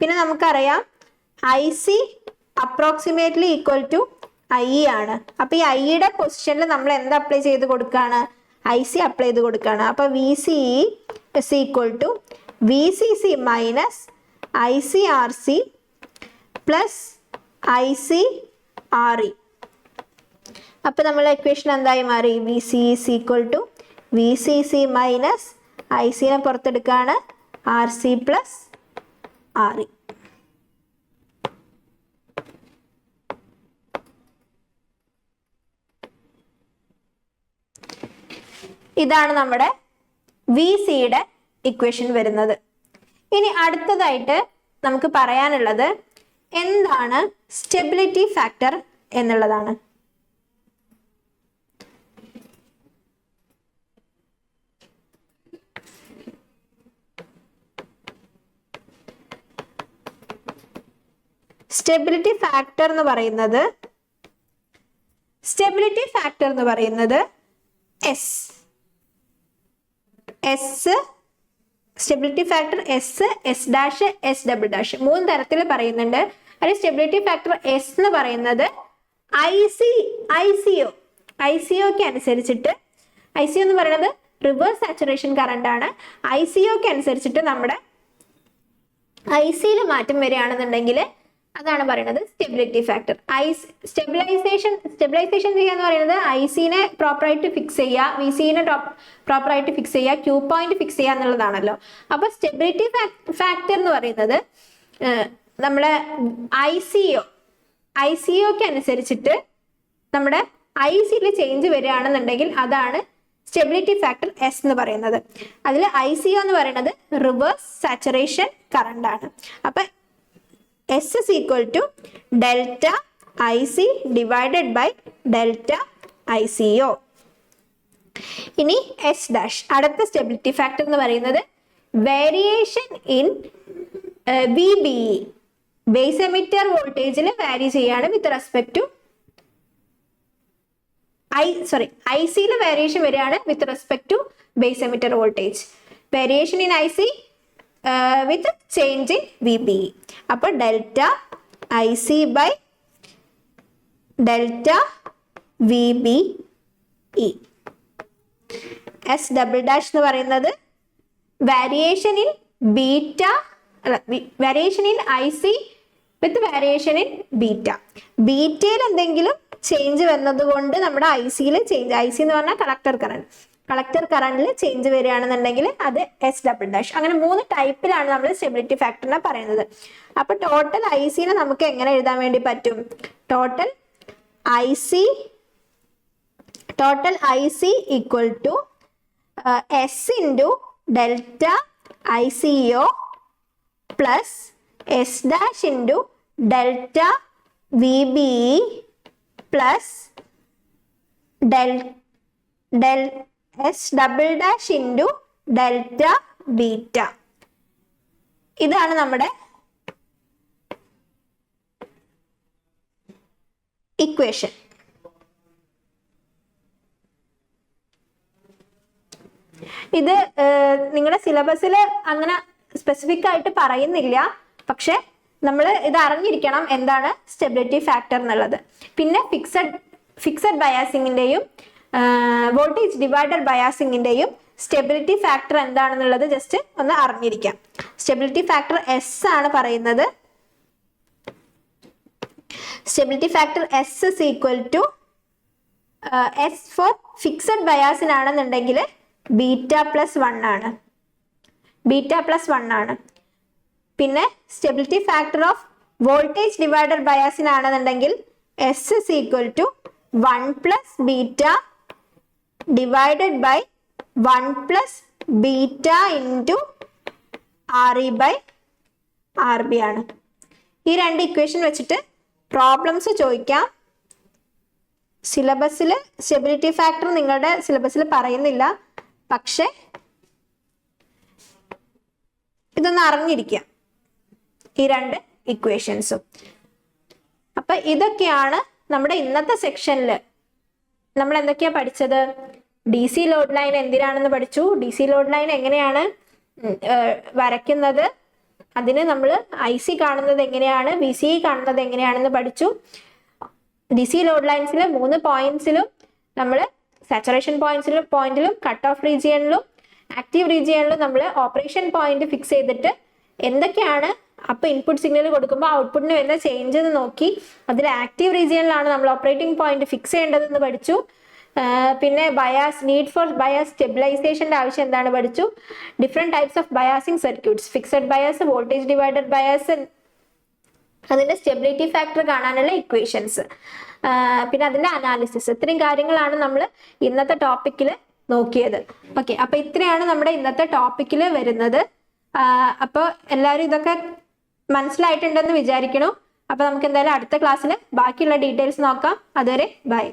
പിന്നെ നമുക്കറിയാം IC approximately equal to IE ആണ്. അപ്പൊ ഈ IEയുടെ പൊസിഷനിൽ നമ്മൾ എന്ത് അപ്ലൈ ചെയ്ത് കൊടുക്കുകയാണ്? IC അപ്ലൈ ചെയ്ത് കൊടുക്കുകയാണ്. അപ്പൊ VCE = VCC minus ICRC plus ICRE. അപ്പൊ നമ്മളെ ഇക്വേഷൻ എന്തായി മാറി? VCE = VCC minus ICനെ പുറത്തെടുക്കുകയാണ്, RC plus RE. ഇതാണ് നമ്മുടെ VCയുടെ ഇക്വേഷൻ വരുന്നത്. ഇനി അടുത്തതായിട്ട് നമുക്ക് പറയാനുള്ളത് എന്താണ് സ്റ്റെബിലിറ്റി ഫാക്ടർ എന്നുള്ളതാണ്. സ്റ്റെബിലിറ്റി ഫാക്ടർ എന്ന് പറയുന്നത് സ്റ്റെബിലിറ്റി ഫാക്ടർ S മൂന്ന് തരത്തിൽ പറയുന്നുണ്ട്. അതിൽ സ്റ്റെബിലിറ്റി ഫാക്ടർ S എന്ന് പറയുന്നത് ICOക്ക് അനുസരിച്ചിട്ട്, ICO എന്ന് പറയുന്നത് റിവേഴ്സ് സാച്ചുറേഷൻ കറണ്ട് ആണ്. ICOക്ക് അനുസരിച്ചിട്ട് നമ്മുടെ ICയിൽ മാറ്റം വരികയാണെന്നുണ്ടെങ്കിൽ അതാണ് പറയുന്നത് സ്റ്റെബിലിറ്റി ഫാക്ടർ. സ്റ്റെബിലൈസേഷൻ ചെയ്യുക എന്ന് പറയുന്നത് ICനെ പ്രോപ്പറായിട്ട് ഫിക്സ് ചെയ്യുക, VCനെ പ്രോപ്പറായിട്ട് ഫിക്സ് ചെയ്യുക, ക്യൂ പോയിന്റ് ഫിക്സ് ചെയ്യുക എന്നുള്ളതാണല്ലോ. അപ്പൊ സ്റ്റെബിലിറ്റി ഫാക്ടർ എന്ന് പറയുന്നത് നമ്മളെ ICOക്ക് അനുസരിച്ചിട്ട് നമ്മുടെ ICയിൽ ചേഞ്ച് വരികയാണെന്നുണ്ടെങ്കിൽ അതാണ് സ്റ്റെബിലിറ്റി ഫാക്ടർ S എന്ന് പറയുന്നത്. അതിൽ ICO എന്ന് പറയുന്നത് റിവേഴ്സ് സാച്ചുറേഷൻ കറണ്ട് ആണ്. അപ്പൊ S = delta IC / delta ICO. ഇനി S'. അടുത്ത സ്റ്റെബിലിറ്റി ഫാക്ടർ എന്ന് പറയുന്നത് variation in VBE, base emitter വോൾട്ടേജിൽ വാരി ചെയ്യാണ് വിത്ത് റെസ്പെക്ട് ടു ICയിൽ വേരിയേഷൻ വരികയാണ് with respect to base emitter voltage. Variation in IC with change in VBE. അപ്പോൾ delta IC by delta VBE. S" എന്ന് പറയുന്നത് variation in beta variation in IC with variation in beta. ബീറ്റയിൽ എന്തെങ്കിലും change വരുന്നത് കൊണ്ട് നമ്മുടെ ICയിൽ change, IC എന്ന് പറഞ്ഞാൽ കളക്ടർ കറണ്ടിൽ ചേഞ്ച് വരികയാണെന്നുണ്ടെങ്കിൽ അത് S'. അങ്ങനെ 3 ടൈപ്പിലാണ് നമ്മൾ സ്റ്റെബിലിറ്റി ഫാക്ടറിനെ പറയുന്നത്. അപ്പൊ ടോട്ടൽ ICനെ നമുക്ക് എങ്ങനെ എഴുതാൻ വേണ്ടി പറ്റും? Total IC equal to S into delta ICO plus S' into delta VBE plus S" into delta beta. ഇതാണ് നമ്മുടെ ഇക്വേഷൻ. ഇത് നിങ്ങളുടെ സിലബസിൽ അങ്ങനെ സ്പെസിഫിക് ആയിട്ട് പറയുന്നില്ല, പക്ഷെ നമ്മൾ ഇത് അറിഞ്ഞിരിക്കണം എന്താണ് സ്റ്റെബിലിറ്റി ഫാക്ടർ എന്നുള്ളത്. പിന്നെ ഫിക്സഡ് ബയാസിങ്ങിന്റെയും വോൾട്ടേജ് ഡിവൈഡർ ബയാസിങ്ങിന്റെയും സ്റ്റെബിലിറ്റി ഫാക്ടർ എന്താണെന്നുള്ളത് ജസ്റ്റ് ഒന്ന് അറിഞ്ഞിരിക്കാം. സ്റ്റെബിലിറ്റി ഫാക്ടർ S ആണ് പറയുന്നത്. Stability factor S is equal to S for fixed ബയാസിനാണെന്നുണ്ടെങ്കിൽ β+1 ആണ്. പിന്നെ stability factor of voltage divider ബയാസിനാണെന്നുണ്ടെങ്കിൽ S is equal to 1 + beta divided by 1 + beta into RE/RB ആണ്. ഈ 2 ഇക്വേഷൻ വെച്ചിട്ട് പ്രോബ്ലംസ് ചോദിക്കാം. സിലബസിൽ സ്റ്റെബിലിറ്റി ഫാക്ടർ നിങ്ങളുടെ സിലബസിൽ പറയുന്നില്ല, പക്ഷെ ഇതൊന്ന് അറിഞ്ഞിരിക്കാം ഈ 2 ഇക്വേഷൻസും. അപ്പൊ ഇതൊക്കെയാണ് നമ്മുടെ ഇന്നത്തെ സെക്ഷനിൽ നമ്മൾ എന്തൊക്കെയാ പഠിച്ചത്. DC ലോഡ് ലൈൻ എന്തിനാണെന്ന് പഠിച്ചു, DC ലോഡ് ലൈൻ എങ്ങനെയാണ് വരയ്ക്കുന്നത്, അതിന് നമ്മൾ IC കാണുന്നത് എങ്ങനെയാണ്, VCE കാണുന്നത് എങ്ങനെയാണെന്ന് പഠിച്ചു. DC ലോഡ് ലൈൻസിൽ 3 പോയിന്റ്സിലും നമ്മൾ സാച്ചുറേഷൻ പോയിന്റിലും കട്ട് ഓഫ് റീജിയനിലും ആക്റ്റീവ് റീജിയനിലും നമ്മൾ ഓപ്പറേഷൻ പോയിന്റ് ഫിക്സ് ചെയ്തിട്ട് എന്തൊക്കെയാണ് അപ്പോൾ ഇൻപുട്ട് സിഗ്നൽ കൊടുക്കുമ്പോൾ ഔട്ട്പുട്ടിന് വരുന്ന ചേഞ്ച് എന്ന് നോക്കി അതിൽ ആക്റ്റീവ് റീജിയനിലാണ് നമ്മൾ ഓപ്പറേറ്റിംഗ് പോയിന്റ് ഫിക്സ് ചെയ്യേണ്ടതെന്ന് പഠിച്ചു. പിന്നെ നീഡ് ഫോർ ബയാസ് സ്റ്റെബിലൈസേഷൻ്റെ ആവശ്യം എന്താണ് പഠിച്ചു. Different types of biasing circuits, fixed bias, voltage divider bias, അതിൻ്റെ സ്റ്റെബിലിറ്റി ഫാക്ടർ കാണാനുള്ള ഇക്വേഷൻസ്, പിന്നെ അതിൻ്റെ അനാലിസിസ്. ഇത്രയും കാര്യങ്ങളാണ് നമ്മൾ ഇന്നത്തെ ടോപ്പിക്കിൽ നോക്കിയത്. ഓക്കെ, അപ്പോൾ ഇത്രയാണ് നമ്മുടെ ഇന്നത്തെ ടോപ്പിക്കിൽ വരുന്നത്. അപ്പോൾ എല്ലാവരും ഇതൊക്കെ മനസ്സിലായിട്ടുണ്ടെന്ന് വിചാരിക്കണു. അപ്പോൾ നമുക്ക് എന്തായാലും അടുത്ത ക്ലാസ്സിൽ ബാക്കിയുള്ള ഡീറ്റെയിൽസ് നോക്കാം. അതുവരെ ബൈ.